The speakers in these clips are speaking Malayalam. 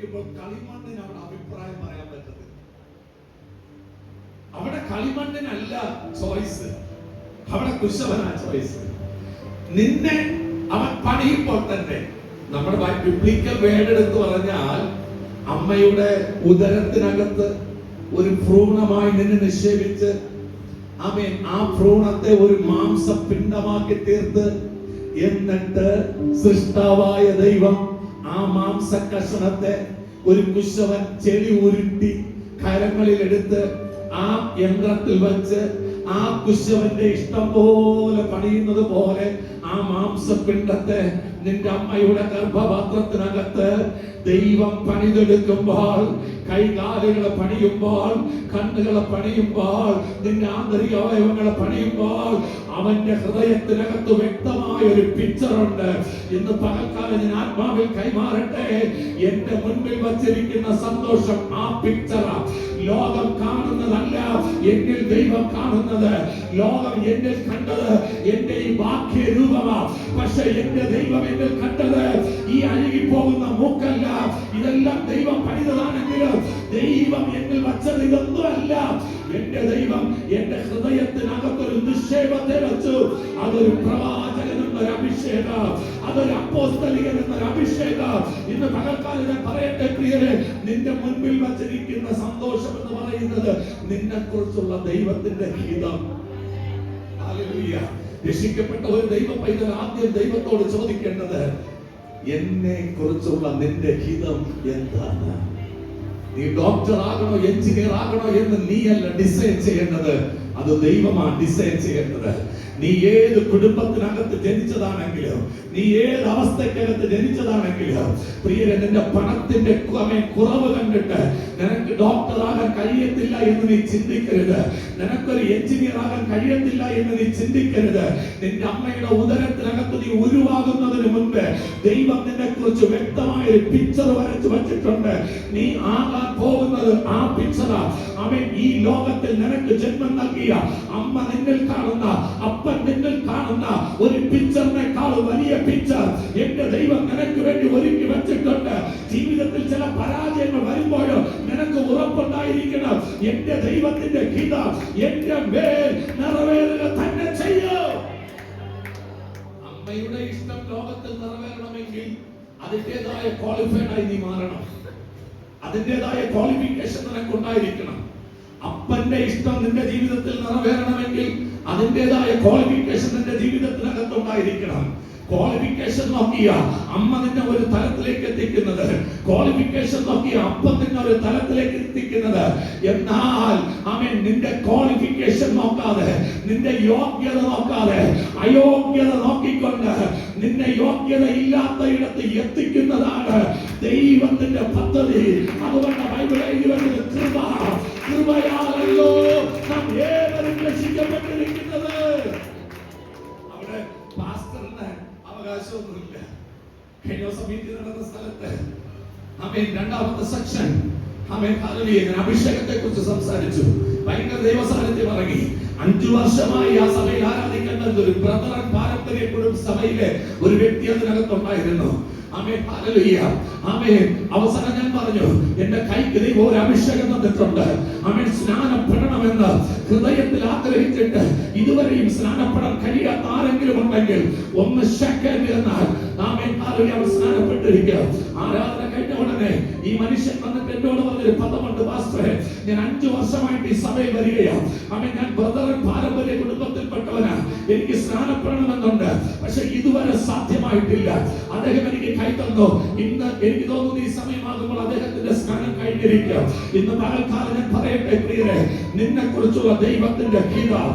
ചിന്തിക്കുമ്പോൾ കളിമണ്ണിന് അവിടെ അഭിപ്രായം പറയാൻ പറ്റത്തില്ല. അവിടെ കളിമണ്ണിനല്ല ചോയ്സ്, അവിടെ കുശവനാ ചോയ്സ്. നിന്നെ അവൻ പണിയുമ്പോൾ തന്നെ, നമ്മുടെ ബിബ്ലിക്കൽ വേർഡ് എടുത്ത് പറഞ്ഞാൽ, അമ്മയുടെ ഉദരത്തിനകത്ത് ഒരു ഭ്രൂണമായി നിന്നെ നിക്ഷേപിച്ച് ആമേൻ ആ ഭ്രൂണത്തെ ഒരു മാംസപിണ്ഡമാക്കി തീർത്ത്, എന്നിട്ട് സൃഷ്ടാവായ ദൈവം ആ മാംസ കഷണത്തെ ഒരു കുശവൻ ചെളി ഉരുട്ടി കരങ്ങളിൽ എടുത്ത് ആ യന്ത്രത്തിൽ വെച്ച് ആ കുശവന്റെ ഇഷ്ടം പോലെ പണിയുന്നത് പോലെ ആ മാംസപിണ്ഡത്തെ നിന്റെ അമ്മയുടെ ഗർഭപാത്രത്തിനകത്ത് ദൈവം പണിതെടുക്കുമ്പോൾ, കൈകാലുകളെ പണിയുമ്പോൾ, കണ്ണുകളെ പണിയുമ്പോൾ, നിന്റെ ആന്തരിക അവയവങ്ങളെ പണിയുമ്പോൾ, അവന്റെ ഹൃദയത്തിനകത്ത് വ്യക്തമായ ഒരു പിക്ചറുണ്ട്. ഇന്ന് പകൽക്കാലം ഞാൻ ആത്മാവിൽ കൈമാറട്ടെ. എന്റെ മുൻപിൽ വച്ചിരിക്കുന്ന സന്തോഷം ആ പിക്ചറാ. ലോകം കാണുന്നതല്ല എന്നിൽ ദൈവം കാണുന്നത്. ലോകം എന്നിൽ കണ്ടത് എന്റെ ഈ ബാഹ്യ രൂപമാ. പക്ഷെ എന്റെ ദൈവം എന്നിൽ കണ്ടത് ഈ അഴുകി പോകുന്ന മൂക്കല്ല. ഇതെല്ലാം ദൈവം പണിതതാണെങ്കിലും ദൈവം എന്നിൽ വച്ചത് ഇതൊന്നുമല്ല. എന്റെ ദൈവം എന്റെ ഹൃദയത്തിനകത്തൊരു നിക്ഷേപത്തെ വെച്ചു. അതൊരു പ്രവാചകൻ എന്നൊരു അഭിഷേകം, അതൊരു അപ്പോസ്തലികൻ എന്നൊരു അഭിഷേകം. ഇന്ന് പകൽക്കാലം ഞാൻ പറയട്ടെ പ്രിയരെ, നിന്റെ മുൻപിൽ വച്ചിരിക്കുന്ന സന്തോഷം എന്ന് പറയുന്നത് നിന്നെ കുറിച്ചുള്ള ദൈവത്തിന്റെ ഹിതം. ഹല്ലേലൂയ. രക്ഷിക്കപ്പെട്ട ഒരു ദൈവ പൈതൽ ആദ്യം ദൈവത്തോട് ചോദിക്കേണ്ടത്, എന്നെ കുറിച്ചുള്ള നിന്റെ ഹിതം എന്താണ്? നീ ഡോക്ടർ ആകണോ എഞ്ചിനീയർ ആകണോ എന്ന് നീയല്ല ഡിസൈൻ ചെയ്യേണ്ടത്, അത് ദൈവമാണ് ഡിസൈൻ ചെയ്യേണ്ടത്. നീ ഏത് കുടുംബത്തിനകത്ത് ജനിച്ചതാണെങ്കിലും, നീ ഏത് അവസ്ഥക്കകത്ത് ജനിച്ചതാണെങ്കിലും, പ്രിയരെ, നിന്റെ പണത്തിന്റെ കുറവ് കണ്ടിട്ട് നിനക്ക് ഡോക്ടർ ആകാൻ കഴിയത്തില്ല എന്ന് നീ ചിന്തിക്കരുത്. നിനക്കൊരു എഞ്ചിനീയർ ആകാൻ കഴിയത്തില്ല എന്ന് നീ ചിന്തിക്കരുത്. നിന്റെ അമ്മയുടെ ഉദരത്തിനകത്ത് നീ ഉരുവാകുന്നതിന് മുൻപ് ദൈവം നിന്നെ കുറിച്ച് വ്യക്തമായ ഒരു പിക്ചർ വരച്ചു വച്ചിട്ടുണ്ട്. നീ ആകാൻ പോകുന്നത് ആ പിക്ചറാ. അവൻ ഈ ലോകത്തിൽ നിനക്ക് ജന്മം നൽകിയ അമ്മ നിന്നിൽ കാണുന്ന, അപ്പൻ നിന്നിൽ കാണുന്ന ഒരു പിക്ചറിനേക്കാൾ വലിയ പിക്ചർ എന്റെ ദൈവം നിനക്ക് വേണ്ടി ഒരുക്കി വെച്ചിട്ടുണ്ട്. ജീവിതത്തിൽ ചില പരാജയങ്ങൾ വരുമ്പോഴോ നിനക്ക് ഉറപ്പുണ്ടായിരിക്കണം, എന്റെ ദൈവത്തിന്റെ ഹിതം എന്റെ മേൽ നിറവേറുക തന്നെ ചെയ്യും. അമ്മയുടെ ഇഷ്ടം ലോകത്തിൽ നിറവേറണമെങ്കിൽ അതിൻ്റെതായ ക്വാളിഫൈഡ് ആയി നീ മാറണം. അതിൻ്റെതായ ക്വാളിഫിക്കേഷൻ നിനക്കുണ്ടായിരിക്കണം. അപ്പന്റെ ഇഷ്ടം നിന്റെ ജീവിതത്തിൽ നിറവേറണമെങ്കിൽ അതിൻ്റെതായ ക്വാളിഫിക്കേഷൻ നിന്റെ ജീവിതത്തിനകത്തുണ്ടായിരിക്കണം. ക്വാളിഫിക്കേഷൻ നോക്കിയ അമ്മ നിന്നെ ഒരു തലത്തിലേക്ക് എത്തിക്കുന്നത്, ക്വാളിഫിക്കേഷൻ നോക്കിയ അപ്പം നിന്നെ ഒരു തലത്തിലേക്ക് എത്തിക്കുന്നത്. എന്നാൽ അവൻ നിന്റെ ക്വാളിഫിക്കേഷൻ നോക്കാതെ, നിന്റെ യോഗ്യത നോക്കാതെ, അയോഗ്യത നോക്കിക്കൊണ്ട് നിന്നെ യോഗ്യത ഇല്ലാത്ത ഇടത്ത് എത്തിക്കുന്നതാണ് ദൈവത്തിന്റെ പദ്ധതി. അതുകൊണ്ട് ബൈബിൾ എഴുതി വരുന്നത് കൃപയാലല്ലോ നാം ഏവരും രക്ഷിക്കപ്പെട്ടിരിക്കുന്നത്. അവിടെ പാസ്റ്ററിന് അവകാശമൊന്നുമില്ല. കഴിഞ്ഞ ദിവസം മീറ്റിംഗ് നടന്ന സ്ഥലത്ത് രണ്ടാമത്തെ സെക്ഷൻ അഭിഷേകത്തെ കുറിച്ച് സംസാരിച്ചു. ഭയങ്കര ദൈവസാന്നിധ്യം ഇറങ്ങി. 5 വർഷമായി ആ സഭയിൽ ആരാധിക്കേണ്ട ഒരു ബ്രദറൻ പാരമ്പര്യ കുടുംബ സഭയിലെ ഒരു വ്യക്തി അതിനകത്തുണ്ടായിരുന്നു. അവസാനം ഞാൻ പറഞ്ഞു, എന്റെ കൈക്ക് ദൈവം ഒരു അഭിഷേകം തന്നിട്ടുണ്ട്. സ്നാനപ്പെടണമെന്ന് ഹൃദയത്തിൽ ആഗ്രഹിച്ചിട്ട് ഇതുവരെയും സ്നാനപ്പെടാൻ കഴിയാത്ത ആരെങ്കിലും ഉണ്ടെങ്കിൽ ഒന്ന് സെക്കൻഡ് എന്നാൽ അവൻ സ്നാനപ്പെട്ടിരിക്കുക. ആരാധന കഴിഞ്ഞ ഉടനെ ഈ മനുഷ്യൻ വന്നിട്ട് എന്നോട് പറഞ്ഞൊരു പദമുണ്ട്, പാസ്റ്ററെ, ഞാൻ 5 വർഷമായിട്ട് ഈ സഭയിൽ വരികയാണ്. ഞാൻ ബ്രദറൻ പാരമ്പര്യ കുടുംബത്തിൽപ്പെട്ടവനാ. എനിക്ക് സ്നാനപ്പെടണമെന്നുണ്ട്, പക്ഷെ ഇതുവരെ സാധ്യമായിട്ടില്ല. അദ്ദേഹം എനിക്ക് കൈ തന്നു. ഇന്ന് എനിക്ക് തോന്നുന്നു ഈ സമയമാകുമ്പോൾ അദ്ദേഹത്തിന്റെ സ്നാനം കഴിഞ്ഞിരിക്കും. ഇന്ന് പകൽക്കാലം ഞാൻ പറയട്ടെ പ്രിയരെ, നിന്നെ കുറിച്ചുള്ള ദൈവത്തിന്റെ ഹിതം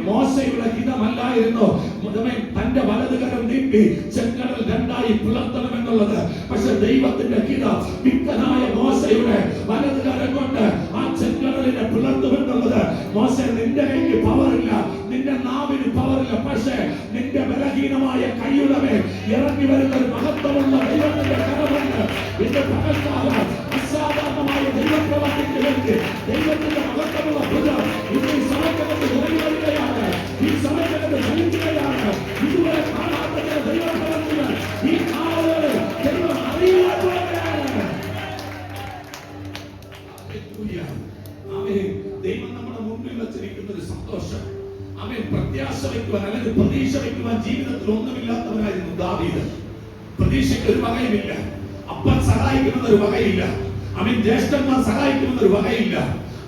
മോശയുടെ ഹിതമല്ലായിരുന്നു തന്റെ വലതുകരം നീട്ടി ചെങ്കടൽ രണ്ടായി പിളർത്തണമെന്നുള്ളത്. പക്ഷെ ദൈവത്തിന്റെ ഹിതം വിക്കനായ മോശയുടെ വലതുകരം കൊണ്ട് ആ ചെങ്കടലിനെ പിളർത്തുമെന്നുള്ളത്. മോശ, നിന്റെ കൈക്ക് പവറില്ല, നിന്റെ നാവിന് പവറില്ല, പക്ഷേ നിന്റെ ബലഹീനമായ കൈയുടെ മേൽ ഇറങ്ങി വരുന്ന ഒരു മഹത്വമുള്ള ദൈവത്തിന്റെ കരമുണ്ട്. ഇന്ന് പകൽക്കാലം അസാധാരണമായ ദൈവപ്രവർത്തിക്ക് വേണ്ടി ദൈവത്തിന്റെ മഹത്വമുള്ള ഭുജം ഇന്ന് ഈ സമയത്ത് ഇറങ്ങി വരികയാണ്. ഈ സമയത്ത് ധരിക്കുകയാണ്. ഇതുവരെ കാണാത്ത ദൈവപ്രവർത്തികൾ ഈ നാളുകളിൽ ദൈവം അറിയാൻ പോവുകയാണ്. അവൻ പ്രത്യാശ വയ്ക്കുവാൻ അല്ലെങ്കിൽ പ്രതീക്ഷ വയ്ക്കുവാൻ ജീവിതത്തിൽ ഒന്നുമില്ലാത്തവനായിരുന്നു ദാവീദ്. പ്രതീക്ഷയ്ക്ക് ഒരു വകയുമില്ല. അപ്പൻ സഹായിക്കുമെന്ന് ഒരു വകയില്ല. അവൻ ജ്യേഷ്ഠന്മാർ സഹായിക്കുമെന്ന് ഒരു വകയില്ല.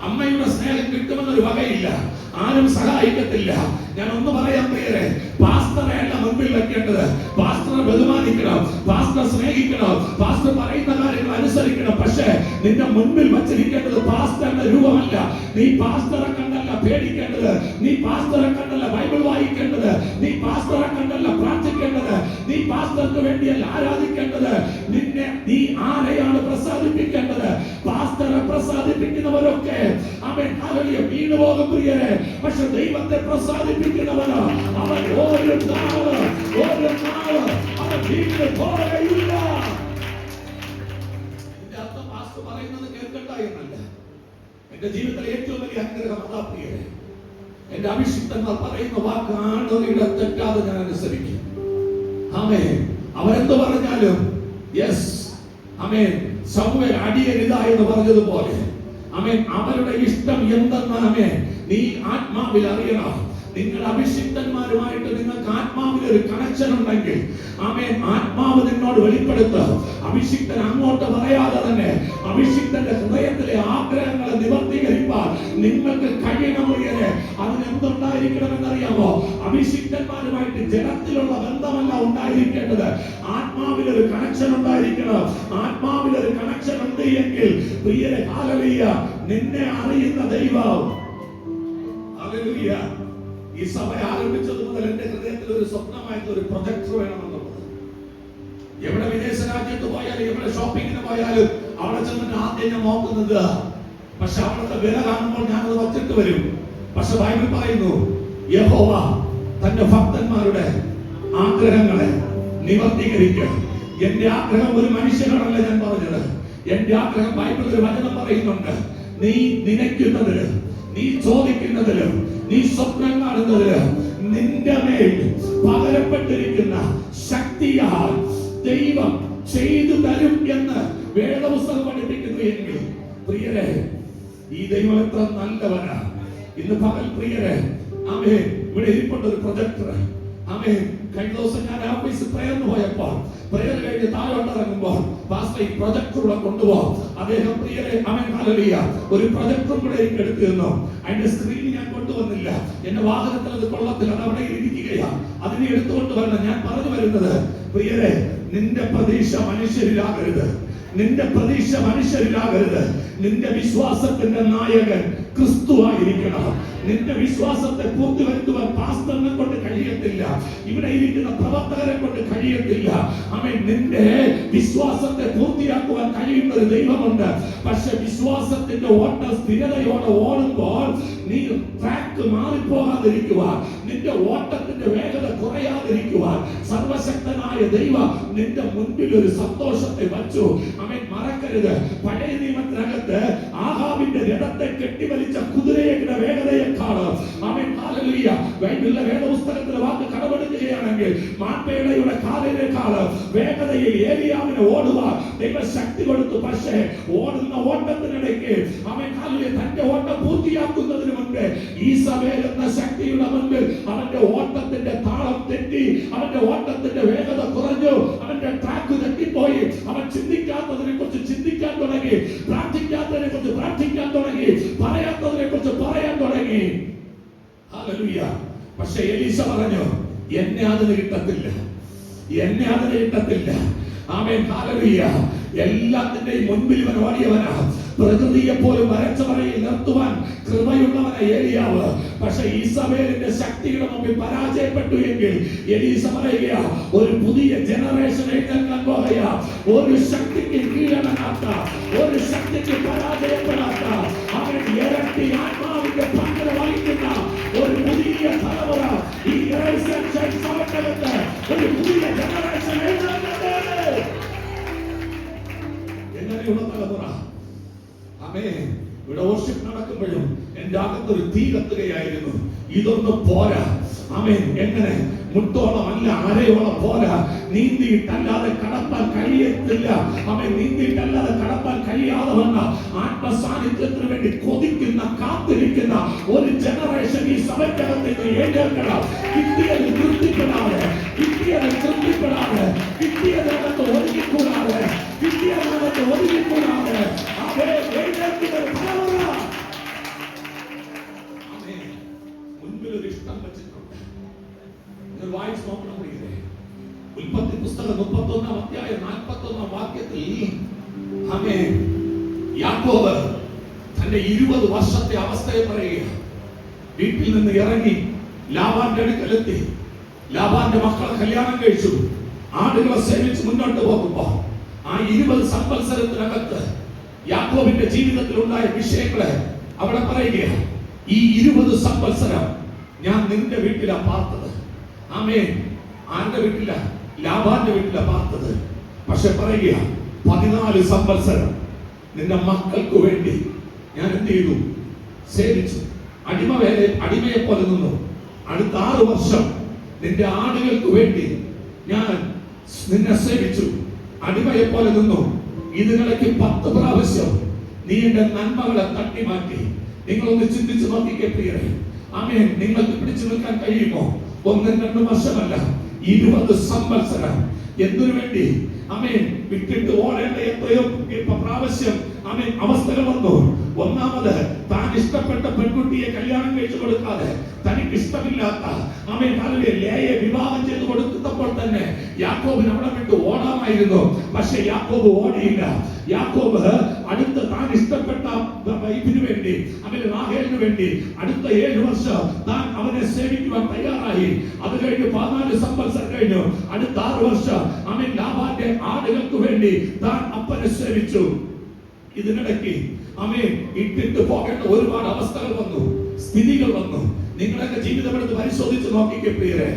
അമ്മയുടെ സ്നേഹം കിട്ടുമെന്നൊരു വകയില്ല. ആരും സഹായിക്കത്തില്ല. ഞാൻ ഒന്ന് പറയാൻ പ്രിയരെ, പാസ്റ്ററെ അല്ല മുൻപിൽ വെക്കേണ്ടത്. പാസ്റ്ററെ ബഹുമാനിക്കണം, പാസ്റ്റർ സ്നേഹിക്കണം, പാസ്റ്റർ പറയുന്ന കാര്യങ്ങൾ അനുസരിക്കണം. പക്ഷേ നിന്റെ മുൻപിൽ വച്ചിരിക്കേണ്ടത് പാസ്റ്ററിന്റെ രൂപമല്ല. നീ പാസ്റ്ററെ കണ്ടല്ല പേടിക്കേണ്ടത്, നീ പാസ്റ്ററെ കണ്ടല്ല ബൈബിൾ വായിക്കേണ്ടത്, നീ പാസ്റ്ററെ കണ്ടല്ല പ്രാർത്ഥിക്കേണ്ടത്, നീ പാസ്റ്റർക്ക് വേണ്ടിയല്ല ആരാധിക്കേണ്ടത്. നീ ആരെയാണ് പ്രസാദിപ്പിക്കേണ്ടത്? പാസ്റ്ററെ പ്രസാദിപ്പിക്കുന്നവരൊക്കെ അവൻ വീണു പോകും പ്രിയരെ. പക്ഷെ ദൈവത്തെ പ്രസാദിപ്പിക്കുന്നവനോ അവൻ ഒരു നാള് അവൻ വീട്ടിൽ പോകയില്ല. എന്റെ അർത്ഥം പാസ്റ്റർ പറയുന്നത് കേൾക്കണ്ട എന്നല്ല. എന്റെ ജീവിതത്തിലെ ഏറ്റവും വലിയ അനുഗ്രഹം അതാ പ്രിയരെ. എന്റെ അഭിഷിക്തന്മാർ പറയുന്ന വാക്കാണ് ഒരിടം തെറ്റാതെ ഞാൻ അനുസരിക്കും. ആമേൻ. അവരെന്ത് പറഞ്ഞാലും യെസ്. ആമേൻ. ശമൂവേൽ അടിയനിതാ എന്ന് പറഞ്ഞതുപോലെ ആമേൻ, അവരുടെ ഇഷ്ടം എന്തെന്ന് നീ ആത്മാവിൽ അറിയണം. നിങ്ങൾ അഭിഷിക്തന്മാരുമായിട്ട് നിങ്ങൾക്ക് ആത്മാവിൽ ഒരു കണക്ഷൻ ഉണ്ടെങ്കിൽ ആമേൻ, ആത്മാവ് നിന്നോട് വെളിപ്പെടുത്തും. അഭിഷിക്തൻ അങ്ങോട്ട് പറയാതെ തന്നെ അഭിഷിക്തന്റെ ഹൃദയത്തിലെ ആഗ്രഹങ്ങളെ നിവർത്തീകരിക്കാൻ നിങ്ങൾക്ക് കഴിയണമെങ്കിൽ അതിനെന്തുണ്ടായിരിക്കണമെന്നറിയാമോ? അഭിഷിക്തന്മാരുമായിട്ട് ജനത്തിലുള്ള ബന്ധമല്ല ഉണ്ടായിരിക്കേണ്ടത്, ആത്മാവിലൊരു കണക്ഷൻ ഉണ്ടായിരിക്കണം. ആത്മാവിലൊരു കണക്ഷൻ ഉണ്ട് എങ്കിൽ പ്രിയരെ, ഹല്ലേലൂയ, നിന്നെ അറിയുന്ന ദൈവം. ഹല്ലേലൂയ. ഈ സഭ ആരംഭിച്ചത് മുതൽ എന്റെ ഹൃദയത്തിൽ ഒരു സ്വപ്നമായിട്ട് ഒരു പ്രൊജക്ടർ വേണമെന്നുള്ളത്. എവിടെ വിദേശ രാജ്യത്ത് പോയാലും എവിടെ ഷോപ്പിങ്ങിന് പോയാലും അവിടെ ചെന്നിട്ട് ആദ്യം ഞാൻ നോക്കുന്നത്. പക്ഷെ അവിടുത്തെ വില കാണുമ്പോൾ ഞാനത് വച്ചിട്ട് വരും. പക്ഷെ ബൈബിൾ പറയുന്നു യഹോവ തന്റെ ഭക്തന്മാരുടെ ആഗ്രഹങ്ങളെ നിവർത്തീകരിക്കും. എന്റെ ആഗ്രഹം ഒരു മനുഷ്യനോടല്ല ഞാൻ പറഞ്ഞത്. എന്റെ ആഗ്രഹം ബൈബിൾ ഒരു വചനം പറയുന്നുണ്ട്. നീ നനയ്ക്കുന്നതിലും നീ ചോദിക്കുന്നതിലും നീ സ്വപ്നം കാണുന്നതിലും നിന്റെ മേൽ പകരപ്പെട്ടിരിക്കുന്ന ശക്തിയാൽ ദൈവം ചെയ്തു തരും എന്ന് വേദപുസ്തകം പഠിപ്പിക്കുന്നു. എങ്കിൽ പ്രിയരെ, ഈ ദൈവം എത്ര നല്ലവനാ. ഇന്ന് പകൽ പ്രിയരെ, ആമേൻ, ഇവിടെ ഇരിപ്പുണ്ട് ഒരു പ്രൊജക്ടർ. ആമേൻ. കഴിഞ്ഞ ദിവസം ഞാൻ ഓഫീസിൽ പ്രയറിന് പോയപ്പോൾ പ്രയർ കഴിഞ്ഞ് താഴോട്ട് ഇറങ്ങുമ്പോൾ പാസ്റ്റർ ഈ പ്രൊജക്ടർ കൂടെ കൊണ്ടുപോകും. അദ്ദേഹം പ്രിയരെ, ആമേൻ, ഹല്ലേലൂയ, ഒരു പ്രൊജക്ടർ കൂടെ എനിക്ക് എടുത്തു തന്നു. അതിന്റെ സ്ക്രീൻ ഞാൻ കൊണ്ടുവന്നില്ല. എന്റെ വാഹനത്തിൽ അത് കൊള്ളത്തില്ല, അത് അവിടെ ഇരിക്കുകയാ. അതിനെ എടുത്തുകൊണ്ട് വരണം. ഞാൻ പറഞ്ഞു വരുന്നത് പ്രിയരെ, നിന്റെ പ്രതീക്ഷ മനുഷ്യരിലാകരുത്. നിന്റെ പ്രതീക്ഷ മനുഷ്യരിലാകരുത്. നിന്റെ വിശ്വാസത്തിന്റെ നായകൻ ക്രിസ്തുവായിരിക്കണം. നിന്റെ വിശ്വാസത്തെ പൂർത്തിവരുത്തുവാൻ പാസ്റ്ററിനെ കൊണ്ട് കഴിയത്തില്ല, ഇവിടെ ഇരിക്കുന്ന പ്രവർത്തകരെ കൊണ്ട് കഴിയത്തില്ല. ആമേൻ. നിന്റെ വിശ്വാസത്തെ പൂർത്തിയാക്കുവാൻ കഴിയുന്ന ഒരു ദൈവമുണ്ട്. പക്ഷെ വിശ്വാസത്തിന്റെ ഓട്ടം സ്ഥിരതയോടെ ഓടുമ്പോൾ നീ ട്രാക്ക് മാറിപ്പോകാതിരിക്കുവാൻ, നിന്റെ ഓട്ടത്തിന്റെ വേഗത കുറയാതിരിക്കുവാൻ സർവശക്തനായ ദൈവം നിന്റെ മുൻപിൽ ഒരു സന്തോഷത്തെ വച്ചു. ആമേൻ. മറക്കരുത്, പഴയ നിയമത്തിനകത്ത് ആഹാബിന്റെ രഥത്തെ കെട്ടിവലിച്ച കുതിരയുടെ വേഗതയെക്കാളും ആമേൻ, ഹല്ലേലൂയ, ബൈബിളിലെ വേദപുസ്തകത്തിലെ വാക്ക് കടമെടുക്കുകയാണെങ്കിൽ മാൻപേടയുടെ കാലിനേക്കാളും വേഗതയിൽ ഏലിയാവിനെ ഓടുവാൻ ദൈവം ശക്തി കൊടുത്തു. പക്ഷേ ഓടുന്ന ഓട്ടത്തിനിടയ്ക്ക് ആമേൻ, ഹല്ലേലൂയ, തന്റെ ഓട്ടം പൂർത്തിയാക്കുന്നതിന് മുൻപ് ഈസബേൽ എന്ന ശക്തിയുടെ മുൻപിൽ അവന്റെ ഓട്ടത്തിന്റെ താളം തെറ്റി, അവന്റെ ഓട്ടത്തിന്റെ വേഗത കുറഞ്ഞു, അവന്റെ ട്രാക്ക് തെറ്റിപ്പോയി. അവൻ ചിന്തിക്കാത്തതിനെ കുറിച്ച് ചിന്തിക്കാൻ തുടങ്ങി, പ്രാർത്ഥിക്കാത്തതിനെ കുറിച്ച് പ്രാർത്ഥിക്കാൻ തുടങ്ങി, പറയാത്തതിനെ കുറിച്ച് പറയാൻ തുടങ്ങി. ഹല്ലേലൂയ. പക്ഷെ എലീശ പറഞ്ഞു, എന്നെ അതിന് കിട്ടത്തില്ല, എന്നെ അതിന് കിട്ടത്തില്ല. ആമേൻ, ഹല്ലേലൂയ. എല്ലാത്തിന്റെയും മുൻപിൽ ഇവൻ ഓടിയവനാ. പ്രകൃതിയെ പോലും വരച്ച വരയിൽ നിർത്തുവാൻ കൃപയുള്ളവന ഏലിയാവ്. പക്ഷെ ഈസബേലിന്റെ ശക്തിയുടെ മുമ്പിൽ പരാജയപ്പെട്ടു എങ്കിൽ എലീശ പറയുക, ഒരു പുതിയ ജനറേഷൻ എഴുന്നേൽക്കാൻ പോകുക. ഒരു ശക്തിക്ക് കീഴടങ്ങാത്ത, ഒരു ശക്തിക്ക് പരാജയപ്പെടാത്ത, അവൻ ഇരട്ടി ആത്മാവിന്റെ പങ്ക് വഹിക്കുന്ന ഒരു പുതിയ തലമുറ ഈ ഒരു പുതിയ ജനറേഷൻ എഴുന്നേൽക്കട്ടെ. എങ്ങനെയുള്ള തലമുറ? ആമേൻ. ഇവിടെ വർഷിപ്പ് നടക്കുമ്പോഴും എന്റെ അകത്തൊരു തീ കത്തുകയായിരുന്നു. ഇതൊന്നും പോരാ. ആമേൻ. എങ്ങനെ? മുട്ടോളം അല്ല, അരയോളം പോരാ. നീന്തിയിട്ടല്ലാതെ കടപ്പാൻ കഴിയത്തില്ല. ആമേൻ. നീന്തിയിട്ടല്ലാതെ കടപ്പാൻ കഴിയാതെ വന്ന ആത്മസാന്നിധ്യത്തിന് വേണ്ടി കൊതിക്കുന്ന കാത്തിരിക്കുന്ന ഒരു ജനറേഷൻ ഈ സഭയ്ക്കകത്തേക്ക് എഴുന്നേൽക്കണം. കിട്ടിയതിൽ തൃപ്തിപ്പെടാതെ, കിട്ടിയതിൽ തൃപ്തിപ്പെടാതെ, കിട്ടിയതിനകത്ത് ഒതുങ്ങിക്കൂടാതെ, കിട്ടിയതിനകത്ത് ഒതുങ്ങിക്കൂടാതെ അവരെ എഴുന്നേൽക്കുന്ന മുൻപിൽ ഒരു ഇഷ്ടം വെച്ചിട്ടുണ്ട്. നിങ്ങൾ വായിച്ചു നോക്കണം. ഉൽപ്പത്തി പുസ്തകം 31 അധ്യായം 41 വാക്യത്തിൽ യാക്കോബ് തന്റെ 20 വർഷത്തെ അവസ്ഥയെ പറയുക. വീട്ടിൽ നിന്ന് ഇറങ്ങി ലാബാന്റെ അടുക്കലെത്തി. ലാബാന്റെ മക്കളെ കല്യാണം കഴിച്ചു. ആടുകളെ സേവിച്ച് മുന്നോട്ട് പോകുമ്പോ ആ 20 സംവത്സരത്തിനകത്ത് യാക്കോബിന്റെ ജീവിതത്തിൽ ഉണ്ടായ വിഷയങ്ങളെ അവിടെ പറയുക. ഈ 20 സംവത്സരം ഞാൻ നിന്റെ വീട്ടിലാ പാർത്തത്. ആമേൻ. ആരുടെ വീട്ടില? ലാബാന്റെ വീട്ടിലാ പാർത്തത്. പക്ഷെ പറയുക 14 സംവത്സരം നിന്റെ മക്കൾക്ക് വേണ്ടി ഞാൻ എന്ത് ചെയ്തു? സേവിച്ചു. അടിമയെ പോലെ നിന്നു. അടുത്ത 6 വർഷം നിന്റെ ആടുകൾക്ക് വേണ്ടി ഞാൻ നിന്നെ സേവിച്ചു. അടിമയെ പോലെ നിന്നു. ഇതിനിടയ്ക്ക് 10 പ്രാവശ്യം നീ എന്റെ നന്മകളെ തട്ടി മാറ്റി. നിങ്ങളൊന്ന് ചിന്തിച്ചു നോക്കിക്കേ പ്രിയരെ. ആമേൻ. നിങ്ങൾക്ക് പിടിച്ചു നിൽക്കാൻ കഴിയുമോ? 1-2 വർഷമല്ല, 20 സംവത്സരം. എന്തിനു വേണ്ടി? ആമേൻ. വിട്ടിട്ട് ഓടേണ്ട എത്രയോ പ്രാവശ്യം ആമേൻ അവസ്ഥകൾ വന്നു. ഒന്നാമത് താൻ ഇഷ്ടപ്പെട്ട പെൺകുട്ടിയെ കല്യാണം കഴിച്ചു കൊടുക്കാതെ തനിക്ക് ഇഷ്ടമില്ലാത്ത ആമേൻ ലേയെ വിവാഹം ചെയ്തു കൊടുത്തപ്പോൾ തന്നെ യാക്കോബിന് അവിടെ വിട്ട് ഓടാമായിരുന്നു. പക്ഷെ യാക്കോബ് ഓടിയില്ല. യാക്കോബ് അടുത്ത താൻ ഇഷ്ടപ്പെട്ട വൈഫിന് വേണ്ടി അവന് റാഹേലിന് വേണ്ടി അടുത്ത 7 വർഷം താൻ അവനെ സേവിക്കുവാൻ തയ്യാറായി. അത് കഴിഞ്ഞ് 14 സംവത്സരം കഴിഞ്ഞു. അടുത്ത 6 വർഷം അവൻ ലാബാന്റെ ആടുകൾക്ക് വേണ്ടി താൻ അപ്പനെ സേവിച്ചു. ഇതിനിടയ്ക്ക് ആമേൻ ഇട്ടിട്ട് പോകേണ്ട ഒരുപാട് അവസ്ഥകൾ വന്നു, സ്ഥിതികൾ വന്നു. നിങ്ങളൊക്കെ ജീവിതം എടുത്ത് പരിശോധിച്ച് നോക്കിക്കേ പ്രിയരെ.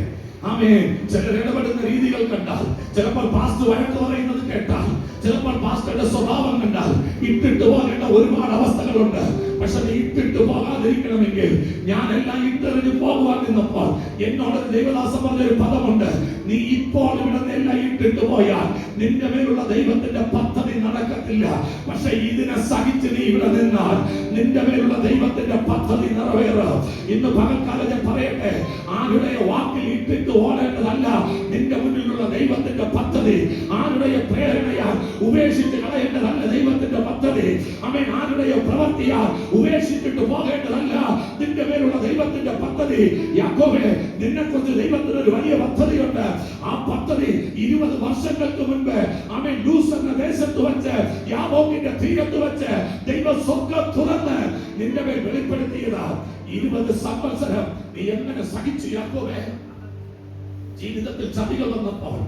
ആമേൻ. ചിലർ ഇടപെടുന്ന രീതികൾ കണ്ടാൽ, ചിലപ്പോൾ പാസ്റ്റർ വഴക്ക് പറയുന്നത് കേട്ടാൽ, ചിലപ്പോൾ പാസ്റ്ററുടെ സ്വഭാവം കണ്ടാൽ ഇട്ടിട്ട് പോകേണ്ട ഒരുപാട് അവസ്ഥകളുണ്ട്. പക്ഷെ നീ ഇട്ടിട്ട് പോകാതിരിക്കണമെങ്കിൽ ഞാൻ എല്ലാം ഇട്ടെറിഞ്ഞ് പോകുവാൻ നിന്നപ്പോൾ എന്നോട് ദൈവദാസൻ പറഞ്ഞൊരു പദമുണ്ട്. നീ ഇപ്പോൾ ഇവിടെ എല്ലാം ഇട്ടിട്ട് പോയാൽ നിന്റെ മേലുള്ള ദൈവത്തിന്റെ പദ്ധതി നടക്കത്തില്ല. പക്ഷെ ഇതിനെ സഹിച്ച് നീ ഇവിടെ നിന്നാൽ നിന്റെ മേലുള്ള ദൈവത്തിന്റെ പദ്ധതി നിറവേറും. ഇന്ന് പകൽക്കാലം ഞാൻ പറയട്ടെ, ആരുടെ വാക്കിൽ ഇട്ടിട്ട് ഓടേണ്ടതല്ല നിന്റെ മുന്നിലുള്ള ദൈവത്തിന്റെ പദ്ധതി. ആരുടെ പ്രേരണയാൽ ഉപേക്ഷിച്ച് കളയേണ്ടതല്ല ദൈവത്തിന്റെ പദ്ധതി. ആമേൻ. ആരുടെ പ്രവൃത്തിയാൽ ഉപേക്ഷിച്ചിട്ട് പോകേണ്ടതല്ല നിന്റെ മേലുള്ള ദൈവത്തിന്റെ പദ്ധതി. യാക്കോബേ, നിന്നെ കുറിച്ച് ദൈവത്തിന് ഒരു വലിയ പദ്ധതിയുണ്ട്. ആ പദ്ധതി 20 വർഷങ്ങൾക്ക് മുൻപ് ആമേൻ ലൂസ് എന്ന ദേശത്ത് വെച്ച് യാബോക്കിന്റെ തീരത്ത് വെച്ച് ദൈവം സ്വർഗ്ഗം തുറന്ന് നിന്റെ മേൽ വെളിപ്പെടുത്തിയതാ. 20 സംവത്സരം നീ എങ്ങനെ സഹിച്ചു യാക്കോബേ? ജീവിതത്തിൽ ചതികൾ വന്നപ്പോൾ,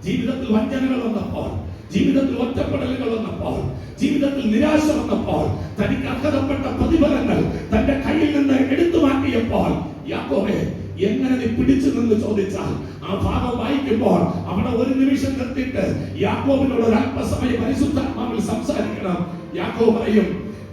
ജീവിതത്തിൽ വഞ്ചനകൾ വന്നപ്പോൾ, ജീവിതത്തിൽ ഒറ്റപ്പെടലുകൾ വന്നപ്പോൾ, ജീവിതത്തിൽ നിരാശ വന്നപ്പോൾ, തനിക്ക് അർഹതപ്പെട്ട പ്രതിഫലങ്ങൾ തന്റെ കയ്യിൽ നിന്ന് എടുത്തു മാറ്റിയപ്പോൾ യാക്കോബേ എങ്ങനെ നീ പിടിച്ചു നിന്ന് ചോദിച്ചാൽ ആ ഭാഗം വായിക്കുമ്പോൾ അവിടെ ഒരു നിമിഷം നിർത്തിയിട്ട് യാക്കോബിനോട് ഒരു അല്പസമയം പരിശുദ്ധാത്മാവിൽ സംസാരിക്കണം. യാക്കോബ് പറയും,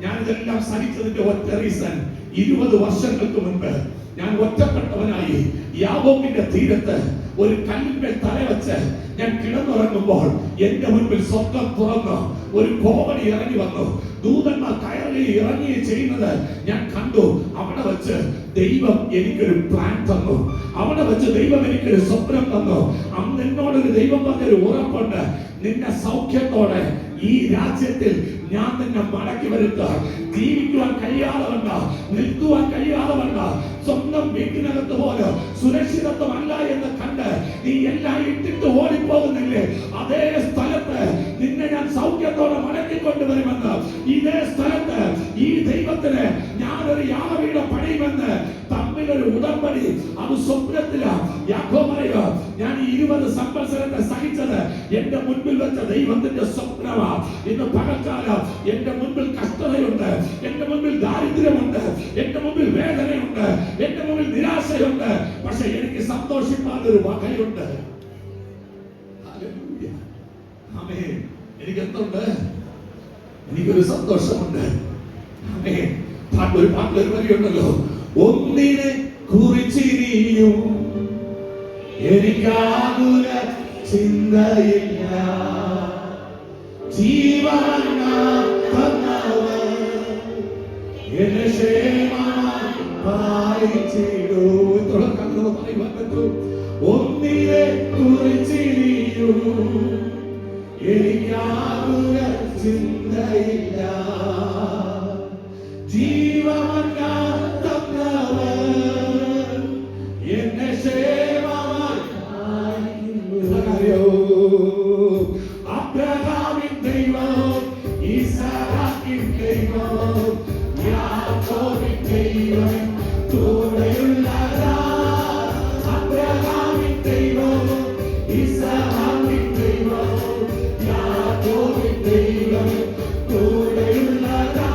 ഞാൻ ഇതെല്ലാം സഹിച്ചതിന്റെ ഒറ്റ റീസൺ, 20 വർഷങ്ങൾക്ക് മുൻപ് ഞാൻ ഒറ്റപ്പെട്ടവനായി യാബോക്കിന്റെ തീരത്ത് ഒരു കല്ലിന്മേൽ തലവെച്ച് ഞാൻ കിടന്നുറങ്ങുമ്പോൾ എന്റെ മുൻപിൽ സ്വർഗ്ഗം തുറന്നു. ഒരു കോവണി ഇറങ്ങി വന്നു. ദൂതന്മാർ കയറി ഇറങ്ങി ചെയ്യുന്നത് ഞാൻ കണ്ടു. അവിടെ വെച്ച് ദൈവം എനിക്കൊരു പ്ലാൻ തന്നു. അവിടെ വെച്ച് ദൈവം എനിക്കൊരു സ്വപ്നം തന്നു. അന്ന് എന്നോടൊരു ദൈവം പറഞ്ഞൊരു ഉറപ്പുണ്ട്, നിന്നെ സൗഖ്യത്തോടെ ഈ രാജ്യത്തിൽ ഞാൻ നിന്നെ മടക്കി വരുത്താം. ജീവിക്കുവാൻ കഴിയാതെ വന്ന, നിൽക്കുവാൻ കഴിയാതെ വന്ന, സ്വന്തം വീട്ടിനകത്ത് പോലെ സുരക്ഷിതത്വമല്ല എന്ന് കണ്ട് നീ എല്ലാം ഇട്ടിട്ട് ഓടിപ്പോകുന്നില്ലേ, അതേ സ്ഥലത്ത് നിന്നെ ഞാൻ സൗഖ്യത്തോടെ മടക്കിക്കൊണ്ടുവരുമെന്ന്, ഇതേ സ്ഥലത്ത് ഈ ദൈവത്തിന് ഞാനൊരു യാഗപീഠം പണിയുമെന്ന് തമ്മിലൊരു ഉടമ്പടി. അത് സ്വപ്നത്തിലാണ്. യാക്കോബ് പറയുക, ഞാൻ 20 സംവത്സരത്തെ സഹിച്ചത് എന്റെ മുൻപിൽ വെച്ച ദൈവത്തിന്റെ സ്വപ്നമാണ്. ഇന്ന് പകൽക്കാലം എന്റെ മുൻപിൽ കഷ്ടതയുണ്ട്, എന്റെ മുൻപിൽ ദാരിദ്ര്യമുണ്ട്, എന്റെ മുൻപിൽ വേദനയുണ്ട്, എന്റെ മുൻപിൽ നിരാശയുണ്ട്. പക്ഷെ എനിക്ക് സന്തോഷിക്കാൻ ഒരു വകയുണ്ട്. എനിക്ക് എന്തുണ്ട്? എനിക്കൊരു സന്തോഷമുണ്ട്. പാട്ടൊരു വരിയുണ്ടല്ലോ, ഒന്നിനെ കുറിച്ചിരിയും എനിക്കാകുല ചിന്തയില്ല, ജീവന ചിന്തയില്ല ജീവമല്ലാത്തവൻ എന്നെ ക്ഷേമമായോ അബ്രഹാമിൻ ദൈവം ഈസാക്കിൻ ദൈവം യാക്കോബിൻ ദൈവം കൂടെയുള്ളതാ അബ്രഹാമിൻ ദൈവം ഈസാക്കിൻ ദൈവം യാക്കോബിൻ ദൈവം കൂടെയുള്ളതാ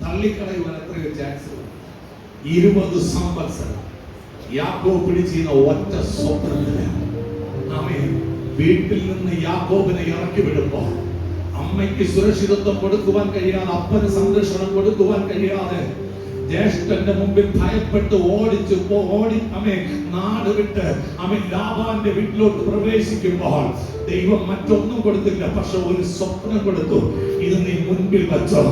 തള്ളിക്കളയുവാൻ എത്രയോ ചാൻസ്. 20 സംവത്സരം യാക്കോബ് പിടിച്ചിരുന്ന ഒറ്റ സ്വപ്നത്തിന് ആമേൻ വീട്ടിൽ നിന്ന് യാക്കോബിനെ ഇറക്കി വിടുമ്പോൾ അമ്മയ്ക്ക് സുരക്ഷിതത്വം കൊടുക്കുവാൻ കഴിയാതെ, അപ്പന് സംരക്ഷണം കൊടുക്കുവാൻ കഴിയാതെ, ജ്യേഷ്ഠന്റെ മുമ്പിൽ ഭയപ്പെട്ട് ഓടി അമ്മേ നാട് വിട്ട് അമ്മ ലാബാന്റെ വീട്ടിലോട്ട് പ്രവേശിക്കുമ്പോൾ ദൈവം മറ്റൊന്നും കൊടുത്തില്ല, പക്ഷെ ഒരു സ്വപ്നം കൊടുത്തു. ഇത് നീ മുൻപിൽ വെച്ചോ,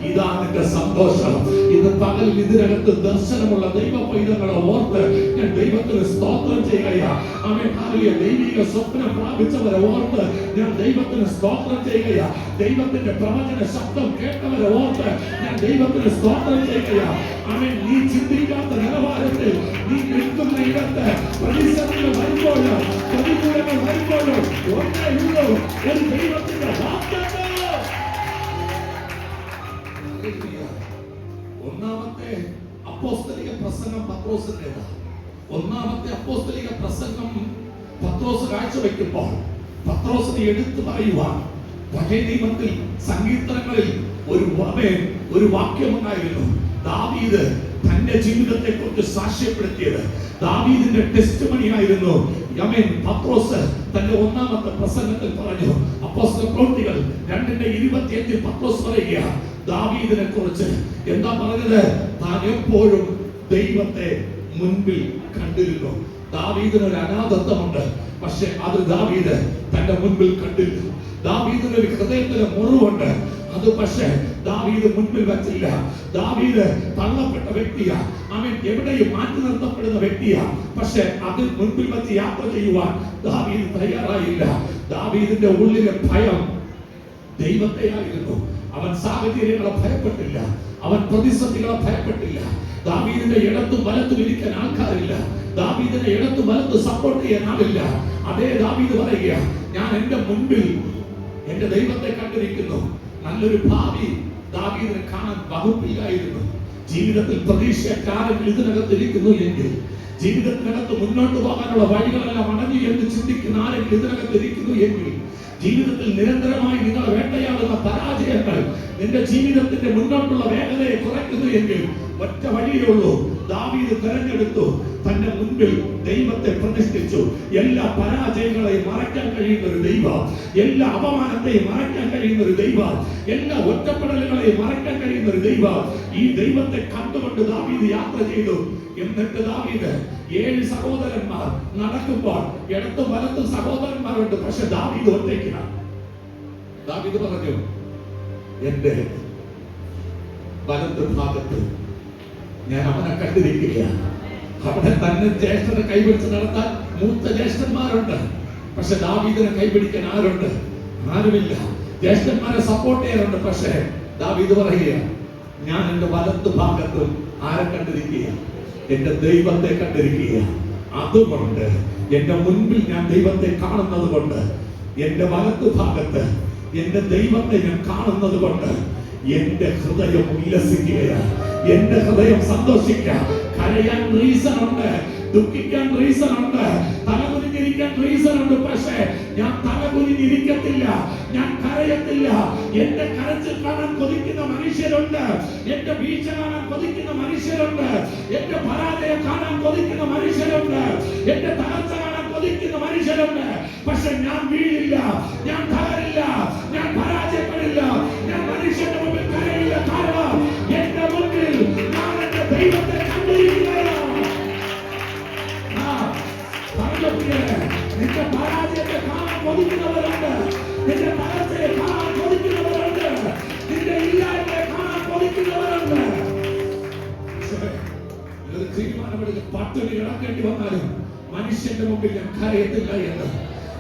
ഇതാണ് എന്റെ സന്തോഷം. ഇത് പകൽ ഇതിനകത്ത് ദർശനമുള്ള ദൈവ പൈതങ്ങളെ ഓർത്ത് ഞാൻ ദൈവത്തിന് സ്തോത്രം ചെയ്യുകയാ. Amen hallelujah. ദൈവിക സ്വപ്നം പ്രാപിച്ചവരെ ഓർത്ത് ഞാൻ ദൈവത്തിന് സ്തോത്രം ചെയ്യുകയാ. ദൈവത്തിന്റെ പ്രവചന ശബ്ദം കേട്ടവരെ ഓർത്ത് ഞാൻ ദൈവത്തിന് സ്തോത്രം ചെയ്യുകയാ. ആമേൻ. നീ ചിന്തിക്കാത്ത നിലവാരത്തിൽ നീ നിൽക്കുന്ന ഇടത്ത് പ്രതിസന്ധികൾ വരുമ്പോഴോ പ്രതികൂലങ്ങൾ വരുമ്പോഴോ ഒന്നേ ഉള്ളൂ, ഒരു ദൈവത്തിന്റെ വാഗ്ദത്തം. ഒന്നാമത്തെ അപ്പോസ്തലിക പ്രസംഗം പത്രോസിന്റേതാണ്. ഒന്നാമത്തെ അപ്പോസ്തലിക പ്രസംഗം പത്രോസ് കാഴ്ചവെക്കുമ്പോൾ പത്രോസിനെ എടുത്തു പറയുവാൻ പഴയ നിയമത്തിൽ സങ്കീർത്തനങ്ങളിൽ ഒരു വാക്യമുണ്ടായിരുന്നു. ദാവീദ് തന്റെ ജീവിതത്തെ കുറിച്ച് സാക്ഷ്യപ്പെടുത്തിയത് ദാവീദിന്റെ ടെസ്റ്റിമണി ആയിരുന്നു. പത്രോസ് തന്റെ ഒന്നാമത്തെ പ്രസംഗത്തിൽ പറഞ്ഞു. അപ്പോസ്തല പ്രവൃത്തികൾ 2:25 പത്രോസ് പറയുക ദാവീദിനെ കുറിച്ച് എന്താ പറഞ്ഞത്? താൻ എപ്പോഴും ദൈവത്തെ മുൻപിൽ കണ്ടിരുന്നു. ദാവീദിന് ഒരു അനാഥത്വമുണ്ട്, പക്ഷെ അത് ദാവീദ് തന്റെ മുൻപിൽ കണ്ടില്ല. ദാവീദിന് ഒരു ഹൃദയത്തിലെ മുറിവുണ്ട്, അത് പക്ഷേ ദാവീദ് മുൻപിൽ വെച്ചില്ല. ദാവീദ് തള്ളപ്പെട്ട വ്യക്തിയാ, അവൻ എവിടെയും മാറ്റി നിർത്തപ്പെടുന്ന വ്യക്തിയാ, പക്ഷെ അതിൽ മുൻപിൽ വെച്ച് യാത്ര ചെയ്യുവാൻ ദാവീദ് തയ്യാറായില്ല. ദാവീദിന്റെ ഉള്ളിലെ ഭയം ദൈവത്തെയായിരുന്നു. അവൻ സാഹചര്യങ്ങളെ ഭയപ്പെട്ടില്ല, അവൻ പ്രതിസന്ധികളെ ഭയപ്പെട്ടില്ല. ദാവീദിന്റെ ഇടത്തും വലത്തും ഇരിക്കാൻ ആൾക്കാരില്ല, ദാവീദിന്റെ ഇടത്തും വലത്തും സപ്പോർട്ട് ചെയ്യാനാവില്ല. അതേ ദാവീദ് പറയുക, ഞാൻ എന്റെ മുൻപിൽ എന്റെ ദൈവത്തെ കണ്ടിരിക്കുന്നു. നല്ലൊരു ഭാവി ദാവീദിനെ കാണാൻ വകുപ്പില്ലായിരുന്നു. ജീവിതത്തിൽ പ്രതീക്ഷക്കാരെങ്കിൽ ഇതിനകത്തിരിക്കുന്നു എങ്കിൽ ജീവിതത്തിനകത്ത് മുന്നോട്ട് പോകാനുള്ള വഴികളെല്ലാം അടഞ്ഞു എന്ന് ചിന്തിക്കുന്ന ആരെങ്കിലും ഇതിനകത്ത് ഇരിക്കുന്നു എങ്കിൽ, ജീവിതത്തിൽ നിരന്തരമായി നിങ്ങൾ വേട്ടയാടുന്ന പരാജയങ്ങൾ നിന്റെ ജീവിതത്തിന്റെ മുന്നോട്ടുള്ള വേഗതയെ കുറയ്ക്കുന്നു എങ്കിൽ ഒറ്റ വഴിയേ ഉള്ളൂ. ദാവീദ് തെരഞ്ഞെടുത്തു, തന്റെ മുൻപിൽ ദൈവത്തെ പ്രതിഷ്ഠിച്ചു. എല്ലാ പരാജയങ്ങളെയും മറയ്ക്കാൻ കഴിയുന്ന ഒരു ദൈവം, എല്ലാ അപമാനത്തെയും മറയ്ക്കാൻ കഴിയുന്ന ഒരു ദൈവം, എല്ലാ ഒറ്റപ്പെടലുകളെയും മറയ്ക്കാൻ കഴിയുന്ന ഒരു ദൈവം. ഈ ദൈവത്തെ കണ്ടുകൊണ്ട് ദാവീദ് യാത്ര ചെയ്തു. എന്നിട്ട് ദാവീദ് 7 സഹോദരന്മാർ നടക്കുമ്പോൾ ഇടത്തും വലത്തും സഹോദരന്മാരുണ്ട്, പക്ഷെ ദാവീദ് ഒറ്റയ്ക്കാണ്. ദാവീദ് പറഞ്ഞു, എന്റെ വലത്ത് ഭാഗത്ത് ഞാൻ അവനെ കണ്ടിരിക്കുകയാണ്. അവിടെ തന്നെ ജ്യേഷ്ഠനെ കൈപിടിച്ച് നടത്താൻ മൂത്ത ജ്യേഷ്ഠന്മാരുണ്ട്, പക്ഷെ ദാവീദിനെ കൈപിടിക്കാൻ ആരുണ്ട്? ആരുമില്ല. ജ്യേഷ്ഠന്മാരെ സപ്പോർട്ട് ചെയ്യാറുണ്ട്, പക്ഷെ ദാവീദ് പറയുക, ഞാൻ എന്റെ വലത്ത് ഭാഗത്തും ആരെ കണ്ടിരിക്കുക? എന്റെ ദൈവത്തെ കണ്ടിരിക്കുക. അതുകൊണ്ട് എന്റെ മുൻപിൽ ഞാൻ ദൈവത്തെ കാണുന്നത് കൊണ്ട്, എന്റെ വലത്ത് ഭാഗത്ത് എന്റെ ദൈവത്തെ ഞാൻ കാണുന്നത് കൊണ്ട് എന്റെ ഹൃദയം ഉല്ലസിക്കുകയാണ്, എന്റെ ഹൃദയം സന്തോഷിക്കാം. കരയാൻ റീസൺ ഉണ്ട്, ദുഃഖിക്കാൻ റീസൺ ഉണ്ട്, തലകുനിഞ്ഞിരിക്കാൻ റീസൺ ഉണ്ട്, പക്ഷേ ഞാൻ തലകുനിഞ്ഞിരിക്കത്തില്ല, ഞാൻ കരയത്തില്ല. എന്റെ കരച്ചിൽ കാണാൻ കൊതിക്കുന്ന മനുഷ്യരുണ്ട്, എന്റെ വീഴ്ച കാണാൻ കൊതിക്കുന്ന മനുഷ്യരുണ്ട്, എന്റെ പരാജയം കാണാൻ കൊതിക്കുന്ന മനുഷ്യരുണ്ട്, എന്റെ തകർച്ച കാണാൻ കൊതിക്കുന്ന മനുഷ്യരുണ്ട്. പക്ഷെ ഞാൻ വീഴില്ല, ഞാൻ തകരില്ല, ഞാൻ പരാജയപ്പെടില്ല, ഞാൻ മനുഷ്യന്റെ മുമ്പിൽ കരയില്ല. കാരണം എന്റെ മുന്നിൽ ഞാൻ എന്റെ ദൈവത്തെ കണ്ടിരിക്കുകയാണ്. നിന്റെ പരാജയത്തെ കാണാൻ കൊതിക്കുന്നവരുണ്ട്, നിന്റെ തകർച്ചയെ കാണാൻ കൊതിക്കുന്നവരുണ്ട്, നിന്റെ ഇല്ലായ്മയെ കാണാൻ കൊതിക്കുന്നവരുണ്ട്. തീരുമാനമെടുത്ത് പട്ടിണി കിടക്കേണ്ടി വന്നാലും മനുഷ്യന്റെ മുമ്പിൽ ഞാൻ കരയത്തില്ല എന്ന്.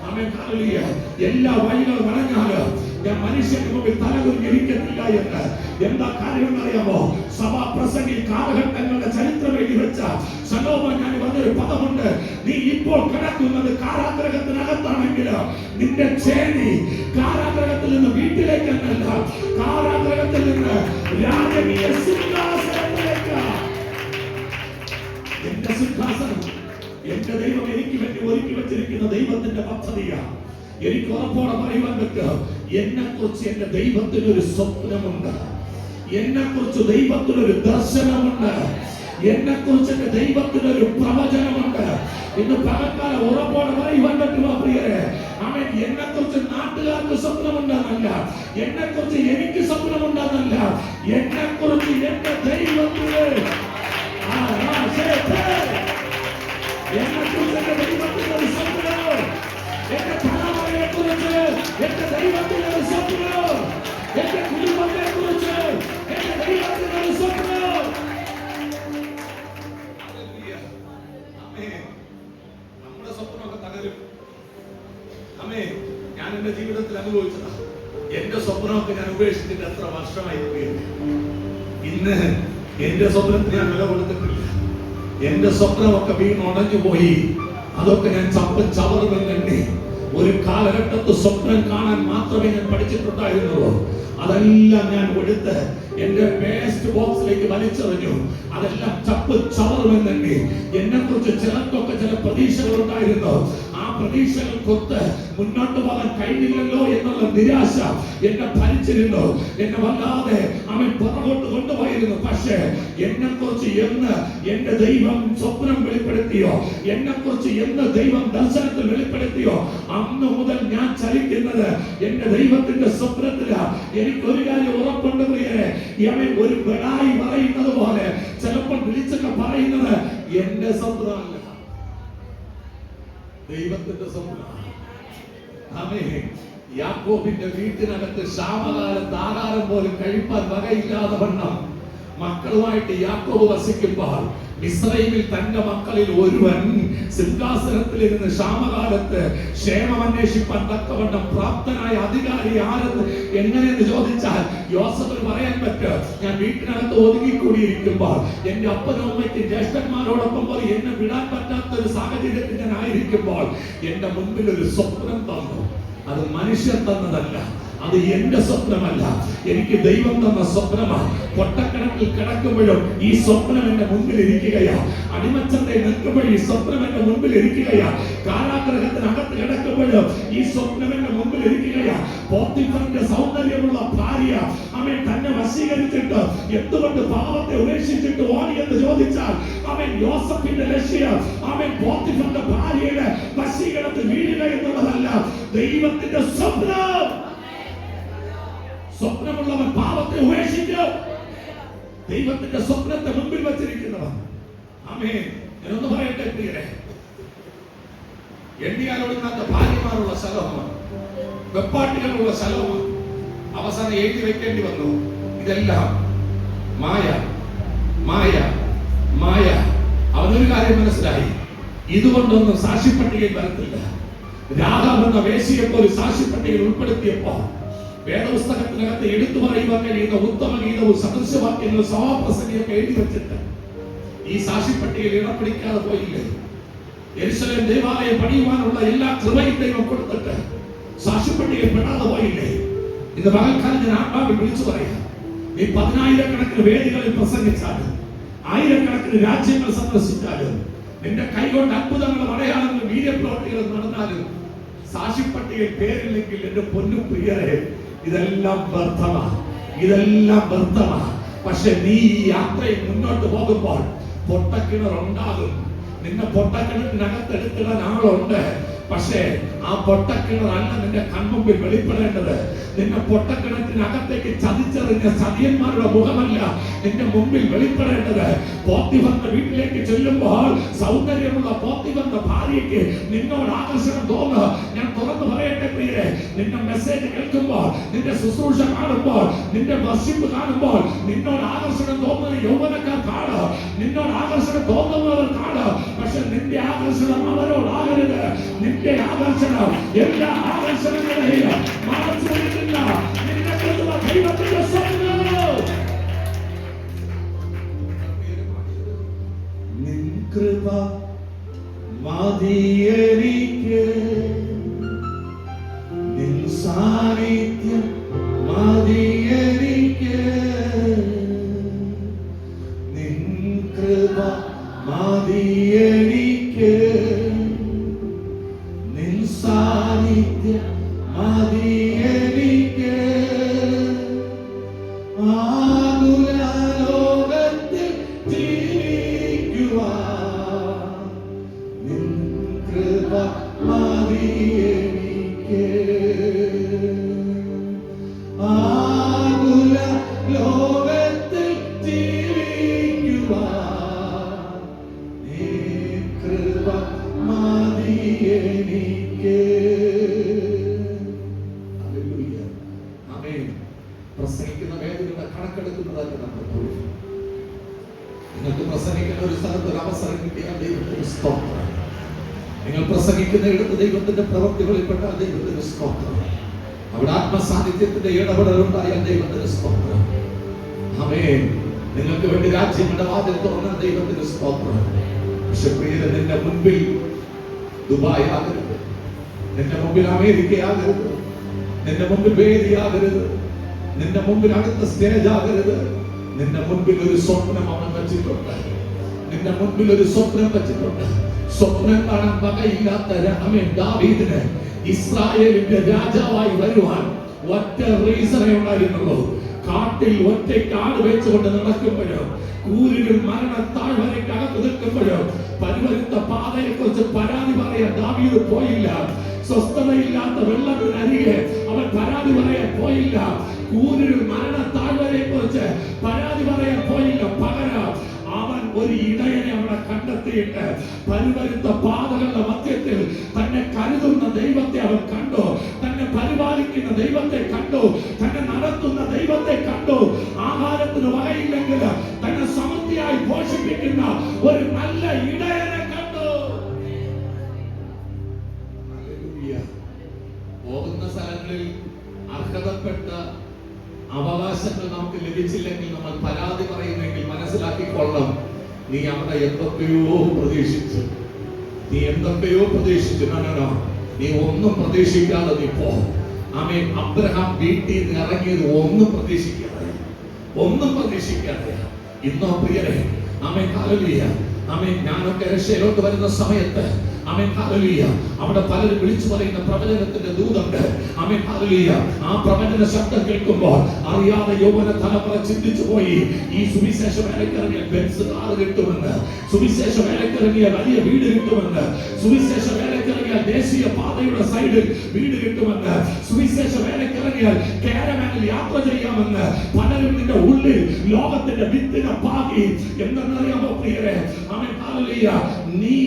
ആമേൻ, ഹല്ലേലൂയ. എല്ലാ വഴികളും അടഞ്ഞാലും ഞാൻ മനുഷ്യന്റെ മുമ്പിൽ തലകുനിഞ്ഞിരിക്കത്തില്ല എന്ന്. എന്താ കാര്യം എന്നറിയാമോ? സഭാപ്രസംഗിൽ കാലഘട്ടങ്ങളുടെ ചരിത്രം എഴുതി വെച്ച ശലോമോൻ ഞാൻ പറഞ്ഞൊരു പദമുണ്ട്. നീ ഇപ്പോൾ കിടക്കുന്നത് കാരാഗ്രഹത്തിനകത്താണെങ്കിൽ നിന്റെ ചേരി കാരാഗ്രഹത്തിൽ നിന്ന് വീട്ടിലേക്ക് എന്നല്ല, കാരാഗ്രഹത്തിൽ നിന്ന് രാജകീയ സിംഹാസനത്തിലേക്ക്. എന്റെ സിംഹാസനം എന്റെ ദൈവം എനിക്ക് വേണ്ടി ഒരുക്കി വെച്ചിരിക്കുന്ന ദൈവത്തിന്റെ പദ്ധതിയാണ്. എനിക്ക് ഉറപ്പോടെ പറയുവാൻ പറ്റും, എന്നെ കുറിച്ച് എന്റെ ദൈവത്തിന് ഒരു സ്വപ്നമുണ്ട്, എന്നെ കുറിച്ച് ദൈവത്തിനൊരു ദർശനമുണ്ട്, എന്നെ കുറിച്ച് എന്റെ ദൈവത്തിനൊരു പ്രവചനമുണ്ട്. ഇന്ന് പകൽക്കാലം ഉറപ്പോടെ പറയുവാൻ പറ്റുമോ പ്രിയരെ? അവൻ എന്നെ കുറിച്ച് നാട്ടുകാർക്ക് സ്വപ്നമുണ്ടെന്നല്ല, എന്നെ കുറിച്ച് എനിക്ക് സ്വപ്നമുണ്ടെന്നല്ല, എന്നെ കുറിച്ച് എന്റെ ദൈവത്തിന് എന്റെ ദൈവത്തിന്റെ ഒരു സ്വപ്നം, എന്റെ തലമുറയെ കുറിച്ച് എന്റെ ദൈവത്തിന്റെ ഒരു സ്വപ്നം, എന്റെ കുടുംബത്തെ കുറിച്ച് എന്റെ ദൈവത്തിന്റെ ഒരു സ്വപ്നം. നമ്മുടെ സ്വപ്നമൊക്കെ തകരും. അമ്മേ, ഞാൻ എന്റെ ജീവിതത്തിൽ അനുഭവിച്ചതാ. എന്റെ സ്വപ്നമൊക്കെ ഞാൻ ഉപേക്ഷിച്ചിട്ട് എത്ര വർഷമായി പോയത്. ഇന്ന് എന്റെ സ്വപ്നത്തിന് ഞാൻ വില കൊടുത്തിട്ടില്ല. എന്റെ സ്വപ്നമൊക്കെ വീണുടഞ്ഞു പോയി. അതൊക്കെ ഞാൻ ചവറുമെന്നെ. ഒരു കാലഘട്ടത്ത് സ്വപ്നം കാണാൻ മാത്രമേ ഞാൻ പഠിച്ചിട്ടുണ്ടായിരുന്നുള്ളൂ. അതെല്ലാം ഞാൻ എടുത്ത് എന്റെ വേസ്റ്റ് ബോക്സിലേക്ക് വലിച്ചെറിഞ്ഞു. അതെല്ലാം ചവറുമെന്നെ. എന്നെ കുറിച്ച് ചിലർക്കൊക്കെ ചില പ്രതീക്ഷകൾ ഉണ്ടായിരുന്നു. ആ പ്രതീക്ഷകൾക്കൊത്ത് മുന്നോട്ട് പോകാൻ കഴിഞ്ഞില്ലല്ലോ എന്നുള്ള നിരാശ എന്നെ ഭരിച്ചിരുന്നു. എന്നെ വല്ലാതെ അവൻ പുറകോട്ട് കൊണ്ടുപോയിരുന്നു. പക്ഷേ എന്നെ കുറിച്ച് എന്ന് എന്റെ ദൈവം സ്വപ്നം വെളിപ്പെടുത്തിയോ, എന്നെ കുറിച്ച് എന്ന് ദൈവം ദർശനത്തിൽ വെളിപ്പെടുത്തിയോ, അന്ന് മുതൽ ഞാൻ ചലിക്കുന്നത് എന്റെ ദൈവത്തിന്റെ സ്വപ്നത്തിലാണ്. എനിക്കൊരു കാര്യം ഉറപ്പുണ്ട് പ്രിയരെ, അവൻ ഒരു ബെടായി പറയുന്നത് പോലെ ചിലപ്പോൾ വിളിച്ചൊക്കെ പറയുന്നത് എന്റെ സ്വപ്നമല്ല, ദൈവത്തിന്റെ സ്വപ്നമാണ്. ആമേൻ. യാക്കോബിന്റെ വീട്ടിനകത്ത് ക്ഷാമകാലത്ത് ആഹാരം പോലും കഴിപ്പാൻ വകയില്ലാതെ വണ്ണം മക്കളുമായിട്ട് യാക്കോബ് വസിക്കുമ്പോൾ മിസ്രൈമിൽ തന്റെ മക്കളിൽ ഒരുവൻ സിംഹാസനത്തിൽ ഇരുന്ന് ക്ഷാമകാലത്ത് ക്ഷേമം അന്വേഷിപ്പാൻ തക്കവണ്ണം പ്രാപ്തനായ അധികാരി ആരെന്ന് എങ്ങനെയെന്ന് ചോദിച്ചാൽ യോസഫിന് പറയാൻ പറ്റും, ഞാൻ വീട്ടിനകത്ത് ഒതുങ്ങിക്കൂടിയിരിക്കുമ്പോൾ എന്റെ അപ്പനും അമ്മയ്ക്ക് ജ്യേഷ്ഠന്മാരോടൊപ്പം പോയി എന്നെ വിടാൻ പറ്റാത്ത ഒരു സാഹചര്യത്തിൽ ഞാൻ ആയിരിക്കുമ്പോൾ എന്റെ മുൻപിൽ ഒരു സ്വപ്നം തന്നു. അത് മനുഷ്യർ തന്നതല്ല, അത് എന്റെ സ്വപ്നമല്ല, എനിക്ക് ദൈവം തന്ന സ്വപ്നമാണ്. പൊട്ടക്കിണറ്റിൽ കിടക്കുമ്പോഴും ഈ സ്വപ്നം എന്റെ മുൻപിൽ ഇരിക്കുകയാ. അടിമച്ചന്തയിൽ നിൽക്കുമ്പോഴും ഈ സ്വപ്നം എന്റെ മുൻപിൽ ഇരിക്കുകയാ. കാരാഗ്രഹത്തിനകത്ത് കിടക്കുമ്പോഴും ഈ സ്വപ്നം എന്റെ മുൻപിൽ ഇരിക്കുകയാ. പോത്തിഫറിന്റെ സൗന്ദര്യമുള്ള ഭാര്യ അവൻ തന്നെ വശീകരിച്ചിട്ട് എന്തുകൊണ്ട് പാവത്തെ ഉപേക്ഷിച്ചിട്ട് ഓടിയെന്ന് ചോദിച്ചാൽ അവൻ യോസഫിന്റെ ലക്ഷ്യം അവൻ പോത്തിഫറിന്റെ ഭാര്യയുടെ വശീകരണത്തിൽ വീഴുക എന്നുള്ളതല്ല, ദൈവത്തിന്റെ സ്വപ്നം. സ്വപ്നമുള്ളവൻ പാവത്തെ ഉപേക്ഷിക്കും. ദൈവത്തിന്റെ സ്വപ്നത്തെ മുമ്പിൽ വച്ചിരിക്കുന്നവൻ. ആമേൻ. എന്നൊന്ന് പറയട്ടെ പ്രിയരെ, എണ്ണിയാലൊടുങ്ങാത്ത ഭാര്യമാരുള്ള സ്ഥലമാണ്, വെപ്പാട്ടികളുള്ള സ്ഥലമാണ്. അവസാനം എഴുതി വെക്കേണ്ടി വന്നു, ഇതെല്ലാം മായ മായ മായ. അവനൊരു കാര്യം മനസ്സിലായി, ഇതുകൊണ്ടൊന്നും സാക്ഷിപ്പട്ടികയിൽ വരത്തില്ല. രാഘവ് എന്ന വേശിയെപ്പോലെ ഒരു സാക്ഷിപ്പട്ടികയിൽ ഉൾപ്പെടുത്തിയപ്പോ വേദപുസ്തകത്തിനകത്ത് എടുത്തു പറയുവാൻ കഴിയുന്ന ഉത്തമ ഗീതവും സദൃശവാക്യങ്ങളും സഭാപ്രസംഗിയൊക്കെ എഴുതി വെച്ചിട്ട് ഈ സാക്ഷിപ്പട്ടികയിൽ ഇടം പിടിക്കാതെ പോയില്ലേ? യെരൂശലേം ദേവാലയം പണിയുവാനുള്ള എല്ലാ കൃപയും ദൈവം കൊടുത്തിട്ട് സാക്ഷിപ്പട്ടികയിൽ പെടാതെ പോയില്ലേ? ഇന്ന് പകൽക്കാലം ഞാൻ ആത്മാവിൽ വിളിച്ചു പറയാം, നീ 10,000-കണക്കിന് വേദികളിൽ പ്രസംഗിച്ചാലും, 1000-കണക്കിന് രാജ്യങ്ങൾ സന്ദർശിച്ചാലും, നിന്റെ കൈകൊണ്ട് അത്ഭുതങ്ങളും അടയാളങ്ങളും വീര്യപ്രവർത്തികളും നടന്നാലും സാക്ഷിപ്പട്ടികയിൽ പേരില്ലെങ്കിൽ എന്റെ പൊന്നു പ്രിയരെ, ഇതെല്ലാം വ്യർത്ഥമാണ്, ഇതെല്ലാം വ്യർത്ഥമാണ്. പക്ഷെ നീ ഈ യാത്രയിൽ മുന്നോട്ട് പോകുമ്പോൾ പൊട്ടക്കിണർ ഉണ്ടാകും. നിന്നെ പൊട്ടക്കിണറ്റിനകത്ത് എടുത്തിടാൻ ആളുണ്ട്. പക്ഷേ ആ പൊട്ടക്കിണറല്ല നിന്റെ കൺമുമ്പിൽ വെളിപ്പെടേണ്ടത്. നിന്നെ പൊട്ടക്കിണറ്റിനകത്തേക്ക് ചതിച്ചെറിഞ്ഞ ചതിയന്മാരുടെ മുഖമല്ല നിന്റെ മുമ്പിൽ വെളിപ്പെടേണ്ടത്. പോത്തിഫറിന്റെ വീട്ടിലേക്ക് ചെല്ലുമ്പോൾ സൗന്ദര്യമുള്ള പോത്തിഫറിന്റെ ഭാര്യയ്ക്ക് നിന്നോട് ആകർഷണം തോന്നുക. ഞാൻ തുറന്നു പറയട്ടെ പ്രിയരെ, നിന്റെ മെസ്സേജ് കേൾക്കുമ്പോൾ, നിന്റെ ശുശ്രൂഷ കാണുമ്പോൾ, നിന്റെ വർഷിപ്പ് കാണുമ്പോൾ നിന്നോട് ആകർഷണം തോന്നുന്ന യൗവനക്കാർക്കാണ്, നിന്നോട് ആകർഷണം തോന്നുന്നവർക്കാണ്. പക്ഷെ നിന്റെ ആകർഷണം അവരോടാകരുത്. നിന്റെ ആകർഷണം എല്ലാ ആകർഷണങ്ങളെയും മറച്ചു വയ്ക്കില്ല. നിന്റെ ദൈവത്തിന്റെ സ്വപ്നം. നിൻ കൃപ മതി എനിക്ക്, നിൻ സാന്നിധ്യം മതി എനിക്ക്, നിൻ കൃപ മതി എനിക്ക്, നിൻ സാന്നിധ്യം മതി എനിക്ക്. ആകുല ലോകത്തിൽ ജീവിക്കുവാൻ നിൻ കൃപ മതി എനിക്ക്. ആകുല ലോകത്തിൽ ജീവിക്കുവാൻ നിൻ കൃപ മതി എനിക്ക്. ഹല്ലേലൂയ. ആമേൻ. പ്രസംഗിക്കുന്ന വേദികളുടെ കണക്കെടുക്കുന്നതല്ല നമ്മുടെ തൊഴിൽ. നിങ്ങൾക്ക് പ്രസംഗിക്കുന്ന ഒരു സ്ഥലത്ത് ഒരു അവസരം കിട്ടിയാൽ ദൈവത്തിന് സ്തോത്രം. നിങ്ങൾ പ്രസംഗിക്കുന്ന ഇടത്ത് ദൈവത്തിന്റെ പ്രവൃത്തികളിൽപ്പെട്ട ദൈവത്തിന് സ്തോത്രം. അവിടെ ആത്മസാന്നിധ്യത്തിന്റെ ഇടപെടലുണ്ടായാൽ ദൈവത്തിന് സ്തോത്രം. ആമേൻ. നിങ്ങൾക്ക് വേണ്ടി രാജ്യങ്ങളുടെ വാതിൽ തുറന്ന ദൈവത്തിന് സ്തോത്രം. പക്ഷെ പ്രിയരെ, നിന്റെ മുൻപിൽ ദുബായ് ആകരുത്, നിന്റെ മുമ്പിൽ അമേരിക്ക ആകരുത്, നിന്റെ മുമ്പിൽ വേദിയാകരുത്, നിന്റെ മുമ്പിൽ അടുത്ത സ്റ്റേജ് ആകരുത്. നിന്റെ മുൻപിൽ ഒരു സ്വപ്നം അവൻ വെച്ചിട്ടുണ്ട്. നിന്റെ മുൻപിൽ ഒരു സ്വപ്നം വെച്ചിട്ടുണ്ട്. സ്വപ്നം കാണാൻ വകയില്ലാത്ത ദാവീദിന് ഇസ്രായേലിന്റെ രാജാവായി വരുവാൻ ഒറ്റ റീസണേ ഉണ്ടായിരുന്നുള്ളൂ. കാട്ടിൽ ഒറ്റയ്ക്ക് ആട് വെച്ചുകൊണ്ട് നടക്കുമ്പോഴോ, കൂരിൽ മരണത്താഴ്വരയ്ക്കകത്ത് നിൽക്കുമ്പോഴോ, പരിവരുത്ത പാതയെ കുറിച്ച് പരാതി പറയാൻ ദാവീദ് പോയില്ല. സ്വസ്ഥതയില്ലാത്ത വെള്ളത്തിനരികെ അവൻ പരാതി പറയാൻ പോയില്ല. കൂരിൽ മരണത്താഴ്വരയെ കുറിച്ച് പരാതി പറയാൻ പോയില്ല. പകരം അവൻ ഒരു ഇടയനെ അവിടെ കണ്ടെത്തിയിട്ട് പരിവരുത്ത പാതകളുടെ മധ്യത്തിൽ തന്നെ കരുതുന്ന ദൈവത്തെ അവൻ കണ്ടു, തന്നെ പരിപാലിക്കുന്ന ദൈവത്തെ കണ്ടു, തന്നെ നടത്തുന്ന ദൈവത്തെ കണ്ടു. ആഹാരത്തിന് വകയില്ലെങ്കിൽ തന്നെ സമൃദ്ധിയായി പോഷിപ്പിക്കുന്ന ഒരു നല്ല ഇടയനെ കണ്ടു. പോകുന്ന സ്ഥലങ്ങളിൽ അർഹതപ്പെട്ട അവകാശങ്ങൾ നമുക്ക് ലഭിച്ചില്ലെങ്കിൽ നമ്മൾ പരാതി പറയുന്നെങ്കിൽ മനസ്സിലാക്കിക്കൊള്ളണം, നീ അവിടെ എന്തൊക്കെയോ പ്രതീക്ഷിച്ചു, നീ എന്തൊക്കെയോ പ്രതീക്ഷിച്ചു. നീ ഒന്നും പ്രതീക്ഷിക്കാതെ നീ പോ. ആമേൻ, അബ്രഹാം വീട്ടിൽ നിന്ന് ഇറങ്ങിയത് ഒന്നും പ്രതീക്ഷിക്കാതെ. ഇന്നോ പ്രിയരെ, ആമേൻ, ഹല്ലേലൂയ, ആമേൻ, ഞാനൊക്കെ രക്ഷയിലോട്ട് വരുന്ന സമയത്ത്, ആമേൻ, ഹല്ലേലൂയ, അവിടെ പലരും വിളിച്ചു പറയുന്ന പ്രവചനത്തിന്റെ ദൂതുണ്ട്. ആമേൻ, ഹല്ലേലൂയ. ആ പ്രവചന ശബ്ദം കേൾക്കുമ്പോൾ അറിയാതെ യൗവന തലമുറ ചിന്തിച്ചു പോയി, ഈ സുവിശേഷ വേലക്കിറങ്ങിയ ബെൻസ് കാർ കിട്ടുമെന്ന്, സുവിശേഷ വേലക്കിറങ്ങിയ വലിയ വീട് കിട്ടുമെന്ന്, സുവിശേഷ വേലക്കിറങ്ങിയ ദേശീയ പാതയുടെ സൈഡിൽ വീട് കിട്ടുമെന്ന്, സുവിശേഷ വേലക്കിറങ്ങിയാൽ കാരവാനിൽ യാത്ര ചെയ്യാമെന്ന് പലരും നിന്റെ ഉള്ളിൽ ലോകത്തിന്റെ വിത്തിനെ പാകി. എന്തെന്നറിയാമോ പ്രിയരെ, ആമേൻ, ഹല്ലേലൂയ, നീ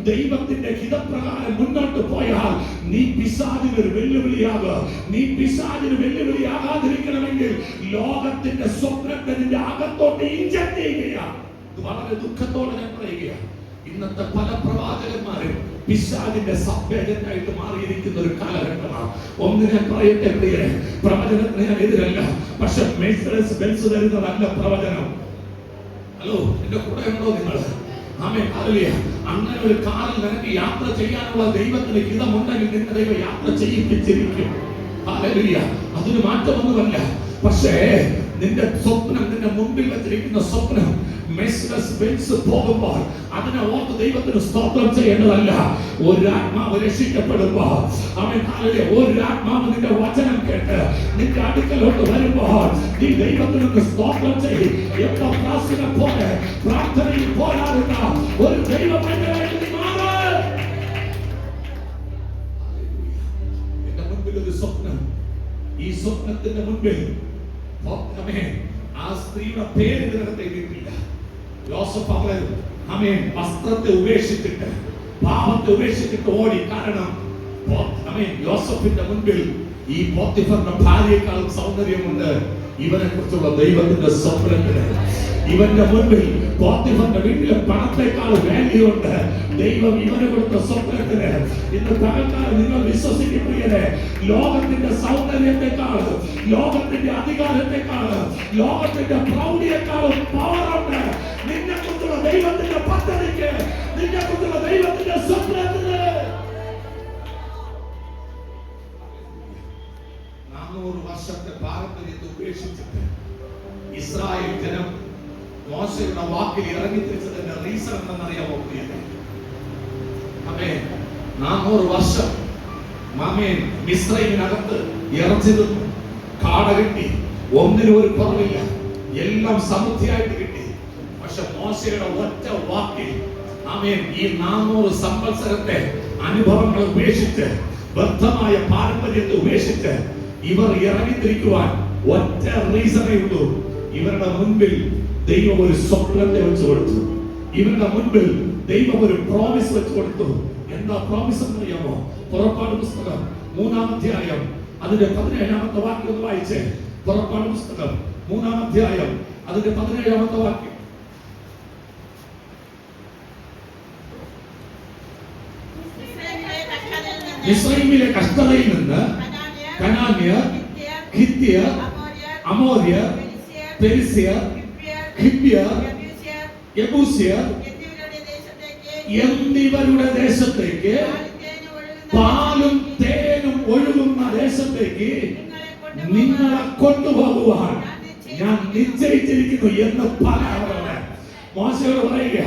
ദൈവത്തിന്റെ ഹിതപ്രകാരം മുന്നോട്ട് പോയാൽ നീ പിശാചിന് ഒരു വെല്ലുവിളിയാകും. നീ പിശാചിന് വെല്ലുവിളിയാകാതിരിക്കണമെങ്കിൽ ലോകത്തിന്റെ സ്വപ്നത്തെ നിന്റെ അകത്തോട്ട് ഇൻജക്ട് ചെയ്യുകയാണ്. ഇത് വളരെ ദുഃഖത്തോടെ ഞാൻ പറയുകയാണ്. ഇന്നത്തെ പല പ്രവാചകന്മാരും പിശാചിന്റെ സബ്വേജന്റായിട്ട് മാറിയിരിക്കുന്ന ഒരു കാലഘട്ടമാണ്. ഒന്ന് ഞാൻ പറയട്ടെ പ്രിയരെ, പ്രവചനത്തിന് ഞാൻ എതിരല്ല, പക്ഷെ മെഴ്സിഡസ് ബെൻസ് തരുന്നതല്ല പ്രവചനം. ഹലോ, എന്റെ കൂടെ ഉണ്ടോ നിങ്ങൾ? ആമേൻ, ഹല്ലേലൂയ. അങ്ങനെ ഒരു കാറിൽ നിനക്ക് യാത്ര ചെയ്യാനുള്ള ദൈവത്തിന്റെ ഹിതമുണ്ടെങ്കിൽ നിന്റെ ദൈവം യാത്ര ചെയ്യിപ്പിച്ചിരിക്കും. ഹല്ലേലൂയ. അതിന് മാറ്റമൊന്നുമല്ല. പക്ഷേ നിന്റെ സ്വപ്നം, നിന്റെ മുൻപിൽ വെച്ചിരിക്കുന്ന സ്വപ്നം മെഴ്സിഡസ് ബെൻസ് പോകുമ്പോൾ അതിനെ ഓർത്ത് ദൈവത്തിന് സ്തോത്രം ചെയ്യേണ്ടതല്ല. ഒരാത്മാവ് രക്ഷിക്കപ്പെടുമ്പോൾ, ആമേൻ, ഹല്ലേലൂയ, ഒരാത്മാവ് നിന്റെ വചനം കേട്ട് നിന്റെ അടുക്കലോട്ട് വരുമ്പോൾ നീ ദൈവത്തിന് സ്തോത്രം ചെയ്യും. എപ്പോ പ്രാർത്ഥന പോലെ പ്രാർത്ഥനയിൽ പോരാടുന്ന ഒരു ദൈവമൈനായിട്ട് നീ മാറും. എന്റെ മുൻപിൽ ഒരു സ്വപ്നം, ഈ സ്വപ്നത്തിന്റെ മുൻപിൽ ആ സ്ത്രീയുടെ പേര് ഇതിനകത്ത് എഴുതിയിട്ടില്ല. യോസഫ് അവളെ, ആമേൻ, വസ്ത്രത്തെ ഉപേക്ഷിച്ചിട്ട്, പാപത്തെ ഉപേക്ഷിച്ചിട്ട് ഓടി. കാരണം ആമേൻ, യോസഫിന്റെ മുൻപിൽ ഈ പോത്തിഫറിന്റെ ഭാര്യയെക്കാളും സൗന്ദര്യമുണ്ട്. ഇവനെ കുറിച്ചുള്ള ദൈവത്തിന്റെ സ്വപ്നത്തിന് ഇവന്റെ മുൻപിൽ പോത്തിഫറിന്റെ വീട്ടിലെ പണത്തെക്കാൾ വാല്യൂ ഉണ്ട്. ദൈവം ഇവനെ കൊടുത്ത സ്വപ്നത്തിന് ഇന്ന് പകൽക്കാലം നിങ്ങൾ വിശ്വസിക്കുകയെ ലോകത്തിന്റെ സൗന്ദര്യത്തെക്കാൾ, ലോകത്തിന്റെ അധികാരത്തെക്കാൾ, ലോകത്തിന്റെ പ്രൗഢിയെക്കാളും പവറുണ്ട് നിന്നെ കുറിച്ചുള്ള ദൈവത്തിന്റെ പദ്ധതിക്ക്, നിന്നെ കുറിച്ചുള്ള ദൈവത്തിന്റെ സ്വപ്നത്തിന്. 400 വർഷത്തെ പാരമ്പര്യത്തെ ഉപേക്ഷിച്ചിട്ട് ഇസ്രായേൽ ജനം മോശയുടെ വാക്കിൽ ഇറങ്ങി തിരിച്ചതിന്റെ റീസൺ എന്തെന്നറിയാമോ പ്രിയരെ? ആമേൻ, 400 വർഷം ആമേൻ മിസ്രൈമിനകത്ത് ഇറച്ചി തിന്നു, കാട കിട്ടി, ഒന്നിനും ഒരു കുറവില്ല, എല്ലാം സമൃദ്ധിയായിട്ട് കിട്ടി. പക്ഷെ മോശയുടെ ഒറ്റ വാക്കിൽ ആമേൻ ഈ 400 സംവത്സരത്തെ അനുഭവങ്ങൾ ഉപേക്ഷിച്ച്, വ്യർത്ഥമായ പാരമ്പര്യത്തെ ഉപേക്ഷിച്ച് ഇവർ ഇറങ്ങിത്തിരിക്കുവാൻ ഒറ്റ റീസണേ ഉള്ളൂ. ഇവരുടെ മുൻപിൽ ദൈവം ഒരു സ്വപ്നത്തെ വെച്ച് കൊടുത്തു. ഇവരുടെ മുൻപിൽ ദൈവം ഒരു പ്രോമിസ് വെച്ച് കൊടുത്തു. എന്താ പ്രോമിസ് എന്നറിയാമോ? പുറപ്പാട് പുസ്തകം 3-ാം അധ്യായം അതിന്റെ 17-ാമത്തെ വാക്യം ഒന്ന് വായിച്ചേ. പുറപ്പാട് പുസ്തകം 3-ാം അധ്യായം അതിന്റെ 17-ാമത്തെ വാക്യം. മിസ്രൈമിലെ കഷ്ടതയിൽ നിന്ന് കനാന്യർ, ഹിത്യർ, അമോര്യർ, പെരിസ്യർ, ഹിബ്യർ, യെബൂസ്യർ എന്നിവരുടെ ദേശത്തേക്ക്, പാലും തേനും ഒഴുകുന്ന ദേശത്തേക്ക് നിങ്ങളെ കൊണ്ടുപോകുവാൻ ഞാൻ നിശ്ചയിച്ചിരിക്കുന്നു എന്ന് പറയാറുണ്ട്. മോശയോട് പറയുക,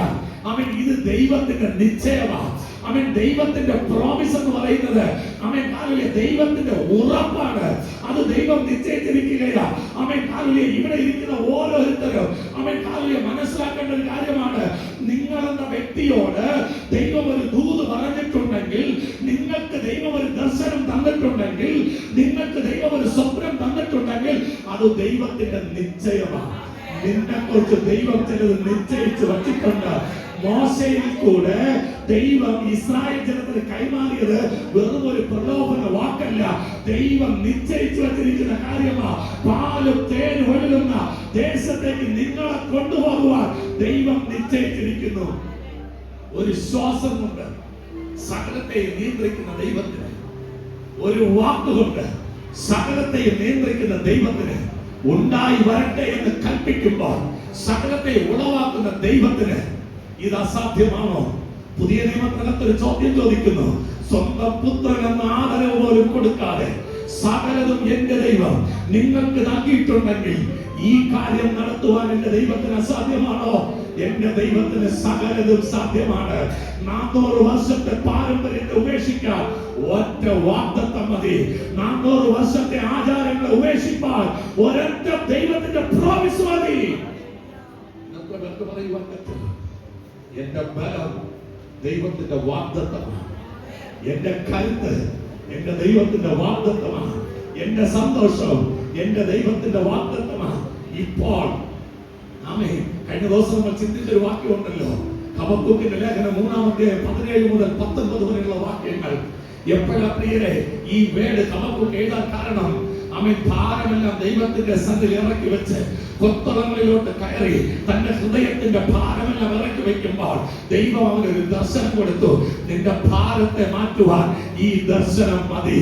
അവൻ ഇത് ദൈവത്തിന്റെ നിശ്ചയമാണ്. അവൻ ദൈവത്തിന്റെ പ്രോമിസ് എന്ന് പറയുന്നത്, അവൻ കാലിലെ ദൈവത്തിന്റെ ഉറപ്പാണ്. അത് ദൈവം നിശ്ചയിച്ചിരിക്കുകയാണ്. അവൻ കാലിലെ ഇവിടെ ഇരിക്കുന്ന ഓരോരുത്തരും അവൻ കാലിലെ മനസ്സിലാക്കേണ്ട ഒരു കാര്യമാണ്. നിങ്ങളെന്ന വ്യക്തിയോട് ദൈവം ഒരു ദൂത് പറഞ്ഞിട്ടുണ്ടെങ്കിൽ, നിങ്ങൾക്ക് ദൈവം ഒരു ദർശനം തന്നിട്ടുണ്ടെങ്കിൽ, നിങ്ങൾക്ക് ദൈവം ഒരു സ്വപ്നം തന്നിട്ടുണ്ടെങ്കിൽ അത് ദൈവത്തിന്റെ നിശ്ചയമാണ്. നിന്നെ കുറിച്ച് ദൈവം ചിലത് നിശ്ചയിച്ച് വച്ചിട്ടുണ്ട്. മോശയിൽ കൂടെ ദൈവം ഇസ്രായേൽ ജനത്തിന് കൈമാറിയത് വെറും ഒരു പ്രലോഭന വാക്കല്ല, ദൈവം നിശ്ചയിച്ചു വച്ചിരിക്കുന്ന കാര്യമാണ്. പാലും തേനും ഒഴുകുന്ന ദേശത്തേക്ക് നിങ്ങളെ കൊണ്ടുപോകുവാൻ ദൈവം നിശ്ചയിച്ചിരിക്കുന്നു. ഒരു ശ്വാസം കൊണ്ട് സകലത്തെ നിയന്ത്രിക്കുന്ന ദൈവത്തിന്, ഒരു വാക്കുകൊണ്ട് സകലത്തെ നിയന്ത്രിക്കുന്ന ദൈവത്തിന്, ഉണ്ടായി വരട്ടെ എന്ന് കൽപ്പിക്കുമ്പോൾ സകലത്തെ ഉളവാക്കുന്ന ദൈവത്തിന് ഇത് അസാധ്യമാണോ? പുതിയ നിയമത്തിനകത്ത് ഒരു ചോദ്യം ചോദിക്കുന്നു. സ്വന്തം പുത്രൻ എന്ന ആദരവ് പോലും കൊടുക്കാതെ സകലതും എന്റെ ദൈവം നിങ്ങൾക്ക് നൽകിയിട്ടുണ്ടെങ്കിൽ ഈ കാര്യം നടത്തുവാൻ എന്റെ ദൈവത്തിന് അസാധ്യമാണോ? എന്റെ ദൈവത്തിന് സകലതും സാധ്യമാണ്. 400 വർഷത്തെ പാരമ്പര്യത്തെ ഉപേക്ഷിക്കാൻ ഒറ്റ വാഗ്ദത്തം മതി. 400 വർഷത്തെ ആചാരങ്ങളെ ഉപേക്ഷിക്കാൻ ഒരൊറ്റ ദൈവത്തിന്റെ പ്രോമിസ് മതി. പറയുവാൻ പറ്റും, എന്റെ ബലം ദൈവത്തിന്റെ വാഗ്ദത്തമാണ്, എന്റെ കരുത്ത് എന്റെ ദൈവത്തിന്റെ വാഗ്ദത്തമാണ്, എന്റെ സന്തോഷം എന്റെ ദൈവത്തിന്റെ വാഗ്ദത്തമാണ്. ഇപ്പോൾ ആമേൻ. കഴിഞ്ഞ ദിവസം നമ്മൾ ചിന്തിച്ചൊരു വാക്യമുണ്ടല്ലോ, ഹബക്കൂക്കിന്റെ ലേഖനം 3-ാം അധ്യായം 17 മുതൽ 19 വരെയുള്ള വാക്യങ്ങൾ. എപ്പോഴാ പ്രിയരെ ഈ വേട് ഹബക്കൂക്ക് എഴുതാൻ കാരണം? ആമേൻ. ഭാരമെല്ലാം ദൈവത്തിന്റെ സന്നിധിയിൽ ഇറക്കി വെച്ച് കൊത്തളങ്ങളിലോട്ട് കയറി തന്റെ ഹൃദയത്തിന്റെ ഭാരമെല്ലാം ഇറക്കി വെക്കുമ്പോൾ ദൈവം അവനൊരു ദർശനം കൊടുത്തു. നിന്റെ ഭാരത്തെ മാറ്റുവാൻ ഈ ദർശനം മതി.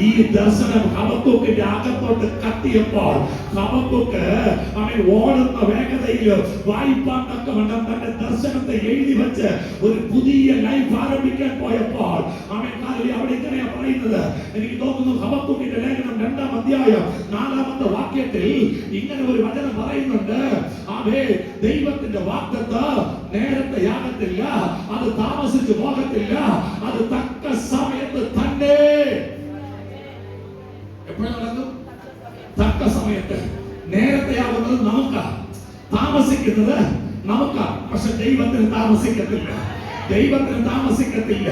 ഈ ദർശനം ഹബക്കൂക്കിന്റെ അകത്തോട്ട് കത്തിയപ്പോൾ ഹബക്കൂക്ക് അവൻ ഓടുന്ന വേഗതയിൽ വായിപ്പാൻ തക്കവണ്ണം തന്റെ ദർശനത്തെ എഴുതി വെച്ച് ഒരു പുതിയ ലൈഫ് ആരംഭിക്കാൻ പോയപ്പോൾ അവൻ അവിടെ ഇങ്ങനെയാ പറയുന്നത്. എനിക്ക് തോന്നുന്നു ഹബക്കൂക്കിന്റെ ലേഖനം 2-ാം അധ്യായം 4-ാമത്തെ വാക്യത്തിൽ ഇങ്ങനെ ഒരു വചനം പറയുന്നുണ്ട്. അവേ ദൈവത്തിന്റെ വാഗ്ദത്തം നേരത്തെ ആകത്തില്ല, അത് താമസിച്ചു പോകത്തില്ല, അത് തക്ക സമയത്ത് തന്നെ. എപ്പോഴും നടക്കും? തക്ക സമയത്ത്. നേരത്തെ ആകുന്നത് നമുക്കാ, താമസിക്കുന്നത് നമുക്കാ. പക്ഷെ ദൈവത്തിന് താമസിക്കത്തില്ല, ദൈവത്തിന് താമസിക്കത്തില്ല.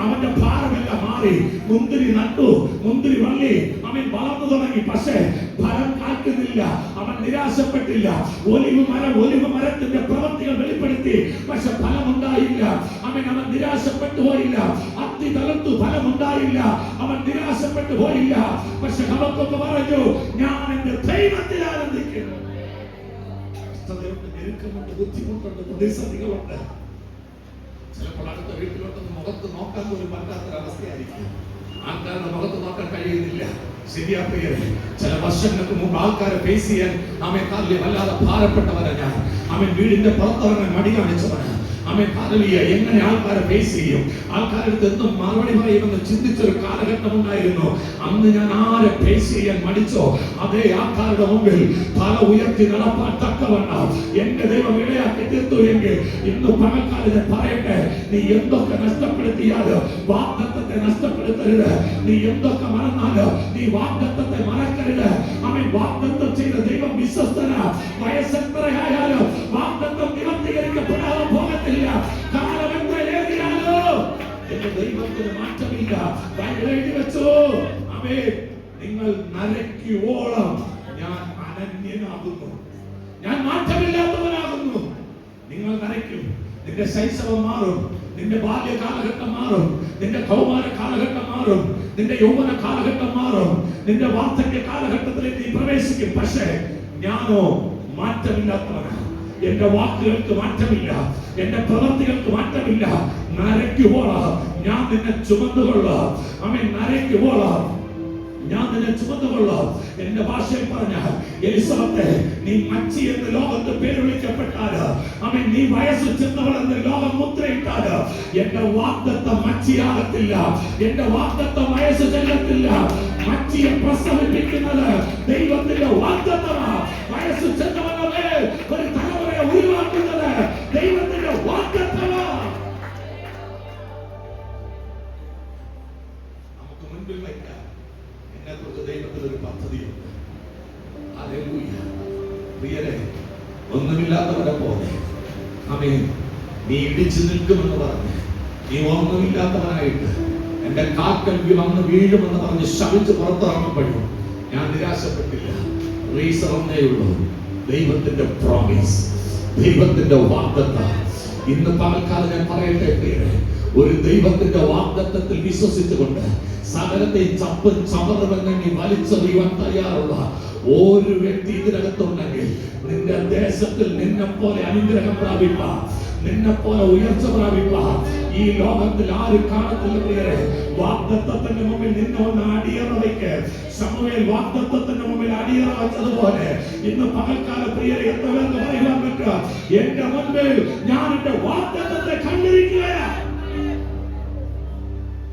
അവന്റെ ഭാരമെല്ലാം മാറി. മുന്തിരി നട്ടു, മുന്തിരി വള്ളി അവൻ വളർന്നു തുടങ്ങി, പക്ഷേ ഫലം കായ്ക്കുന്നില്ല. അവൻ നിരാശപ്പെട്ടില്ല. ഒലിവ് മരത്തിന്റെ പ്രവൃത്തികൾ വെളിപ്പെടുത്തി, പക്ഷെ ഫലമുണ്ടായില്ല. അവൻ നിരാശപ്പെട്ടു പോയില്ല. അത്തി തളർത്തു, ഫലമുണ്ടായില്ല. അവൻ നിരാശപ്പെട്ടു പോയില്ല. പക്ഷെ ഹബക്കൂക്ക് പറഞ്ഞു, ഞാൻ എന്റെ ദൈവത്തിൽ ആനന്ദിക്കുന്നു. ഞെരുക്കമുണ്ട്, ബുദ്ധിമുട്ടുണ്ട്, പ്രതിസന്ധികളുണ്ട്. ചിലപ്പോൾ അടുത്ത വീട്ടിലോട്ടൊന്ന് മുഖത്ത് നോക്കാൻ പോലും പറ്റാത്തൊരവസ്ഥയായിരിക്കും. ആൾക്കാരുടെ മുഖത്ത് നോക്കാൻ കഴിയുന്നില്ല. ശരിയാ പ്രിയരെ, ചില വർഷങ്ങൾക്ക് മുമ്പ് ആൾക്കാരെ ഫേസ് ചെയ്യാൻ വല്ലാതെ ഭാരപ്പെട്ടവരാ ഞാൻ. വീടിന്റെ പുറത്തിറങ്ങാൻ മടി കാണിച്ചവനാ. എങ്ങനെ ആൾക്കാരെ ഫേസ് ചെയ്യും, ആൾക്കാരുടെ എന്നും മറുപടി പറയുമെന്ന് ചിന്തിച്ചൊരു കാലഘട്ടം ഉണ്ടായിരുന്നു. അന്ന് ഞാൻ ആരെ ഫേസ് ചെയ്യാൻ മടിച്ചോ അതേ ആൾക്കാരുടെ മുമ്പിൽ തല ഉയർത്തി നടപ്പാൻ തക്കവണ്ണം എന്റെ ദൈവം ഇടയാക്കി തീർത്തു. എങ്കിൽ ഇന്ന് പകൽക്കാലത്ത് പറയട്ടെ, നീ എന്തൊക്കെ നഷ്ടപ്പെടുത്തിയാലോ വാഗ്ദത്തത്തെ നഷ്ടപ്പെടുത്തരുത്. നീ എന്തൊക്കെ മറന്നാലോ നീ വാഗ്ദത്തത്തെ മറക്കരുത്. വാഗ്ദത്തം ചെയ്ത ദൈവം വിശ്വസ്തന. വയസ്സെത്രയായാലും വാഗ്ദത്തം നിവർത്തീകരിക്കപ്പെടാതെ പോകത്തില്ല. കാലം എത്രയേറിയാലോ എന്റെ ദൈവത്തിന് മാറ്റമില്ല. എഴുതി വെച്ചോ, നിങ്ങൾ നരയ്ക്കുവോളം ഞാൻ അനന്യനാകുന്നു, ഞാൻ മാറ്റമില്ലാത്തവനാകുന്നു. നിങ്ങൾ നരയ്ക്കും, നിന്റെ ശൈശവം മാറും, നിന്റെ ബാല്യ കാലഘട്ടം മാറും, നിന്റെ കൗമാര കാലഘട്ടം മാറും, നിന്റെ യൗവന കാലഘട്ടം മാറും, നിന്റെ വാർദ്ധക്യ കാലഘട്ടത്തിലേക്ക് നീ പ്രവേശിക്കും. പക്ഷേ ഞാനോ മാറ്റമില്ലാത്തവനാണ്. എന്റെ വാക്കുകൾക്ക് മാറ്റമില്ല, എന്റെ പ്രവൃത്തികൾക്ക് മാറ്റമില്ല. നരയ്ക്കുവോളം ഞാൻ നിന്നെ ചുമന്നുകൊള്ളാം. നരയ്ക്കുവോളം ഞാൻ നിന്നെ ചുമന്നുകൊള്ളാം. എന്റെ ഭാഷയിൽ പറഞ്ഞാൽ, എലിസബത്തെ, നീ മച്ചി എന്ന് ലോകത്ത് പേര് വിളിക്കപ്പെട്ടാല്, നീ വയസ്സ് ചെന്നവൾ എന്ന് ലോകം മുദ്രയിട്ടാല്, എന്റെ വാഗ്ദത്തം മച്ചിയാകത്തില്ല, എന്റെ വാഗ്ദത്തം വയസ്സ് ചെല്ലത്തില്ല. മച്ചിയെ പ്രസവിപ്പിക്കുന്നത് ദൈവത്തിന്റെ വാഗ്ദത്തമാ. വയസ്സ് ചെന്നവളെ ഒരു തലമുറയെ ഉരുവാക്കുന്നത് ദൈവത്തിന്റെ വാഗ്ദത്തമാ. നമുക്ക് മുൻപിൽ വയ്ക്കാം, എന്നെക്കുറിച്ച് ദൈവത്തിന് ഒരു പദ്ധതിയുണ്ട്. ഹല്ലേലൂയ. പ്രിയരെ, ഒന്നുമില്ലാത്തവരെ പോലെ നീ ഇടിച്ചു നിൽക്കുമെന്ന് പറഞ്ഞ്, നീ ഒന്നുമില്ലാത്തവനായിട്ട് എന്റെ കാക്കൽ വന്ന് വീഴുമെന്ന് പറഞ്ഞ് ശപിച്ച് പുറത്തിറങ്ങപ്പെടും. ഞാൻ നിരാശപ്പെട്ടില്ല. റീസൺ ഒന്നേ ഉള്ളൂ, ദൈവത്തിന്റെ പ്രോമിസ്, ദൈവത്തിന്റെ വാഗ്ദത്തം. ഇന്ന് പകൽക്കാലം ഞാൻ പറയട്ടെ പ്രിയരെ, ഒരു ദൈവത്തിന്റെ വാഗ്ദത്തത്തിൽ വിശ്വസിച്ചുകൊണ്ട് സകലത്തെ ചപ്പും ചമറുമെന്ന് നീ വലിച്ചെറിയുവാൻ തയ്യാറുള്ള ഒരു വ്യക്തി ഇതിനകത്തുണ്ടെങ്കിൽ, നിന്റെ ദേശത്തിൽ നിന്നെ പോലെ അനുഗ്രഹം പ്രാപിപ്പാൻ, നിന്നെ പോലെ ഉയർച്ച പ്രാപിപ്പാൻ ഈ ലോകത്തിൽ ആരും കാണത്തില്ല പ്രിയരെ. വാഗ്ദത്തത്തിന്റെ മുമ്പിൽ നിന്നെ ഒന്ന് അടിയറ വയ്ക്ക്. ശമൂവേൽ വാഗ്ദത്തത്തിന്റെ മുമ്പിൽ അടിയറ വെച്ചതുപോലെ ഇന്ന് പകൽക്കാല പ്രിയരെ എത്ര പേർക്ക് പറയുവാൻ പറ്റുക, എന്റെ മുൻപിൽ ഞാൻ എന്റെ വാഗ്ദത്തത്തെ കണ്ടിരിക്കുകയാണ്.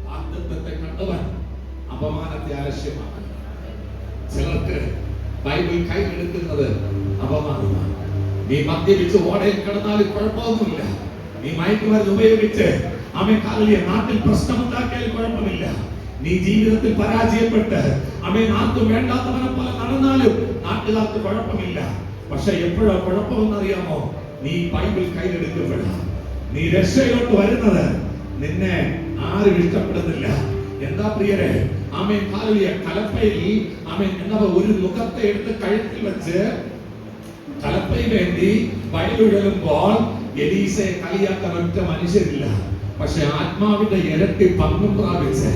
വാഗ്ദത്തത്തെ കണ്ടവൻ അപമാനത്തെ അലക്ഷ്യമാണ്. ചിലർക്ക് ബൈബിൾ കയ്യിലെടുക്കുന്നത് അപമാനമാണ്. നീ മദ്യപിച്ച് ഓടയിൽ കിടന്നാലും കുഴപ്പമൊന്നുമില്ല. നീ മയക്കുമരുന്ന് ഉപയോഗിച്ച് നാട്ടിൽ പ്രശ്നമുണ്ടാക്കിയാൽ കുഴപ്പമില്ല. നീ ജീവിതത്തിൽ പരാജയപ്പെട്ട് ആർക്കും വേണ്ടാത്തവനെ പോലെ നടന്നാലും നാട്ടുകാർക്ക് കുഴപ്പമില്ല. പക്ഷെ എപ്പോഴോ കുഴപ്പമെന്നറിയാമോ? നീ ബൈബിൾ കയ്യിലെടുക്കപ്പെടാ. നീ രക്ഷയിലോട്ട് വരുന്നത് നിന്നെ ആരും ഇഷ്ടപ്പെടുന്നില്ല. എന്താ പ്രിയരെ? കലപ്പയിൽ ഒരു മുഖത്തെ എടുത്ത് കഴുത്തിൽ വെച്ച് കലപ്പയിൽ വേണ്ടി വയലുഴലുമ്പോൾ എലീസയെ കളിയാക്കാൻ ഒറ്റ മനുഷ്യരില്ല. പക്ഷെ ആത്മാവിന്റെ ഇരട്ടി പങ്കും പ്രാപിച്ച്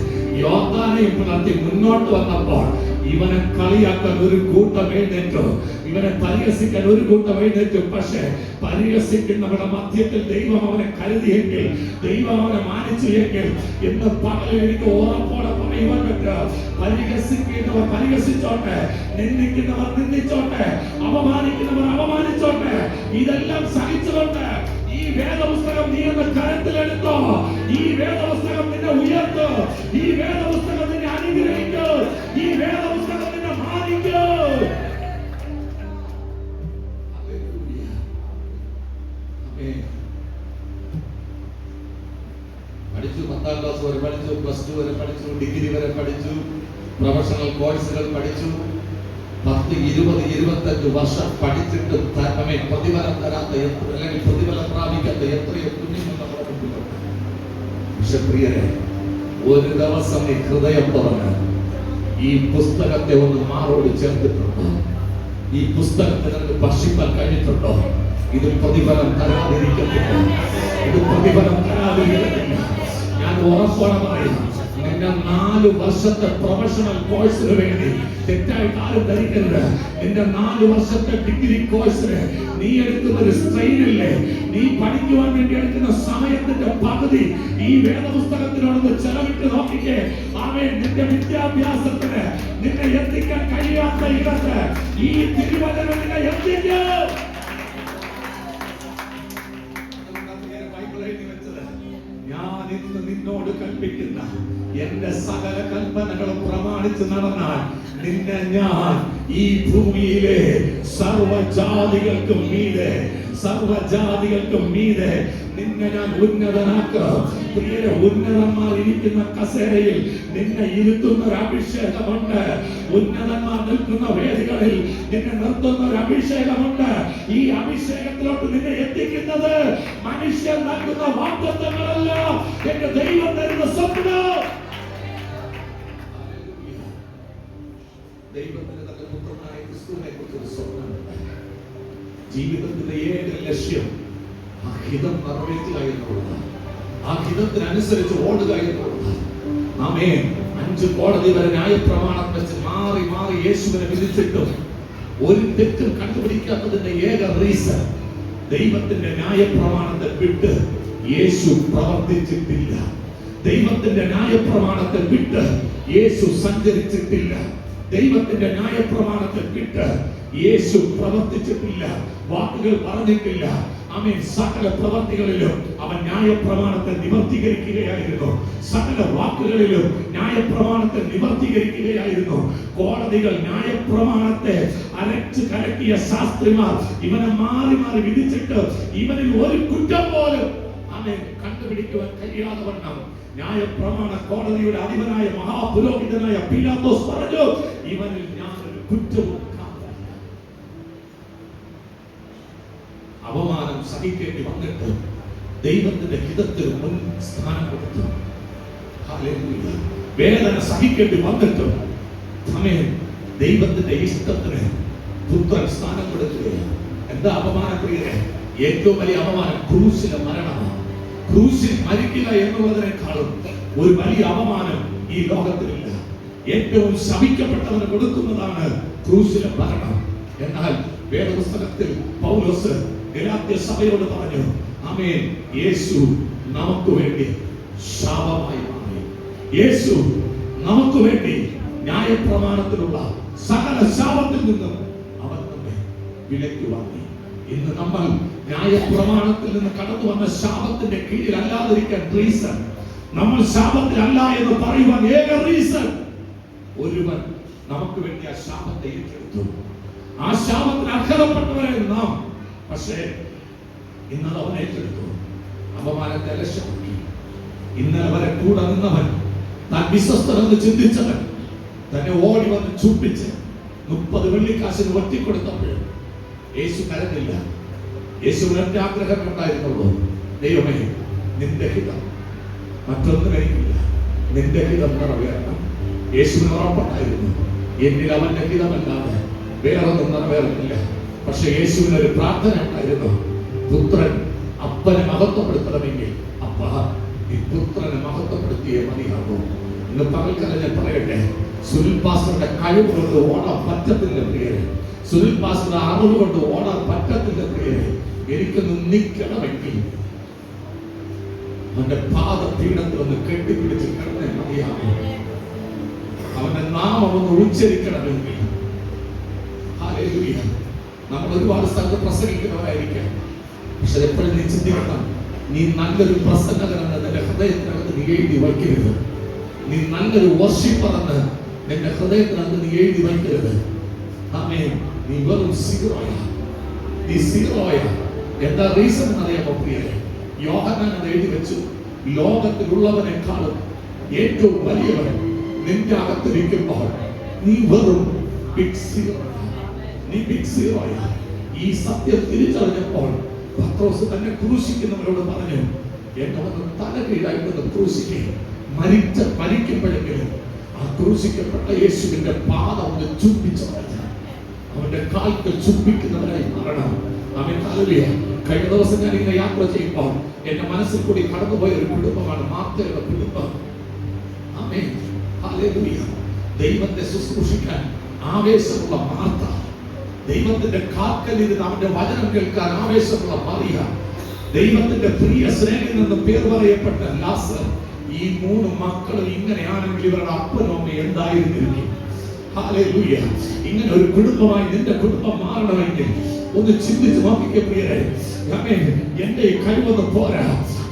യോർദാനെയും പുലർത്തി മുന്നോട്ട് വന്നപ്പോൾ ഇവനെ കളിയാക്കാൻ ഒരു കൂട്ടം എഴുന്നേറ്റു, ഇവനെ പരിഹസിക്കാൻ ഒരു കൂട്ടം എഴുന്നേറ്റു. പക്ഷെ പരിഹസിക്കുന്നവരുടെ മധ്യത്തിൽ ദൈവം അവനെ കരുതിയെങ്കിൽ, ദൈവം അവനെ മാനിച്ചു എങ്കിൽ, ഇന്ന് പകൽ എനിക്ക് ഉറപ്പോടെ പറയുവാൻ പറ്റും, പരിഹസിക്കുന്നവർ പരിഹസിച്ചോട്ടെ, നിന്ദിക്കുന്നവർ നിന്ദിച്ചോട്ടെ, അപമാനിക്കുന്നവർ അപമാനിച്ചോട്ടെ, ഇതെല്ലാം സഹിച്ചുകൊണ്ട് ഈ വേദപുസ്തകം നീ എന്ന കരത്തിലെടുത്തോ. ഈ വേദപുസ്തകം നിന്നെ ഉയർത്തോ. ഈ വേദപുസ്തകം നിന്നെ അനുഗ്രഹിക്കോ. ഈ വേദപുസ്തകം നിന്നെ മാനിക്കോ. പഠിച്ചു, 10ാം ക്ലാസ് വരെ പഠിച്ചു, +2 വരെ പഠിച്ചു, ഡിഗ്രി വരെ പഠിച്ചു, പ്രൊഫഷണൽ കോഴ്സുകൾ പഠിച്ചു. 10, 20, 25 വർഷം പഠിച്ചിട്ട് പ്രതിഫലം തരാത്ത അല്ലെങ്കിൽ പ്രതിഫലം പ്രാപിക്കാത്ത എത്രയോ കുഞ്ഞുങ്ങൾ നമ്മുടെ മുമ്പിലുണ്ട്. പക്ഷെ പ്രിയരെ, ഒരു ദിവസം നീ ഹൃദയം തുറന്ന് ഈ പുസ്തകത്തെ ഒന്ന് മാറോട് ചേർത്തിട്ടുണ്ടോ? ഈ പുസ്തകത്തെ നിനക്ക് ഭക്ഷിക്കാൻ കഴിഞ്ഞിട്ടുണ്ടോ? ഇത് പ്രതിഫലം തരാതിരിക്കത്തില്ല. ഇത് പ്രതിഫലം തരാതിരിക്കത്തില്ല. ഞാൻ ഉറപ്പോടെ പറയാം, നിന്റെ 4 വർഷത്തെ പ്രൊഫഷണൽ കോഴ്സിന് വേണ്ടി തെറ്റായിട്ട് ആരും ധരിക്കരുത്. നിന്റെ 4 വർഷത്തെ ഡിഗ്രി കോഴ്സിന് നീ എടുക്കുന്ന ഒരു സ്ട്രെയിനില്ലേ, നീ പഠിക്കുവാൻ വേണ്ടി എടുക്കുന്ന സമയത്തിന്റെ പകുതി ഈ വേദപുസ്തകത്തിനോടൊന്ന് ചെലവിട്ട് നോക്കിക്കേ. നിന്റെ വിദ്യാഭ്യാസത്തിന് നിന്നെ എത്തിക്കാൻ കഴിയാത്ത ഇടത്ത് ഈ തിരുവചനം നിന്നെ എത്തിക്കും. ഞാൻ ഇന്ന് നിന്നോട് കൽപ്പിക്കുന്ന എന്റെ സകല കൽപ്പനകളും പ്രമാണിച്ച് നടന്നാൽ നിന്നെ ഞാൻ ഈ ഭൂമിയിലെ സർവജാതികൾക്കും മീതെ നിന്നെ ഞാൻ ഉന്നതനാക്കും. പ്രിയരെ, ഉന്നതന്മാർ ഇരിക്കുന്ന കസേരയിൽ നിന്നെ ഇരുത്തുന്ന ഒരു അഭിഷേകമുണ്ട്. ഉന്നതന്മാർ നിൽക്കുന്ന വേദികളിൽ നിന്നെ നിർത്തുന്ന ഒരു അഭിഷേകമുണ്ട്. ഈ അഭിഷേകത്തിലോട്ട് നിന്നെ എത്തിക്കുന്നത് മനുഷ്യർ നൽകുന്ന വാഗ്ദത്തങ്ങളല്ല, എന്റെ ദൈവം തരുന്ന സ്വപ്നം. ദൈവത്തിന്റെ തന്റെ പുത്രനായ ക്രിസ്തുവിനെ കുറിച്ചൊരു സ്വപ്നമുണ്ട്. ജീവിതത്തിന്റെ ഏക ലക്ഷ്യം ആ ഹിതം നിറവേറ്റുക എന്നുള്ളതാണ്. ആ ഹിതത്തിനനുസരിച്ച് ഓടുക എന്നുള്ളതാണ്. ആമേൻ. 5 കോടതി വരെ ന്യായപ്രമാണം വെച്ച് മാറി മാറി യേശുവിനെ വിധിച്ചിട്ടും ഒരു തെറ്റും കണ്ടുപിടിക്കാത്തതിന്റെ ഏക റീസൺ, ദൈവത്തിന്റെ ന്യായപ്രമാണത്തെ വിട്ട് യേശു പ്രവർത്തിച്ചിട്ടില്ല. ദൈവത്തിന്റെ ന്യായപ്രമാണത്തെ വിട്ട് യേശു സഞ്ചരിച്ചിട്ടില്ല. ദൈവത്തിന്റെ ന്യായപ്രമാണത്തെ വിട്ട് യേശു പ്രവർത്തിച്ചിട്ടില്ല. വാക്കുകൾ പറഞ്ഞിട്ടില്ല. സകല പ്രവർത്തികളിലും അവൻ ന്യായപ്രമാണത്തെ നിവർത്തീകരിക്കുകയായിരുന്നു. സകല വാക്കുകളിലും ന്യായപ്രമാണത്തെ നിവർത്തീകരിക്കുകയായിരുന്നു. കോടതികൾ ന്യായപ്രമാണത്തെ അരച്ച് കലക്കിയ ശാസ്ത്രിമാർ ഇവനെ മാറി മാറി വിധിച്ചിട്ട് ഇവനിൽ ഒരു കുറ്റം പോലും കണ്ടുപിടിക്കുവാൻ കഴിയാതെ വണ്ണം ന്യായപ്രമാണ കോടതിയുടെ അധിപനായ മഹാപുരോഹിതനായ പീലാത്തോസ് പറഞ്ഞു, ഇവനിൽ ഞാനൊരു കുറ്റവും കാണുന്നില്ല. അപമാനം സഹിക്കേണ്ടി വന്നിട്ട് ദൈവത്തിന്റെ ഹിതത്തിന് മുൻ സ്ഥാനം കൊടുത്തു. ഹല്ലേലൂയ. വേദന സഹിക്കേണ്ടി വന്നിട്ടും ദൈവത്തിന്റെ ഇഷ്ടത്തിന് പുത്രൻ സ്ഥാനം കൊടുക്കുകയാണ്. എന്താ അപമാനം പ്രിയരെ? ഏറ്റവും വലിയ അപമാനം ക്രൂശിലെ മരണമാണ്. ക്രൂശിൽ മരിക്കുക എന്നുള്ളതിനേക്കാളും ഒരു വലിയ അപമാനം ഈ ലോകത്തിലില്ല. ഏറ്റവും ശപിക്കപ്പെട്ടവന് കൊടുക്കുന്നതാണ് ക്രൂശിലെ മരണം. എന്നാൽ വേദപുസ്തകത്തിൽ പൗലോസ് ഗലാത്യ സഭയോട് പറഞ്ഞു, ആമേൻ, യേശു നമുക്ക് വേണ്ടി ശാപമായി മാറി. യേശു നമുക്ക് വേണ്ടി ന്യായപ്രമാണത്തിലുള്ള സകല ശാപത്തിൽ നിന്നും അവൻ നമ്മെ വിലയ്ക്ക് വാങ്ങി. ഇന്ന് നമ്മൾ ന്യായപ്രമാണത്തിൽ നിന്ന് കടന്നു വന്ന ശാപത്തിന്റെ കീഴിൽ അല്ലാതിരിക്കാൻ റീസൺ, നമ്മൾ ശാപത്തിലല്ല എന്ന് പറയുവാൻ ഏക റീസൺ, ഒരുവൻ നമുക്ക് വേണ്ടി ആ ശാപത്തെ ഏറ്റെടുത്തു. ആ ശാപത്തിന് അർഹതപ്പെട്ടവരെ നാം, പക്ഷേ ഇന്നത് അവൻ ഏറ്റെടുത്തു. അപമാനത്തെ ലക്ഷ്യമാക്കി. ഇന്നലെ വരെ കൂടെ നിന്നവൻ, താൻ വിശ്വസ്തനെന്ന് ചിന്തിച്ചവൻ, തന്നെ ഓടി വന്ന് ചുംബിച്ച് 30 വെള്ളിക്കാശിന് ഒറ്റിക്കൊടുത്തപ്പോൾ യേശു കരഞ്ഞില്ല. യേശുവിന് ഒറ്റ ആഗ്രഹം ഉണ്ടായിരുന്നുള്ളൂ, ദൈവമേ നിന്റെ ഹിതം, മറ്റൊന്നും കഴിക്കില്ല, നിന്റെ ഹിതം നിറവേറണം. യേശുവിന് ഉറപ്പുണ്ടായിരുന്നു, എന്നിൽ അവന്റെ ഹിതമല്ലാതെ വേറൊന്നും നിറവേറുന്നില്ല. പക്ഷെ യേശുവിന് ഒരു പ്രാർത്ഥന ഉണ്ടായിരുന്നു, പുത്രൻ അപ്പനെ മഹത്വപ്പെടുത്തണമെങ്കിൽ അപ്പ ഈ പുത്രനെ മഹത്വപ്പെടുത്തിയേ മതിയാകൂ. ഇന്ന് പകൽക്കാലം ഞാൻ പറയട്ടെ, സുനിൽ പാസ്റ്ററുടെ കഴിവ് കൊണ്ട് ഓടാൻ പറ്റത്തില്ല പ്രിയരെ, സുനിൽ പാസ്റ്ററുടെ അറിവ് കൊണ്ട് ഓടാൻ പറ്റത്തില്ല പ്രിയരെ. എനിക്കൊന്ന് നിൽക്കണമെങ്കിൽ അവന്റെ പാദപീഠത്തിൽ ഒന്ന് കെട്ടിപ്പിടിച്ച് കിടന്നേ മതിയാകും. അവന്റെ നാമം ഒന്ന് ഉച്ചരിക്കണമെങ്കിൽ ഹല്ലേലൂയ. നമ്മൾ ഒരുപാട് സ്ഥലത്ത് പ്രസംഗിക്കുന്നവരായിരിക്കാം, പക്ഷെ എപ്പോഴും നീ ചിന്തിക്കണം, നീ നല്ലൊരു പ്രസംഗകനെന്ന് നിന്റെ ഹൃദയത്തിനകത്ത് നീ എഴുതി വയ്ക്കരുത്. നീ നല്ലൊരു വർഷിപ്പറന്ന് നിന്റെ ഹൃദയത്തിനകത്ത് നീ എഴുതി വയ്ക്കരുത്. ആമേൻ. നീ വെറും സീറോയാ, നീ സീറോയാ. എന്താ റീസൺ എന്നറിയാമോ പ്രിയരെ? യോഹന്നാൻ അത് എഴുതി വെച്ചു, ലോകത്തിലുള്ളവനെക്കാളും ഏറ്റവും വലിയവൻ നിന്റെ അകത്തിരിക്കുമ്പോൾ നീ വെറും ബിഗ് സീറോയാ, നീ ബിഗ് സീറോയാ. ഈ സത്യം തിരിച്ചറിഞ്ഞപ്പോൾ പത്രോസ് തന്നെ ക്രൂശിക്കുന്നവരോട് പറഞ്ഞു, എന്നവന്ന് തല കീഴായിട്ടൊന്ന് ക്രൂശിക്കേ, മരിക്കുമ്പോഴെങ്കിലും ആ ക്രൂശിക്കപ്പെട്ട യേശുവിന്റെ പാദം ഒന്ന് ചുംബിച്ചവരാണ്, അവന്റെ കാൽക്കൽ ചുംബിക്കുന്നവരായി മാറണം. അവൻ ഹല്ലേലൂയ. കഴിഞ്ഞ ദിവസം ഞാൻ ഇങ്ങനെ യാത്ര ചെയ്യുമ്പോൾ എന്റെ മനസ്സിൽ കൂടി കടന്നുപോയ ഒരു കുടുംബമാണ് മാർത്തയുടെ കുടുംബം. ആമേൻ. ഹല്ലേലൂയ. ദൈവത്തെ ശുശ്രൂഷിക്കാൻ ആവേശമുള്ള മാർത്ത, ദൈവത്തിന്റെ കാൽക്കലിരുന്ന് അവന്റെ വചനം കേൾക്കാൻ ആവേശമുള്ള മറിയ, ദൈവത്തിന്റെ പ്രിയ സ്നേഹിതൻ എന്ന് പേർ പറയപ്പെട്ട ലാസർ. ഈ 3 മക്കളും ഇങ്ങനെയാണെങ്കിൽ ഇവരുടെ അപ്പനും അമ്മയും എന്തായിരുന്നിരിക്കും? ഹല്ലേലൂയ. ഇങ്ങനെ ഒരു കുടുംബമായി നിന്റെ കുടുംബം മാറണമെങ്കിൽ ഒന്ന് ചിന്തിച്ച് നോക്കിക്കേ പ്രിയരെ. ആമേൻ. എന്റെ ഈ കഴിവൊന്നും പോരാ.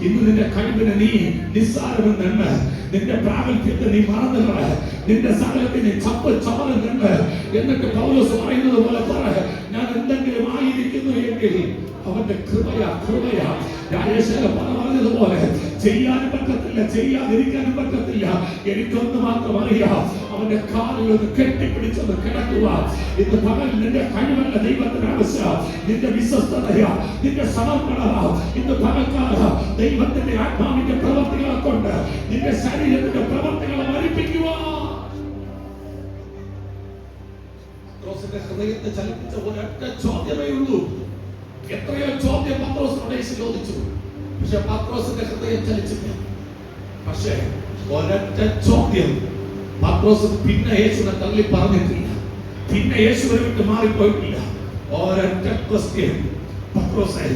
ഇന്ന് നിന്റെ കഴിവിനെ നീ നിസ്സാരമെന്ന്, നിന്റെ പ്രാഗൽഭ്യത്തെ നീ മറന്നുകള, നിന്റെ സകലത്തിനെ ചവറും കണ്ട് എന്നിട്ട് പൗലോസ് പറയുന്നത് പോലെ പറ, ഞാൻ എന്തെങ്കിലും ആയിരിക്കുന്നു എങ്കിൽ അവന്റെ കൃപയാ. പറഞ്ഞതുപോലെ ചെയ്യാനും പറ്റത്തില്ല, ചെയ്യാതിരിക്കാനും പറ്റത്തില്ല. എനിക്കൊന്ന് മാത്രം അറിയാം, അവന്റെ കാലിൽ ഒന്ന് കെട്ടിപ്പിടിച്ചൊന്ന് കിടക്കുക. ഇന്ന് പകൽ നിന്റെ കഴിവല്ല ദൈവത്തിന് ആവശ്യം, നിന്റെ വിശ്വസ്തതയാ, നിന്റെ സമർപ്പണമാ. ഇന്ന് പകൽക്കാല ദൈവത്തിന്റെ ആത്മാവിന്റെ പ്രവർത്തികളെ കൊണ്ട് നിന്റെ ശരീരത്തിന്റെ പ്രവർത്തികളെ മരിപ്പിക്കുക. പത്രോസിന്റെ ഹൃദയത്തെ ചലിപ്പിച്ച ഒരൊറ്റ ചോദ്യമേ ഉള്ളൂ. എത്രയോ ചോദ്യം പത്രോസിനോട് യേശു ചോദിച്ചു, പക്ഷെ പത്രോസിന്റെ ഹൃദയം ചലിച്ചില്ല. പക്ഷേ ഒരൊറ്റ ചോദ്യം പത്രോസ് പിന്നെ യേശുവിനെ തള്ളി പറഞ്ഞിട്ടില്ല, പിന്നെ യേശുവിനെ വിട്ട് മാറിപ്പോയിട്ടില്ല. ഒരൊറ്റ ക്വസ്റ്റ്യൻ, പത്രോസേ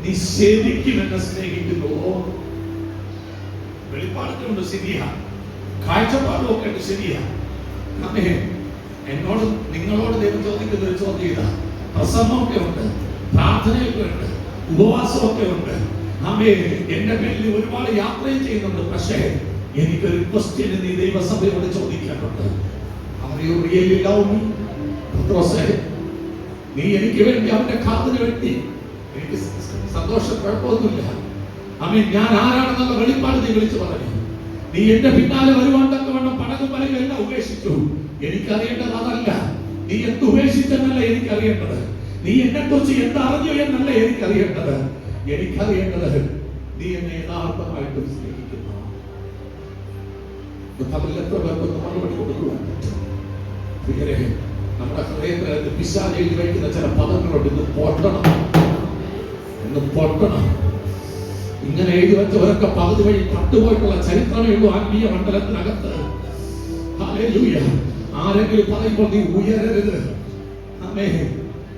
നീ ശരിക്കും എന്നെ സ്നേഹിക്കുന്നുവോ? വെളിപ്പാടൊക്കെ ശരിയാ, കാഴ്ചപ്പാടും ഒക്കെ ശരിയാ. എന്നോട് നിങ്ങളോട് ദൈവം ചോദിക്കുന്ന ഒരു ചോദ്യം ഇതാ. പ്രസംഗമൊക്കെ ഉണ്ട്, പ്രാർത്ഥനയൊക്കെ ഉണ്ട്, ഉപവാസമൊക്കെ ഉണ്ട്. ആമേൻ. എന്റെ പേരിൽ ഒരുപാട് യാത്രയും ചെയ്യുന്നുണ്ട്. പക്ഷേ എനിക്കൊരു ക്വസ്റ്റ്യൻ നീ ദൈവസഭയോട് ചോദിക്കാനുണ്ട്. പത്രോസേ, നീ എനിക്ക് വേണ്ടി അവന്റെ കാതിന് വേണ്ടി, എനിക്ക് സന്തോഷം, കുഴപ്പമൊന്നുമില്ല. ആമേൻ. ഞാൻ ആരാണെന്നുള്ള വെളിപ്പാട് നീ വിളിച്ചു പറഞ്ഞു. നീ എന്റെ പിന്നാലെ വരുവാണ്ടൊക്കെ വേണം പടകും പലകും എല്ലാം ഉപേക്ഷിച്ചു. എനിക്കറിയേണ്ടത് അതല്ല. നീ എന്ത് ഉപേക്ഷിച്ചെന്നല്ല എനിക്കറിയേണ്ടത്. നീ എന്നെ കുറിച്ച് എന്തറിഞ്ഞു എന്നല്ല എനിക്കറിയേണ്ടത്. എനിക്കറിയേണ്ടത് നീ എന്നെ യഥാർത്ഥമായിട്ട് സ്നേഹിക്കുന്നു. എത്ര പേർക്ക് മറുപടി കൊടുക്കുവാൻ പറ്റും? പ്രിയരെ, നമ്മുടെ ഹൃദയത്തിൽ പിശാചിൽ വയ്ക്കുന്ന ചില പദങ്ങളോട് ഇന്ന് പൊട്ടണം, ഇന്ന് പൊട്ടണം. ഇങ്ങനെ എഴുതി വെച്ചവരൊക്കെ പകുതി വഴി പട്ടുപോയിട്ടുള്ള ചരിത്രമേ ഉള്ളൂ ആത്മീയ മണ്ഡലത്തിനകത്ത്. ഹല്ലേലൂയ. ആരെങ്കിലും പറയുമ്പോൾ നീ ഉയരരുത്. ആമേൻ.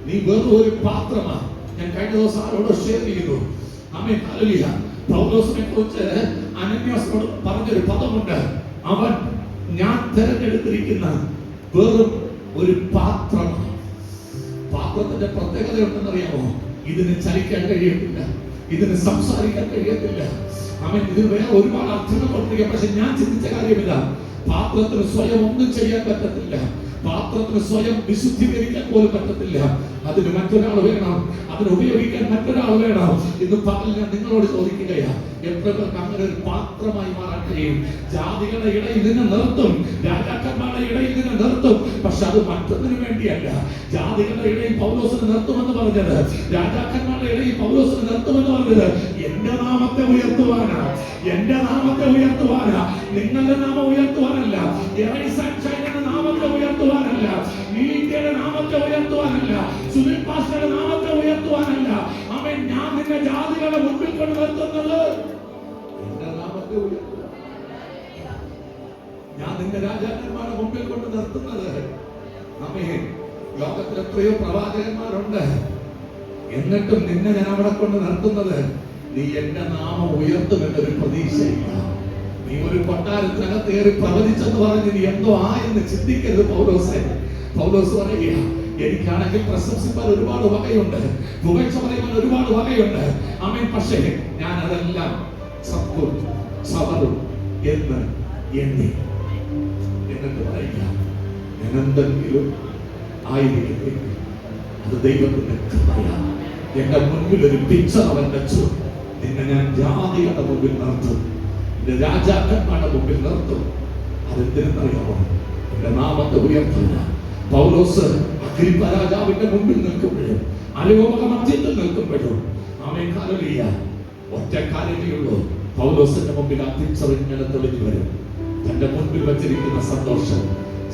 നീ വെറും ഒരു പാത്രമാണ്. ഞാൻ കഴിഞ്ഞ ദിവസം ആരോട് ഷെയർ ചെയ്യുന്നു. ആമേൻ. ഹല്ലേലൂയ. പൗലോസിനെ കുറിച്ച് അനന്യാസിനോട് പറഞ്ഞൊരു പദമുണ്ട്. അവൻ ഞാൻ തിരഞ്ഞെടുത്തിരിക്കുന്ന വെറും ഒരു പാത്രമാണ്. പാത്രത്തിന്റെ പ്രത്യേകത ഉണ്ടെന്നറിയാമോ? ഇതിന് ചലിക്കാൻ കഴിയത്തില്ല, ഇതിന് സംസാരിക്കാൻ കഴിയത്തില്ല. അവൻ ഇതിന് വേറെ ഒരുപാട് അർത്ഥങ്ങൾ കൊണ്ടിരിക്കുക. പക്ഷെ ഞാൻ ചിന്തിച്ച കാര്യമില്ല. പാത്രത്തിന് സ്വയം ഒന്നും ചെയ്യാൻ പറ്റത്തില്ല. പാത്രത്തിന് സ്വയം വിശുദ്ധീകരിക്കാൻ പോലും പറ്റത്തില്ല. അതിന് മറ്റൊരാൾ വേണം, അതിന് ഉപയോഗിക്കാൻ മറ്റൊരാൾ വേണം. ഇന്ന് പകൽ ഞാൻ നിങ്ങളോട് ചോദിക്കുകയാ, എത്ര പേർക്ക് അങ്ങനെ ഒരു പാത്രമായി മാറാൻ കഴിയും? ജാതികളുടെ ഇടയിൽ നിന്ന് നിർത്തും, രാജാക്കന്മാരുടെ ഇടയിൽ നിന്ന് നിർത്തും, പക്ഷെ അത് മറ്റൊന്നിനു വേണ്ടിയല്ല. ജാതികളുടെ ഇടയിൽ പൗലോസിനെ നിർത്തുമെന്ന് പറഞ്ഞത്, രാജാക്കന്മാരുടെ ഇടയിൽ പൗലോസിനെ നിർത്തുമെന്ന് പറഞ്ഞത് എന്റെ നാമത്തെ ഉയർത്തുവാനാ, എന്റെ നാമത്തെ ഉയർത്തുവാനാ, നിങ്ങളുടെ നാമം ഉയർത്തുവാനല്ല, എന്റെ നാമത്തെ ഉയർത്തുവാനല്ല, ഇന്ത്യയുടെ നാമത്തെ ഉയർത്തുവാനല്ല, സുനിൽ പാസ്റ്ററുടെ നാമത്തെ ഉയർത്തുവാനല്ല. അവൻ ഞാൻ നിന്റെ ജാതികളുടെ മുമ്പിൽ കൊണ്ട് നിർത്തുന്നത് എന്റെ നാമത്തെ ഉയർത്തുവാൻ, ഞാൻ നിന്റെ രാജാക്കന്മാരുടെ മുമ്പിൽ കൊണ്ട് നിർത്തുന്നത്. ആമേൻ. ലോകത്തിൽ എത്രയോ പ്രവാചകന്മാരുണ്ട്, എന്നിട്ടും നിന്നെ ഞാൻ അവിടെ കൊണ്ട് നിർത്തുന്നത് നീ എന്റെ നാമം ഉയർത്തുമെന്നൊരു പ്രതീക്ഷയില്ല. നീ ഒരു കൊട്ടാരത്തിനകത്ത് കയറി പ്രവചിച്ചെന്ന് പറഞ്ഞ് നീ എന്തോ ആയെന്ന് ചിന്തിക്കരുത്. പൗലോസ് പറയുക, എനിക്കാണെങ്കിൽ പ്രശംസിപ്പാൻ ഒരുപാട് വകയുണ്ട്, പുകഴ്ച പറയുവാൻ ഒരുപാട് വകയുണ്ട്. ആമേൻ. പക്ഷേ ഞാൻ അതെല്ലാം ചപ്പും ചവറും എന്ന് എണ്ണി. എന്നിട്ട് പറയുക, ഞാൻ എന്തെങ്കിലും ആയിരിക്കും, അത് ദൈവത്തിന്റെ കൃപയാണ്. എന്റെ മുൻപിൽ ഒരു പിക്ചർ അവൻ വെച്ചു, നിന്നെ ഞാൻ ജാതികളുടെ മുമ്പിൽ നിർത്തും, എന്റെ രാജാക്കന്മാരുടെ മുമ്പിൽ നിർത്തും. അതെന്തിനെന്നറിയാമോ? എന്റെ നാമത്തെ ഉയർത്തുക. പൗലോസ് അഗ്രിപ്പ രാജാവിന്റെ മുമ്പിൽ നിൽക്കുമ്പോഴും അലോക മധ്യത്തിൽ നിൽക്കുമ്പോഴും ആമേൻ ഹല്ലേലൂയ, ഒറ്റ കാര്യമേ ഉള്ളൂ. പൗലോസിന്റെ മുമ്പിൽ ആ പിക്ചർ ഇങ്ങനെ തെളിഞ്ഞു വരും. തന്റെ മുൻപിൽ വച്ചിരിക്കുന്ന സന്തോഷം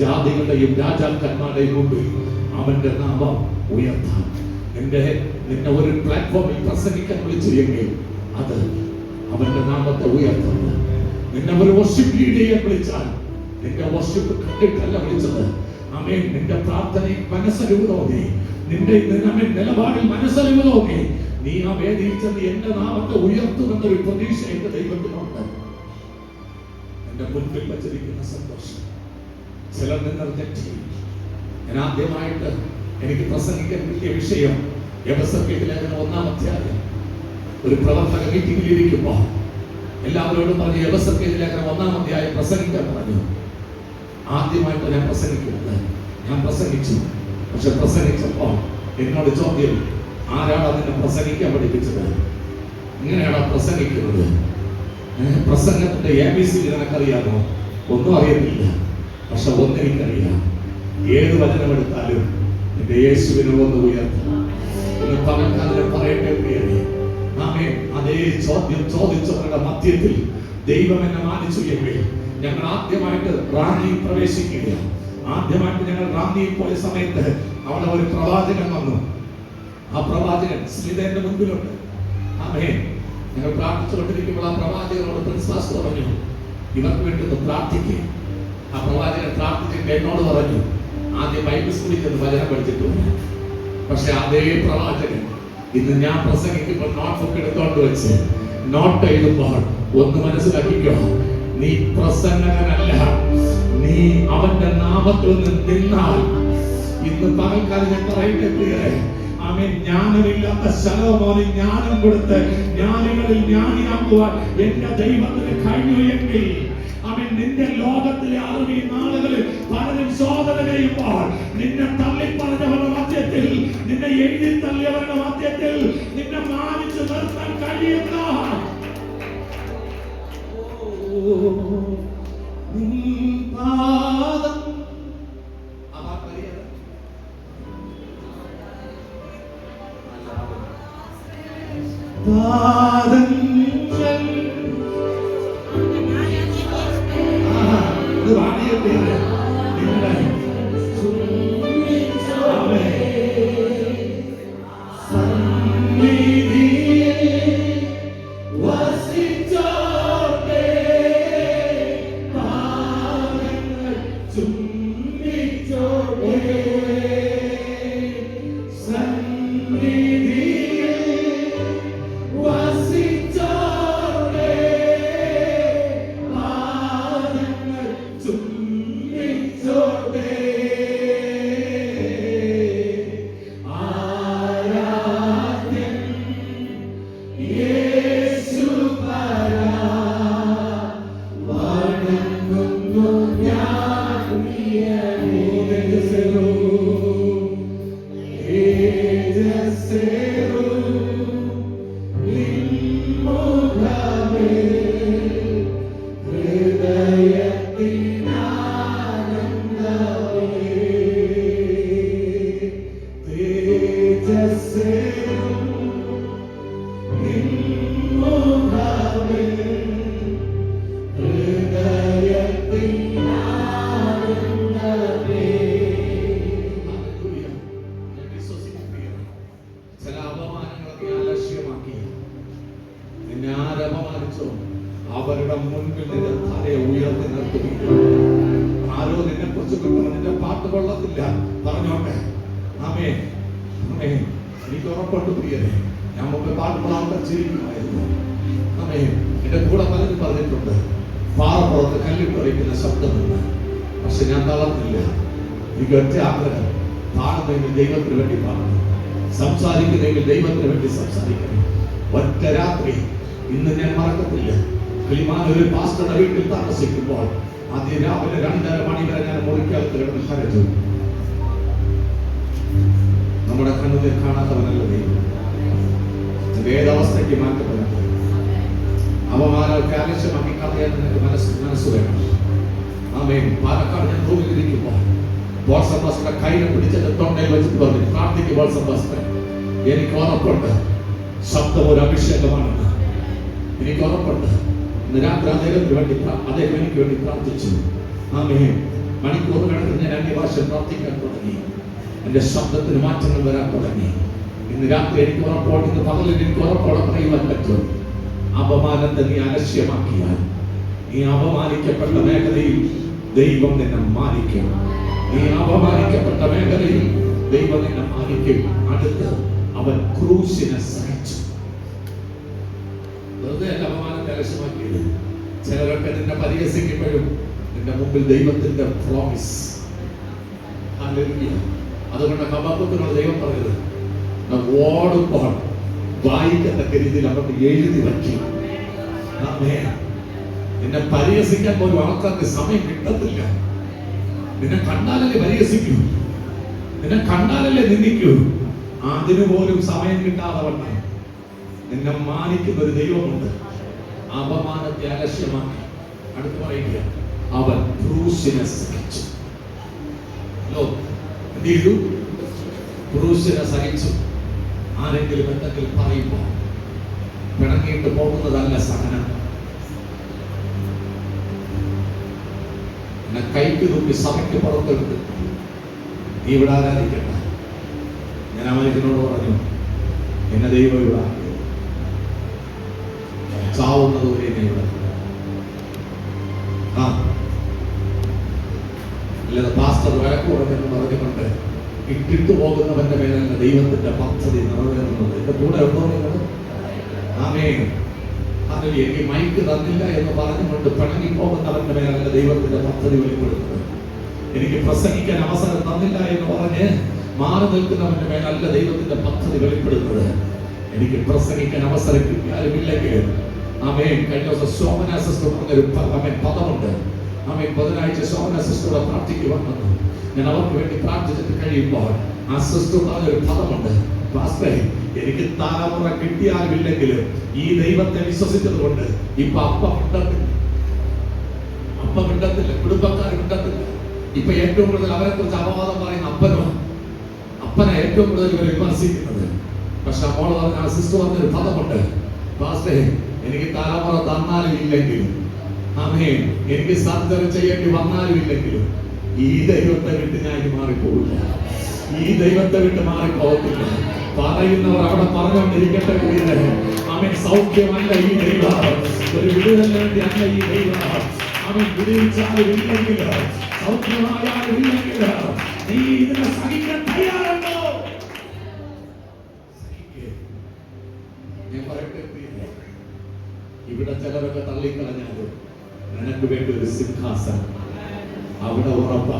ജാതികളുടെയും രാജാക്കന്മാരുടെയും മുമ്പിൽ അവന്റെ നാമം ഉയർത്താം. നിന്നെ ഒരു പ്ലാറ്റ്ഫോമിൽ പ്രസംഗിക്കാൻ വിളിച്ചു എങ്കിൽ അത് അവന്റെ നാമത്തെ ഉയർത്തുന്നു. നിന്നെ ഒരു വർഷിപ്പ് ലീഡ് ചെയ്യാൻ വിളിച്ചാൽ നിന്റെ വർഷിപ്പ് കണ്ടിട്ടല്ല വിളിച്ചത്. ആമേൻ. നിന്റെ പ്രാർത്ഥനയിൽ മനസ്സലിവ് തോന്നി, നിന്റെ നിലപാടിൽ മനസ്സലിവ് തോന്നി, നീ ആ വേദിയിൽ ചെന്ന് എന്റെ നാമത്തെ ഉയർത്തുമെന്നൊരു പ്രതീക്ഷ എന്റെ ദൈവത്തിനുണ്ട്. എന്റെ മുൻപിൽ വച്ചിരിക്കുന്ന സന്തോഷം ചിലർ നിന്ന് റിജക്ട് ചെയ്യും. ഞാൻ ആദ്യമായിട്ട് എനിക്ക് പ്രസംഗിക്കാൻ കിട്ടിയ വിഷയം എഫെസ്യർക്കെഴുതിയ ലേഖനം 1-ാം അധ്യായം. ഒരു പ്രവർത്തക മീറ്റിംഗിൽ ഇരിക്കുമ്പോൾ എല്ലാവരോടും പറഞ്ഞു, എഫെസ്യർക്കെഴുതിയ ലേഖനം 1-ാം അധ്യായം പ്രസംഗിക്കാൻ പറഞ്ഞു. ആദ്യമായിട്ട് ഞാൻ പ്രസംഗിക്കുന്നത്, ഞാൻ പ്രസംഗിച്ചു. പക്ഷെ പ്രസംഗിച്ചപ്പോൾ എന്നോട് ചോദ്യം, ആരാണ് അതിനെ പ്രസംഗിക്കാൻ പഠിപ്പിച്ചത്? ഇങ്ങനെയാണോ പ്രസംഗിക്കുന്നത്? പ്രസംഗത്തിന്റെ ABC നിനക്കറിയാമോ? ഒന്നും അറിയത്തില്ല. പക്ഷെ ഒന്നെനിക്കറിയാം, ഏത് വചനമെടുത്താലും എന്റെ യേശുവിനെ ഒന്ന് ഉയർത്താം. ഒന്ന് പകൽക്കാലം പറയട്ടെ. ആമേൻ. അതേ ചോദ്യം ചോദിച്ചവരുടെ മധ്യത്തിൽ ദൈവം എന്നെ മാനിച്ചു എങ്കിൽ ഞങ്ങൾ ആദ്യമായിട്ട് റാന്നിയിൽ പ്രവേശിക്കുക. ആദ്യമായിട്ട് ഞങ്ങൾ റാന്നിയിൽ പോയ സമയത്ത് അവിടെ ഒരു പ്രവാചകൻ വന്നു. ആ പ്രവാചകൻ സ്മിതന്റെ മുൻപിലുണ്ട്. ആമേൻ. ഞങ്ങൾ പ്രാർത്ഥിച്ചുകൊണ്ടിരിക്കുമ്പോൾ ആ പ്രവാചകനോട് പ്രിൻസ് പറഞ്ഞു, ഇവർക്ക് വേണ്ടി ഒന്ന് പ്രാർത്ഥിക്കുക. ആ പ്രവാചകൻ പ്രാർത്ഥിച്ചിട്ട് എന്നോട് പറഞ്ഞു, ആദ്യം ബൈബിൾ സ്കൂളിൽ ചെന്ന് വചനം പഠിച്ചിട്ടുണ്ട്. പക്ഷെ അതേ പ്രവാചകൻ ഇന്ന് ഞാൻ പ്രസംഗിക്കുമ്പോൾ നോട്ട് ബുക്ക് എടുത്തോണ്ട് വെച്ച് നോട്ട് എഴുതുമ്പോൾ ഒന്ന് മനസ്സിലാക്കിക്കോ, നീ പ്രസംഗകനല്ല, നീ അവന്റെ നാമത്തിൽ നിന്നാൽ ഇന്ന് പകൽക്കാലം ഞാൻ പറയട്ടെ, ആമേൻ, ജ്ഞാനമില്ലാത്ത ശലോമോന് ജ്ഞാനം കൊടുത്ത് ജ്ഞാനികളിൽ ജ്ഞാനിയാക്കുവാൻ എന്റെ ദൈവത്തിന് കഴിഞ്ഞു എങ്കിൽ, ആമേൻ, നിന്റെ ലോകത്തിലെ അറിവ് നാളുകളിൽ പലരും ശോധന ചെയ്യുമ്പോൾ നിന്നെ തള്ളിപ്പറഞ്ഞവരുടെ മധ്യത്തിൽ, നിന്നെ എഴുതി തള്ളിയവരുടെ മധ്യത്തിൽ നിന്നെ മാനിച്ചു നിർത്താൻ കഴിയുന്ന പാദം Was it വായിച്ചോ, അവരുടെ മുൻപിൽ നിന്റെ തലയെ ഉയർത്തി നിർത്തുകയും. ആരോ നിന്നെ കുറിച്ച് കിട്ടുമ്പോൾ നിന്റെ പാട്ട് കൊള്ളത്തില്ല പറഞ്ഞോട്ടെ. ആമേൻ, ആമേൻ. എനിക്ക് ഉറപ്പുണ്ട് പ്രിയരെ, ഞാൻ മുമ്പ് പാട്ട് ആൾക്കാർ ചിരിക്കുമായിരുന്നു. ആമേൻ. എന്റെ കൂടെ പലരും പറഞ്ഞിട്ടുണ്ട്, പാറപ്പുറത്ത് കല്ലിട്ട് വയ്ക്കുന്ന ശബ്ദമെന്ന്. പക്ഷെ ഞാൻ തളർന്നില്ല. എനിക്ക് ഒറ്റ ആഗ്രഹം, പാടുന്നെങ്കിൽ ദൈവത്തിന് വേണ്ടി പാടണം, സംസാരിക്കുന്നെങ്കിൽ ദൈവത്തിന് വേണ്ടി സംസാരിക്കണം. ഒറ്റ രാത്രി ഇന്ന് ഞാൻ മറക്കത്തില്ല. കിളിമാനൂരിൽ പാസ്റ്ററുടെ വീട്ടിൽ താമസിക്കുമ്പോൾ അതിരാവിലെ 2:30 മണി വരെ ഞാൻ മുറിക്കകത്ത് കിടന്ന് കരഞ്ഞു. നമ്മുടെ കണ്ണുകൾ കാണാത്തവനല്ല ദൈവം. ഏതവസ്ഥയ്ക്ക് മാറ്റപ്പെടുന്നത് അവമാനമൊക്കെ ആലസ്യമാക്കി കളയാൻ നിനക്ക് മനസ്സ് വേണം. ആമേൻ. പാലക്കാട് ഞാൻ റൂമിലിരിക്കുമ്പോൾ ബോൾസംബാസിന്റെ കയ്യിനെ പിടിച്ചെന്റെ തൊണ്ടയിൽ വെച്ചിട്ട് പറഞ്ഞു, പ്രാർത്ഥിക്കും ബോൾസംബാസിനെ, എനിക്ക് ഉറപ്പുണ്ട് ശബ്ദം ഒരു അഭിഷേകമാണെന്ന്. എനിക്ക് ഉറപ്പുണ്ട്. ഇന്ന് രാത്രി അദ്ദേഹത്തിന് വേണ്ടി അദ്ദേഹം എനിക്ക് വേണ്ടി പ്രാർത്ഥിച്ചു. ആമേൻ. മണിക്കൂർ കണക്കിന് ഞാൻ അന്യഭാഷ പ്രാർത്ഥിക്കാൻ തുടങ്ങി. എന്റെ ശബ്ദത്തിന് മാറ്റങ്ങൾ വരാൻ തുടങ്ങി. ഇന്ന് രാത്രി എനിക്ക് ഉറപ്പോടെ, ഇന്ന് പകലിൽ എനിക്ക് ഉറപ്പോടെ പറയുവാൻ പറ്റും, അപമാനത്തെ നീ അലക്ഷ്യമാക്കിയാൽ നീ അപമാനിക്കപ്പെട്ട മേഖലയിൽ ദൈവം നിന്നെ മാനിക്കും. നീ അപമാനിക്കപ്പെട്ട മേഖലയിൽ ദൈവം നിന്നെ മാനിക്കും. അടുത്ത് അവൻ ക്രൂശിനെ സഹിച്ചു. വെറുതെ അല്ല അപമാനത്തെ അലക്ഷ്യമാക്കിയത്. ചിലരൊക്കെ നിന്നെ പരിഹസിക്കുമ്പോഴും നിന്റെ മുമ്പിൽ ദൈവത്തിന്റെ പ്രോമിസ്. അതുകൊണ്ട് ഹബക്കൂക്കിനോട് ദൈവം പറയുന്നത്, ഓടുമ്പോൾ വായിക്കത്തക്ക രീതിയിൽ അവർക്ക് എഴുതി വയ്ക്കും. നിന്നെ പരിഹസിക്കാൻ പോലും ആൾക്കാർക്ക് സമയം കിട്ടത്തില്ല. നിന്നെ കണ്ടാലല്ലേ പരിഹസിക്കൂ, നിന്നെ കണ്ടാലല്ലേ നിന്ദിക്കൂ. അതിനുപോലും സമയം കിട്ടാതെ വണ്ണം നിന്നെ മാനിക്കുന്ന ഒരു ദൈവമുണ്ട്. അപമാനത്തെ അലക്ഷ്യമാക്കി അടുത്ത് പറയുക, അവൻ ക്രൂശിനെ സഹിച്ചു. എന്ത് ചെയ്തു? ക്രൂശിനെ സഹിച്ചു. ആരെങ്കിലും എന്തെങ്കിലും പറയുമ്പോൾ പിണങ്ങിയിട്ട് പോകുന്നതല്ല സഹനം. എന്നെ കൈക്ക് തൂക്കി സഭയ്ക്ക് പുറത്തെടുത്ത് നീ ഇവിടെ ആരാധിക്കണ്ട. ഞാൻ ആ മനുഷ്യനോട് പറഞ്ഞു, എന്നെ ദൈവം ഇവിടെ ചാവുന്നതുവരെ എന്നെ ഇവിടെ അല്ലാതെ പാസ്റ്റർ വഴക്ക് പറഞ്ഞെന്ന് പറഞ്ഞുകൊണ്ട് ഇട്ടിട്ട് പോകുന്നവന്റെ മേലല്ല ദൈവത്തിന്റെ പദ്ധതി നിറവേറുന്നത്. എന്റെ കൂടെ ഉണ്ടോ നിങ്ങൾ? ആമേൻ. അതിൽ എനിക്ക് മൈക്ക് തന്നില്ല എന്ന് പറഞ്ഞുകൊണ്ട് പിണങ്ങി പോകുന്നവന്റെ മേലല്ല ദൈവത്തിന്റെ പദ്ധതി വെളിപ്പെടുന്നത്. എനിക്ക് പ്രസംഗിക്കാൻ അവസരം തന്നില്ല എന്ന് പറഞ്ഞ് മാറി നിൽക്കുന്നവന്റെ മേലല്ല ദൈവത്തിന്റെ പദ്ധതി വെളിപ്പെടുന്നത്. എനിക്ക് പ്രസംഗിക്കാൻ അവസരം കിട്ടിയാലുമില്ലെങ്കിൽ ആമേൻ. കഴിഞ്ഞ ദിവസം ശോഭന സിസ്റ്റർ പറഞ്ഞൊരു പദമുണ്ട്. ആമേൻ. ബുധനാഴ്ച ശോഭന സിസ്റ്ററുടെ പ്രാർത്ഥിക്ക് വന്നത് ഞാൻ അവർക്ക് വേണ്ടി പ്രാർത്ഥിച്ചിട്ട് കഴിയുമ്പോൾ ആ സിസ്റ്റർ പറഞ്ഞൊരു പദമുണ്ട്, പാസ്റ്ററെ, എനിക്ക് തലമുറ കിട്ടിയാലുമില്ലെങ്കിലും ഈ ദൈവത്തെ വിശ്വസിച്ചത് കൊണ്ട് ഇപ്പൊ അപ്പ മിണ്ടത്തില്ല, കുടുംബക്കാർ മിണ്ടത്തില്ല. ഇപ്പൊ ഏറ്റവും കൂടുതൽ അവരെ കുറിച്ച് അപവാദം പറയുന്ന അപ്പനെ ഏറ്റവും കൂടുതൽ ഇവർ വിമർശിക്കുന്നത്. പക്ഷെ അപ്പോൾ പറഞ്ഞ ആ സിസ്റ്റർ പറഞ്ഞൊരു പദമുണ്ട്, പാസ്റ്ററെ, എനിക്ക് തലമുറ തന്നാലും ഇല്ലെങ്കിലും, ആമേൻ, എനിക്ക് സർജറി ചെയ്യേണ്ടി വന്നാലും ഇല്ലെങ്കിലും ഈ ദൈവത്തെ വിട്ട് ഞാൻ മാറിപ്പോകില്ല. ഈ ദൈവത്തെ വിട്ട് മാറിപ്പോകത്തില്ല. പറയുന്നവർ അവിടെ പറഞ്ഞുകൊണ്ടിരിക്കട്ടെ. ആമേൻ. സൗഖ്യമല്ല ഈ ദൈവം, ഒരു വിടുതലിന് വേണ്ടി അല്ല ഈ ദൈവം. അവൻ വിടുവിച്ചാലും ഇല്ലെങ്കിൽ, സൗഖ്യമായാലും ഇല്ലെങ്കിൽ, നീ ഇതിനെ സഹിക്കാൻ തയ്യാറുണ്ടോ? ഞാൻ പറയട്ടെ, ഇവിടെ ചിലരൊക്കെ തള്ളിക്കളഞ്ഞാലും നിനക്ക് വേണ്ടി ഒരു സിംഹാസനം അവിടെ ഉറപ്പാ.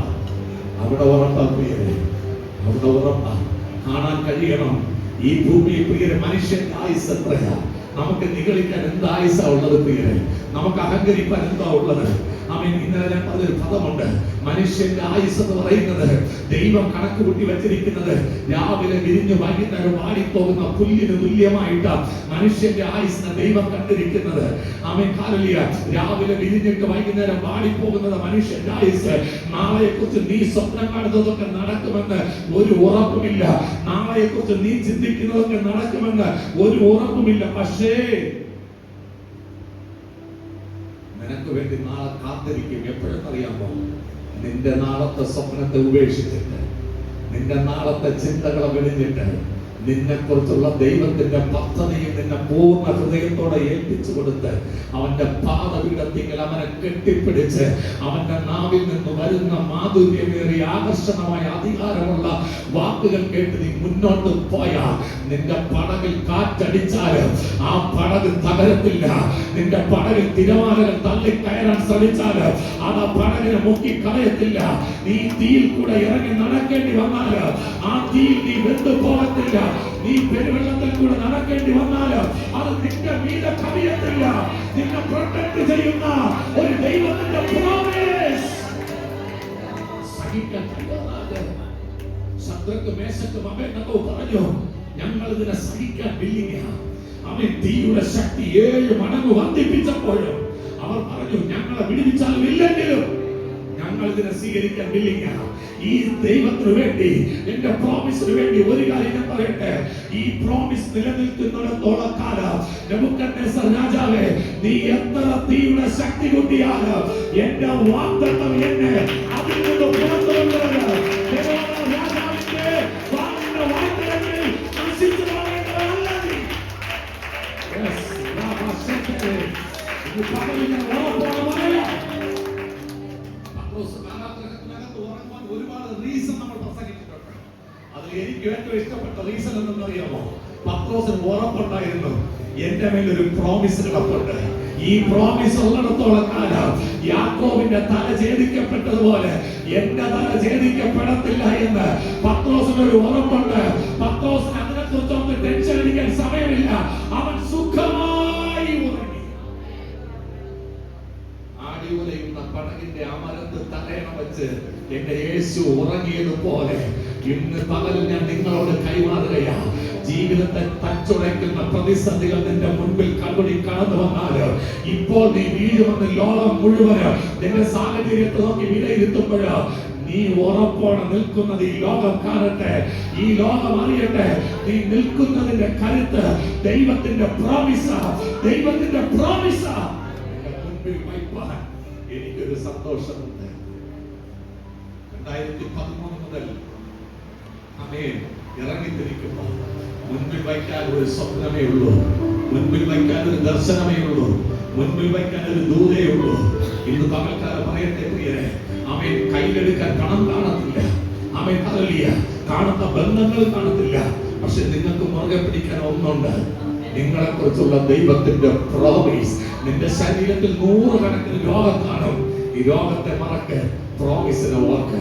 അവിടെ ഉറപ്പാ പ്രിയരെ, അവിടെ ഉറപ്പാ. കാണാൻ കഴിയണം. ഈ ഭൂമിയിൽ പ്രിയരെ മനുഷ്യന്റെ ആയുസ് എത്രയാ? നമുക്ക് നിഗളിക്കാൻ എന്താ ആയുസാ ഉള്ളത് പ്രിയരെ? നമുക്ക് അഹങ്കരിക്കാൻ എന്താ ഉള്ളത്? ആമേൻ. ഇന്നലെ ഞാൻ പറഞ്ഞൊരു പദമുണ്ട്, മനുഷ്യന്റെ ആയുസ് എന്ന് പറയുന്നത് ദൈവം കണക്ക് കൂട്ടി വെച്ചിരിക്കുന്നത് രാവിലെ വിരിഞ്ഞു വൈകുന്നേരം വാടിപ്പോകുന്ന പുല്ലിന് തുല്യമായിട്ടാണ് മനുഷ്യന്റെ ആയുസിനെ ദൈവം കണ്ടിരിക്കുന്നത്. ആമേൻ. ഹല്ലേലൂയ. രാവിലെ വിരിഞ്ഞിട്ട് വൈകുന്നേരം വാടിപ്പോകുന്നത് മനുഷ്യന്റെ ആയുസ്. നാളെയെ കുറിച്ച് നീ സ്വപ്നം കാണുന്നതൊക്കെ നടക്കുമെന്ന് ഒരു ഉറപ്പുമില്ല. നാളെയെ കുറിച്ച് നീ ചിന്തിക്കുന്നതൊക്കെ നടക്കുമെന്ന് ഒരു ഉറപ്പുമില്ല. പക്ഷേ നിനക്ക് വേണ്ടി നാളെ കാത്തിരിക്കും. എപ്പോഴെന്നറിയാമോ? നിന്റെ നാളത്തെ സ്വപ്നത്തെ ഉപേക്ഷിച്ചിട്ട്, നിന്റെ നാളത്തെ ചിന്തകളെ വെടിഞ്ഞിട്ട്, നിന്നെ കുറിച്ചുള്ള ദൈവത്തിന്റെ പദ്ധതിയെ നിന്നെ പൂർണ്ണ ഹൃദയത്തോടെ ഏൽപ്പിച്ചു കൊടുത്ത് അവന്റെ പാദപീഠത്തിൽ അവനെ കെട്ടിപ്പിടിച്ച് അവന്റെ നാവിൽ നിന്ന് വരുന്ന മാധുര്യമേറിയ ആകർഷണമായ അധികാരമുള്ള വാക്കുകൾ കേട്ട് നീ മുന്നോട്ട് പോയാൽ നിന്റെ പടകിൽ കാറ്റടിച്ചാൽ ആ പടക് തകരത്തില്ല. നിന്റെ പടകിൽ തിരമാലകൾ തള്ളിക്കയറാൻ ശ്രമിച്ചാൽ അത് ആ പടകിനെ മുക്കി കളയത്തില്ല. നീ തീയിൽ കൂടെ ഇറങ്ങി നടക്കേണ്ടി വന്നാൽ ആ തീയിൽ നീ വെന്തു പോകത്തില്ല. നീ പെരുവെള്ളത്തിൽ കൂടെ നടക്കേണ്ടി വന്നാൽ അത് നിന്റെ മീതെ കവിയത്തില്ല. നിന്നെ പ്രൊട്ടക്ട് ചെയ്യുന്ന ഒരു ദൈവത്തിന്റെ പ്രോമിസ് സഹിക്കാൻ തയ്യാറാക്. ശത്രുക്ക് മേശക്കും അബേദ്നെഗോ പറഞ്ഞു, ഞങ്ങൾ ഇതിനെ സഹിക്കാൻ വില്ലിങ്ങ. അവൻ തീയുടെ ശക്തി 7 മടങ്ങ് വർദ്ധിപ്പിച്ചപ്പോഴും അവർ പറഞ്ഞു, ഞങ്ങളെ വിടുവിച്ചാലും ഇല്ലെങ്കിലും ഞങ്ങൾ ഇതിനെ സ്വീകരിക്കാൻ വില്ലിങ്ങ. ഈ ദൈവത്തിന് വേണ്ടി, എന്റെ പ്രോമിസിന് വേണ്ടി ഒരു കാര്യം ഞാൻ പറയട്ടെ. ഈ പ്രോമിസ് നിലനിൽക്കുന്നിടത്തോളം കാലം നെബൂഖദ്നേസർ രാജാവേ, നീ എത്ര തീയുടെ ശക്തി കൂട്ടിയാലും എന്റെ വാഗ്ദത്തം എന്നെ അതിൽ നിന്ന് പുറത്തുകൊണ്ടുവരാം. രാജാവിന്റെ വാഗ്ദത്തങ്ങൾ നശിച്ചു പോകേണ്ടതല്ല. ഒരുപാട് റീസൺ നമ്മൾ പ്രസംഗിച്ചിട്ടുണ്ട്. അതിൽ എനിക്ക് ഏറ്റവും ഇഷ്ടപ്പെട്ട റീസൺ എന്തെന്നറിയാമോ? പത്രോസിന് ഉറപ്പുണ്ടായിരുന്നു, എന്റെ മേലൊരു പ്രോമിസ് കിടപ്പുണ്ട്. ഈ പ്രോമിസ് ഉള്ളിടത്തോളം കാലം യാക്കോബിന്റെ തല ഛേദിക്കപ്പെട്ടതുപോലെ എന്റെ തല ഛേദിക്കപ്പെടത്തില്ല എന്ന് പത്രോസിനൊരു ഉറപ്പുണ്ട്. പത്രോസിന് അതിനെക്കുറിച്ചൊന്നും ടെൻഷൻ അടിക്കാൻ സമയമില്ല. അവൻ സുഖമായി ഉറങ്ങി. ആടിയുലയുന്ന പടകിന്റെ അമരത്ത് തലയണ വെച്ച് എന്റെ യേശു ഉറങ്ങിയതുപോലെ ഇന്ന് പകൽ ഞാൻ നിങ്ങളോട് കൈമാറുകയാ. ജീവിതത്തെ തച്ചുടയ്ക്കുന്ന പ്രതിസന്ധികൾ നിന്റെ മുൻപിൽ കൽവടി കടന്നു വന്നാൽ ഇപ്പോൾ നീ വീഴുമെന്ന് ലോകം മുഴുവന് നിന്റെ സാഹചര്യത്തെ നോക്കി വിലയിരുത്തുമ്പോൾ നീ ഉറപ്പോടെ നിൽക്കുന്നത് ഈ ലോകം കാണട്ടെ, ഈ ലോകം അറിയട്ടെ. നീ നിൽക്കുന്നതിന്റെ കരുത്ത് ദൈവത്തിന്റെ പ്രോമിസാ, ദൈവത്തിന്റെ പ്രോമിസാ. മുൻപിൽ വയ്പാൻ എനിക്കൊരു സന്തോഷമുണ്ട്. 2013 മുതൽ ഇറങ്ങിത്തിരിക്കുമ്പോൾ മുൻപിൽ വയ്ക്കാൻ ഒരു സ്വപ്നമേ ഉള്ളൂ, മുൻപിൽ വയ്ക്കാൻ ഒരു ദർശനമേ ഉള്ളൂ, മുൻപിൽ വയ്ക്കാൻ ഒരു ദൂതേ ഉള്ളൂ. ഇന്ന് പകൽക്കാലം പറയട്ടെ പ്രിയരെ, അവൻ കയ്യിലെടുക്കാൻ പണം കാണത്തില്ല, അവൻ ഹല്ലേലൂയ കാണുന്ന ബന്ധങ്ങൾ കാണത്തില്ല. പക്ഷെ നിങ്ങൾക്ക് മുറുകെ പിടിക്കാൻ ഒന്നുണ്ട്, നിങ്ങളെ കുറിച്ചുള്ള ദൈവത്തിന്റെ പ്രോമിസ്. നിന്റെ ശരീരത്തിൽ 100 കണക്കിന് രോഗം കാണും. ഈ രോഗത്തെ മറക്ക്, പ്രോമിസിനെ ഓർക്ക്.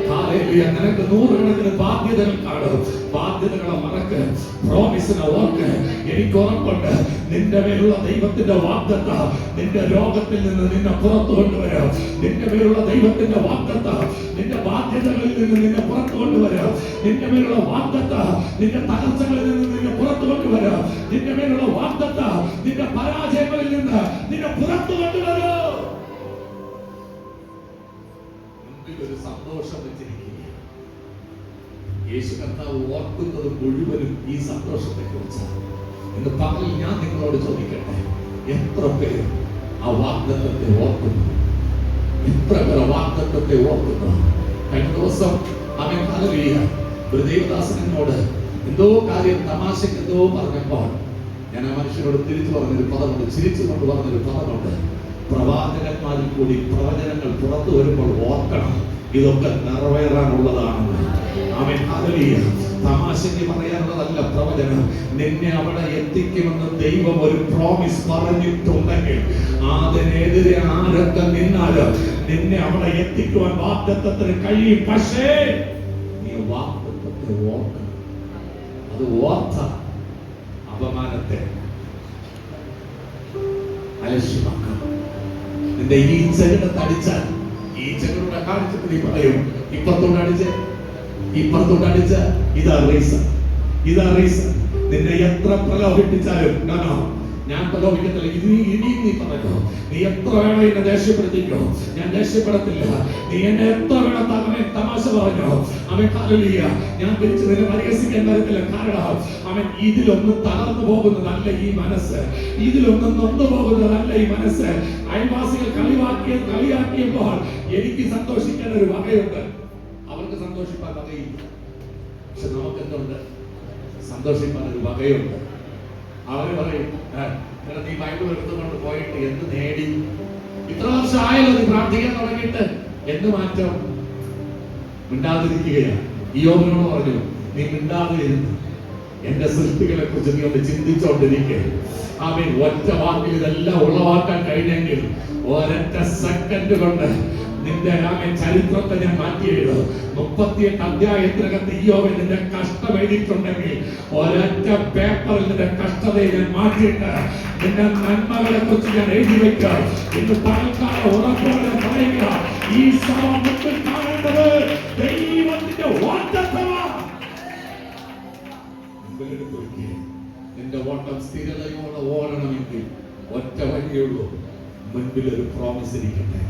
ഹല്ലേലൂയ. നിനക്ക് 100 കണക്കിന് ബാധ്യതകൾ കാണും, ബാധ്യതകളെ മറക്ക്, പ്രോമിസിനെ ഓർക്ക്. എനിക്ക് ഉറപ്പുണ്ട്, നിന്റെ മേലുള്ള ദൈവത്തിന്റെ വാഗ്ദത്തം നിന്റെ രോഗത്തിൽ നിന്ന് നിന്നെ പുറത്തു കൊണ്ടുവരാം. നിന്റെ മേലുള്ള ദൈവത്തിന്റെ വാഗ്ദത്തം നിന്റെ ബാധ്യതകളിൽ നിന്ന് നിന്നെ പുറത്തു കൊണ്ടുവരാം. നിന്റെ മേലുള്ള വാഗ്ദത്തം നിന്റെ തകർച്ചകളിൽ നിന്ന് നിന്നെ പുറത്തു കൊണ്ടുവരാം. നിന്റെ മേലുള്ള വാഗ്ദത്തം നിന്റെ പരാജയങ്ങളിൽ നിന്ന് നിന്നെ പുറത്തു കൊണ്ടുവരാം. ഒരു സന്തോഷം വെച്ചിരിക്കുക. യേശു കർത്താവ് ഓർക്കുന്നത് മുഴുവനും ഈ സന്തോഷത്തെ കുറിച്ചാണ്. ഇന്ന് പകൽ ഞാൻ നിങ്ങളോട് ചോദിക്കട്ടെ, എത്ര പേർ ആ വാഗ്ദത്തത്തെ ഓർക്കുന്നു? എത്ര പേർ വാഗ്ദത്തത്തെ ഓർക്കുന്നു? കഴിഞ്ഞ ദിവസം അവൻ ഹല്ലേലൂയ ഒരു ദേവദാസനോട് എന്തോ കാര്യം തമാശക്ക് എന്തോ പറഞ്ഞപ്പോൾ ഞാൻ ആ മനുഷ്യനോട് തിരിച്ചു പറഞ്ഞൊരു പദമുണ്ട്, ചിരിച്ചുകൊണ്ട് പറഞ്ഞൊരു പദമുണ്ട്. പ്രവാചകന്മാരിൽ കൂടി പ്രവചനങ്ങൾ പുറത്തു വരുമ്പോൾ ഓർക്കണം, ഇതൊക്കെ നിറവേറാനുള്ളതാണെന്ന്. അവൻ ഹല്ലേലൂയ തമാശയ്ക്ക് പറയാനുള്ളതല്ല പ്രവചനം. നിന്നെ അവിടെ എത്തിക്കുമെന്ന് ദൈവം ഒരു പ്രോമിസ് പറഞ്ഞിട്ടുണ്ടെങ്കിൽ അതിനെതിരെ ആരൊക്കെ നിന്നാലും നിന്നെ അവിടെ എത്തിക്കുവാൻ വാഗ്ദത്തത്തിന് കഴിയും. പക്ഷേ നീ വാഗ്ദത്തത്തെ ഓർക്കണം. അത് ഓർത്ത അപമാനത്തെ അലക്ഷ്യമാക്കണം. നിന്റെ ഈ ചെകിടത്ത് അടിച്ചാൽ ഈ ചെകിട കാണിച്ചിട്ട് നീ പറയും, ഇപ്പുറത്തോട്ട് അടിച്ച ഇതാ റീസൺ, ഇതാ റീസൺ. നിന്നെ എത്ര പ്രലോഭിപ്പിച്ചാലും ഞാൻ പ്രലോഭിക്കത്തില്ല. ഇനിയും നീ പറഞ്ഞോ, നീ എത്ര വേണോ എന്നെ ദേഷ്യപ്പെടുത്തിക്കോ, ഞാൻ ദേഷ്യപ്പെടത്തില്ല. നീ എന്നെ എത്ര വേണോ തമാശ പറഞ്ഞോ, അവൻ ഹല്ലേലൂയ ഞാൻ തിരിച്ച് നിന്നെ പരിഹസിക്കാൻ വരത്തില്ല. കാരണം അവൻ ഇതിലൊന്നും തകർന്നു പോകുന്നതല്ല ഈ മനസ്സ്, ഇതിലൊന്നും നൊന്നു പോകുന്നതല്ല ഈ മനസ്സ്. അയൽവാസികൾ കളിയാക്കിയപ്പോൾ എനിക്ക് സന്തോഷിക്കാൻ ഒരു വകയുണ്ട്, അവർക്ക് സന്തോഷിക്കാൻ വകയില്ല. പക്ഷെ നമുക്ക് എന്തുണ്ട്? സന്തോഷിക്കാൻ ഒരു വകയുണ്ട്. അവര് പറയും, നീ ബൈബിൾ എടുത്തുകൊണ്ട് പോയിട്ട് എന്ത് നേടി? ഇത്ര വർഷം ആയല്ലോ നീ പ്രാർത്ഥിക്കാൻ തുടങ്ങിയിട്ട്, എന്ത് മാറ്റം? മിണ്ടാതിരിക്കുകയാണ്. ഇയ്യോബിനോട് പറഞ്ഞു, നീ മിണ്ടാതെ ഇരുന്നു എന്റെ സൃഷ്ടികളെ കുറിച്ച് നീ ഒന്ന് ചിന്തിച്ചോണ്ടിരിക്കുക. ആമേൻ. ഒറ്റ വാക്കിൽ ഇതെല്ലാം ഉളവാക്കാൻ കഴിഞ്ഞെങ്കിൽ ഒരൊറ്റ സെക്കൻഡ് കൊണ്ട് നിന്റെ ചരിത്രത്തെ ഞാൻ മാറ്റിയെഴുതും. 38 അധ്യായത്തിനകത്ത് ഇയ്യോബ് നിന്റെ കഷ്ടം എഴുതിയിട്ടുണ്ടെങ്കിൽ ഒരൊറ്റ പേപ്പറിൽ നിന്റെ കഷ്ടതയെ ഞാൻ മാറ്റിയിട്ട് നിന്റെ നന്മകളെ കുറിച്ച് ഞാൻ എഴുതി വെക്കാം. ഇന്ന് പലക്കാലം ഉറപ്പോടെ പറയുക, ഈ സഭ മുന്നിൽ കാണേണ്ടത് ദൈവത്തിന്റെ വാഗ്ദത്തമാണ്. നിന്റെ ഓട്ടം സ്ഥിരതയോടെ ഓടണമെങ്കിൽ ഒറ്റ വഴിയുള്ളൂ, മുൻപിൽ ഒരു പ്രോമിസ് ഇരിക്കട്ടെ.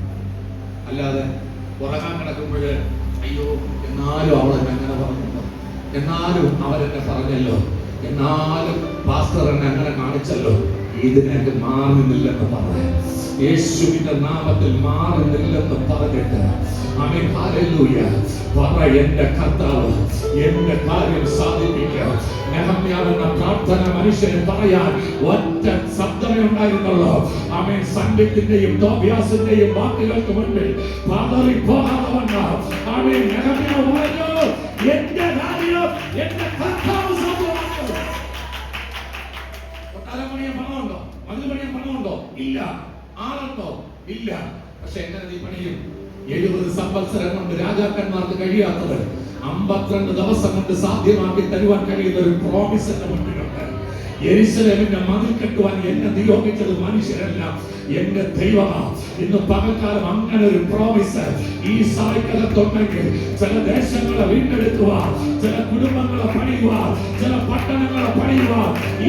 അല്ലാതെ ഉറങ്ങാൻ കിടക്കുമ്പോൾ അയ്യോ എന്നാലും അവൾ എന്നെ അങ്ങനെ പറഞ്ഞല്ലോ, എന്നാലും അവരെന്നെ പറഞ്ഞല്ലോ, എന്നാലും പാസ്റ്റർ എന്നെ അങ്ങനെ കാണിച്ചല്ലോ, ഇതിനൊക്കെ മാറുന്നില്ലെന്ന് പറയാം. യേശുവിന്റെ നാമത്തിൽ മാറുന്നില്ലെന്ന് പറഞ്ഞിട്ട് ആമേൻ, ഹല്ലേലൂയ പറ, എന്റെ കർത്താവ് എന്റെ കാര്യം സാധിപ്പിക്കുക. നെഹമ്യാവെന്ന പ്രാർത്ഥന മനുഷ്യന് പറയാൻ ഒറ്റ ശബ്ദമേ ഉണ്ടായിരുന്നുള്ളൂ. ആമേൻ. സന്ധ്യത്തിന്റെയും തോബിയാസിന്റെയും വാക്കുകൾക്ക് മുൻപിൽ പതറിപ്പോകാതെ വന്ന ആമേൻ നെഹമ്യാവ് പറഞ്ഞു, എന്റെ കാര്യം എന്റെ കർത്താവ് സാധ്യമാക്കും. കൊട്ടാരമണിയ പണമുണ്ടോ? മതിൽപണിയ പണമുണ്ടോ? ഇല്ല. ആളുണ്ടോ? ഇല്ല. പക്ഷെ എങ്ങനെ നീ പണിയും? 70 സംവത്സരം കൊണ്ട് രാജാക്കന്മാർക്ക് കഴിയാത്തത് 52 ദിവസം കൊണ്ട് സാധ്യമാക്കി തരുവാൻ കഴിയുന്ന ഒരു പ്രോമിസ് എന്റെ മുന്നിലുണ്ട്. യെരൂശലേമിന്റെ മതിൽ കെട്ടുവാൻ എന്നെ നിയോഗിച്ചത് മനുഷ്യരല്ല, എന്റെ ദൈവമാണ്. ഇന്ന് പകൽക്കാലം അങ്ങനെ ഒരു പ്രോമിസ് ഈ സഭയ്ക്കകത്തുണ്ടെങ്കിൽ ചില ദേശങ്ങളെ വീണ്ടെടുക്കുക, ചില കുടുംബങ്ങളെ പണിയുക, ചില പട്ടണങ്ങളെ പണിയുക.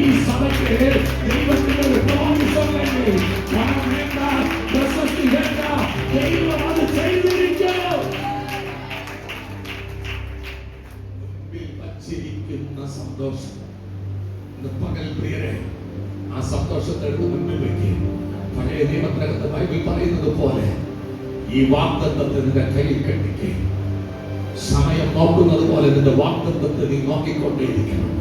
ഈ സഭയ്ക്ക് ദൈവത്തിന്റെ ഒരു പ്രോമിസ് ഉണ്ടെങ്കിൽ പണം വേണ്ട, പ്രശസ്തി വേണ്ട, ദൈവം അത് ചെയ്തിരിക്കും. വച്ചിരിക്കുന്ന സന്തോഷം പകൽ പ്രിയരെ, ആ സന്തോഷത്തെ എടുത്ത് മുന്നിൽ വയ്ക്കുക. പഴയ നിയമത്തിനകത്ത് ബൈബിൾ പറയുന്നത് പോലെ ഈ വാഗ്ദത്തത്തെ നിന്റെ കയ്യിൽ കെട്ടിക്കുക. സമയം നോക്കുന്നത് പോലെ നിന്റെ വാഗ്ദത്തത്തെ നീ നോക്കിക്കൊണ്ടേയിരിക്കണം.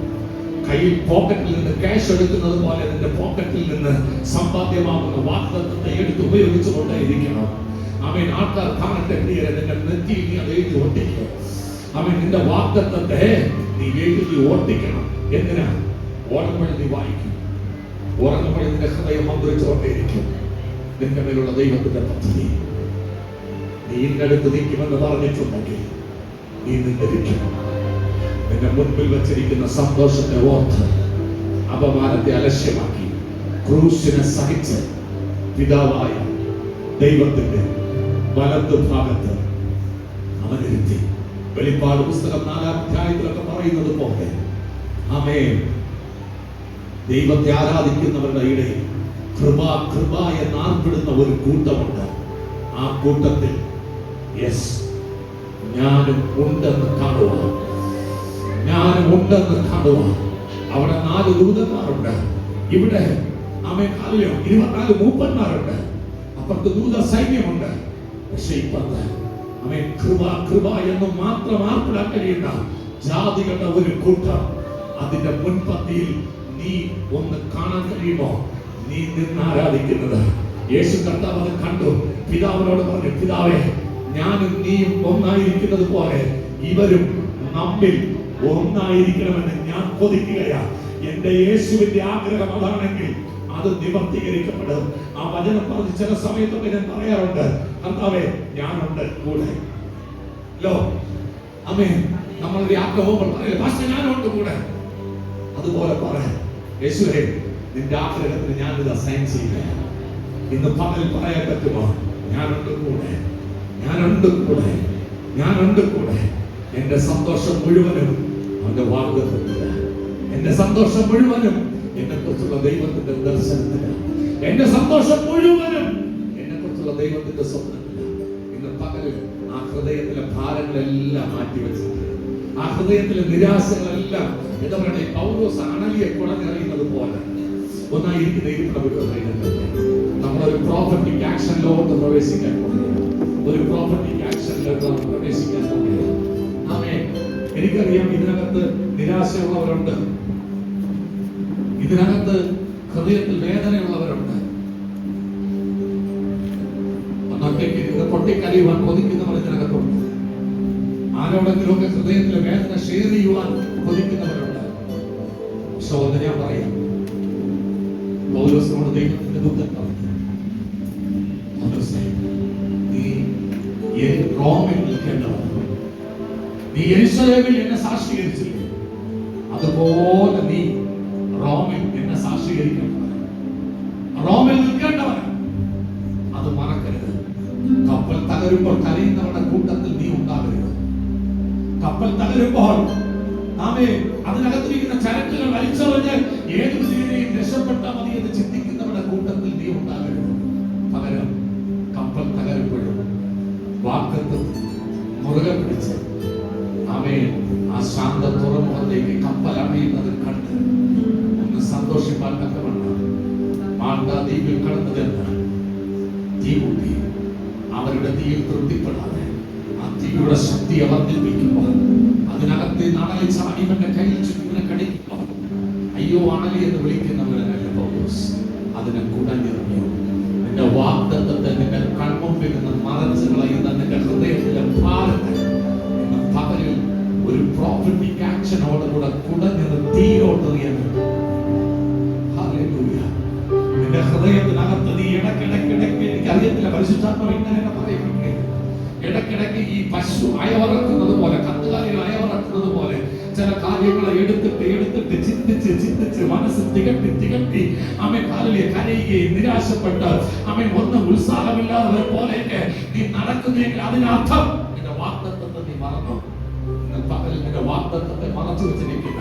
കയ്യിൽ പോക്കറ്റിൽ നിന്ന് ക്യാഷ് എടുക്കുന്നത് പോലെ നിന്റെ പോക്കറ്റിൽ നിന്ന് സമ്പാദ്യമാകുന്ന വാഗ്ദത്തത്തെ എടുത്ത് ഉപയോഗിച്ചു കൊണ്ടേയിരിക്കണം. ആമേൻ. ആൾക്കാർ കാണട്ടെ പ്രിയരെ, നിന്റെ നെറ്റിയിൽ നീ അത് എഴുതി ഒട്ടിക്കുക. ആമേൻ. നിന്റെ വാഗ്ദത്തത്തെ നീ എഴുതി ഓട്ടിക്കണം. എന്തിനാ? ഓടുമ്പോൾ നീ വായിക്കും, ഉറങ്ങുമ്പോൾ നിന്റെ ഹൃദയം മന്ത്രിച്ചുകൊണ്ടേയിരിക്കും. നിന്റെ മേലുള്ള ദൈവത്തിന്റെ പദ്ധതി നീ ഇന്നടുത്ത് നിൽക്കുമെന്ന് പറഞ്ഞിട്ടുണ്ടെങ്കിൽ നീ നിന്നിരിക്കും. നിന്റെ മുൻപിൽ വെച്ചിരിക്കുന്ന സന്തോഷത്തെ ഓർത്ത് അപമാനത്തെ അലക്ഷ്യമാക്കി ക്രൂശിനെ സഹിച്ച് പിതാവായ ദൈവത്തിന്റെ വലതു ഭാഗത്ത് അവനിരുത്തി. വെളിപ്പാട് പുസ്തകം 4-ാം അധ്യായത്തിലൊക്കെ പറയുന്നത് പോലെ ആമേൻ, ദൈവത്തെ ആരാധിക്കുന്നവരുടെ ഇടയിൽ കൃപ എന്നാർപ്പെടുന്ന ഒരു കൂട്ടമുണ്ട്. ആ കൂട്ടത്തിൽ യെസ് ഞാനും ഉണ്ടെന്ന് കാണുക, ഞാനും ഉണ്ടെന്ന് കാണുക. അവിടെ 4 ദൂതന്മാരുണ്ട്, ഇവിടെ ആമേൻ 24 മൂപ്പന്മാരുണ്ട്, അപ്പുറത്ത് ദൂത സൈന്യമുണ്ട്. പക്ഷെ ഇപ്പത്തെ ആമേൻ കൃപ എന്ന് മാത്രം ആർപ്പിടാൻ കഴിയുന്ന ജാതികളുടെ ഒരു കൂട്ടം. അതിന്റെ മുൻപന്തിയിൽ നീ ഒന്ന് കാണാൻ കഴിയുമോ? നീ നിന്ന് ആരാധിക്കുന്നത്. യേശു കർത്താവ് അത് കണ്ടു. പിതാവിനോട് പറഞ്ഞു, പിതാവേ, ഞാനും നീയും ഒന്നായിരിക്കുന്നത് പോലെ ഇവരും നമ്മിൽ ഒന്നായിരിക്കണമെന്ന് ഞാൻ കൊതിക്കുകയാ. എന്റെ യേശുവിന്റെ ആഗ്രഹം അതാണെങ്കിൽ അത് നിവർത്തീകരിക്കപ്പെടും. ആ വചനം പറഞ്ഞ് ചില സമയത്തൊക്കെ ഞാൻ പറയാറുണ്ട്, കർത്താവേ ഞാനുണ്ട് കൂടെ. ആമേൻ. നമ്മളൊരു ആഗ്രഹവും പറയില്ല, പക്ഷെ ഞാനുണ്ട് കൂടെ. അതുപോലെ പറയാം, യേശുവേ നിന്റെ ആഗ്രഹത്തിന് ഞാനിത് അസൈൻ ചെയ്യുക. ഇന്ന് പകൽ പറയാൻ പറ്റുമോ? ഞാനുണ്ട് കൂടെ, ഞാനുണ്ട് കൂടെ, ഞാനുണ്ട് കൂടെ. എന്റെ സന്തോഷം മുഴുവനും അവന്റെ വാഗ്ദത്തത്തിലാണ്. എന്റെ സന്തോഷം മുഴുവനും എന്നെ കുറിച്ചുള്ള ദൈവത്തിന്റെ ദർശനത്തിലാണ്. എന്റെ സന്തോഷം മുഴുവനും എന്നെ കുറിച്ചുള്ള ദൈവത്തിന്റെ സ്വപ്നത്തിലാണ്. ഇന്ന് പകലിൽ ആ ഹൃദയത്തിലെ ഭാരങ്ങളെല്ലാം മാറ്റിവെച്ചിട്ടുണ്ട്. ആ ഹൃദയത്തിലെ നിരാശകളെല്ലാം എന്താ പറയുക, പൗലോസ് അണലിയെ കുടഞ്ഞറിയുന്നത് പോലെ ഒന്നായിരിക്കുന്ന നമ്മളൊരു പ്രോഫറ്റിക് ആക്ഷനിലോട്ട് പ്രവേശിക്കാൻ പോകുകയാണ്. ഒരു പ്രോഫറ്റിക് ആക്ഷനിലോട്ട് പ്രവേശിക്കാൻ പോകുകയാണ്. ആമേൻ. എനിക്കറിയാം ഇതിനകത്ത് നിരാശയുള്ളവരുണ്ട്. ഇതിനകത്ത് ഹൃദയത്തിൽ വേദനയുള്ളവരുണ്ട്. ഒന്നൊറ്റയ്ക്ക് ഇത് പൊട്ടിക്കരയുവാൻ കൊതിക്കുന്നവർ ഇതിനകത്തുണ്ട്. ആരോടെങ്കിലുമൊക്കെ ഹൃദയത്തിലെ വേദന ഷെയർ ചെയ്യുവാൻ കൊതിക്കുന്നവരുണ്ട്. സഹോദരൻ, ഞാൻ പറയാം, പൗലോസിനോട് ദൈവത്തിന്റെ ദൂതൻ പറഞ്ഞു, പൗലോസേ, നീ റോമിൽ നിൽക്കേണ്ടവൻ. നീ യെരൂശലേമിൽ എന്നെ സാക്ഷീകരിച്ചില്ലേ, അതുപോലെ നീ റോമിൽ എന്നെ സാക്ഷീകരിക്കേണ്ടവൻ, റോമിൽ നിൽക്കേണ്ടവൻ. അത് മറക്കരുത്. കപ്പൽ തകരുമ്പോൾ കരയുന്നവരുടെ കൂട്ടത്തിൽ നീ ഉണ്ടാകരുത്. കപ്പൽ തകരുമ്പോൾ അതിനകത്തിരിക്കുന്ന ചരക്കുകൾ വലിച്ചെറിഞ്ഞ് ഏതൊരു രീതിയിൽ രക്ഷപ്പെട്ടാൽ മതി എന്ന് ചിന്തിക്കുന്നവരുടെ കൂട്ടത്തിൽ നീ ഉണ്ടാകരുത്. പകരം കപ്പൽ തകരുമ്പോഴും വാക്കത്ത് മുറുകെ പിടിച്ച് ആ ശാന്ത തുറമുഖത്തേക്ക് കപ്പൽ അണയുന്നത് കണ്ട് ഒന്ന് സന്തോഷിപ്പാൻ തക്കവണ്ണം മാൾട്ട ദ്വീപിൽ കടന്നതെന്ന് തീകൂട്ടി അവരുടെ തീയിൽ തൃപ്തിപ്പെടാതെ ആ തീയുടെ ശക്തിയെ വർദ്ധിപ്പിക്കുമ്പോൾ അതിനകത്തെ അണലി ചാടിവന്റെ കയ്യിൽ ചുറ്റിനെ കടിക്കുമ്പോൾ അയ്യോ അണലി എന്ന് വിളിക്കുന്നവരല്ല പൗലോസ്. അതിനെ കുടഞ്ഞിറങ്ങിയോ. നിന്റെ വാഗ്ദത്തത്തെ നിന്റെ കൺമുമ്പിൽ നിന്ന് മറച്ചു കളയുന്ന നിന്റെ ഹൃദയത്തിലെ ഭാരത്തെ ഇന്ന് പകലിൽ ഒരു പ്രോഫിറ്റിക് ആക്ഷനോടുകൂടെ കുടഞ്ഞത് തീയോട്ടെറിയാൻ. ഹല്ലേലൂയ. നിന്റെ ഹൃദയത്തിനകത്ത് നീ ഇടയ്ക്കിടയ്ക്ക് എനിക്കറിയത്തില്ല, പരിശുദ്ധാത്മാവ് ഇങ്ങനെ പറയുന്നത്, ഇടയ്ക്കിടയ്ക്ക് ഈ പശു അയവറക്കുന്നത് പോലെ, കന്നുകാലികൾ അയവറക്കുന്നത് പോലെ ചില കാര്യങ്ങളെ എടുത്തിട്ട് ചിന്തിച്ച് മനസ്സ് തികട്ടി കരയുകയും നിരാശപ്പെട്ട് ഒന്നും ഉത്സാഹമില്ലാതെ പോലെ നീ നടക്കുന്നെങ്കിൽ അതിനർത്ഥം നിന്റെ വാഗ്ദത്തത്തെ നീ മറന്നു. പകലിൽ നിന്റെ വാഗ്ദത്തത്തെ മറച്ചു വെച്ചിരിക്കുന്ന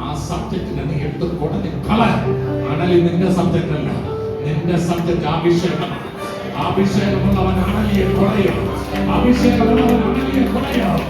ആ സബ്ജക്റ്റിനെ നീ എടുത്ത് കൊടഞ്ഞ് കള. അണലി നിന്റെ സബ്ജക്റ്റ് അല്ല, നിന്റെ സബ്ജക്റ്റ് അഭിഷേകമാണ്. അഭിഷേകമുള്ളവൻ അണലിയെ കൊടയും, അഭിഷേകമുള്ളവൻ അണലിയെ കൊടയും.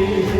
Hallelujah.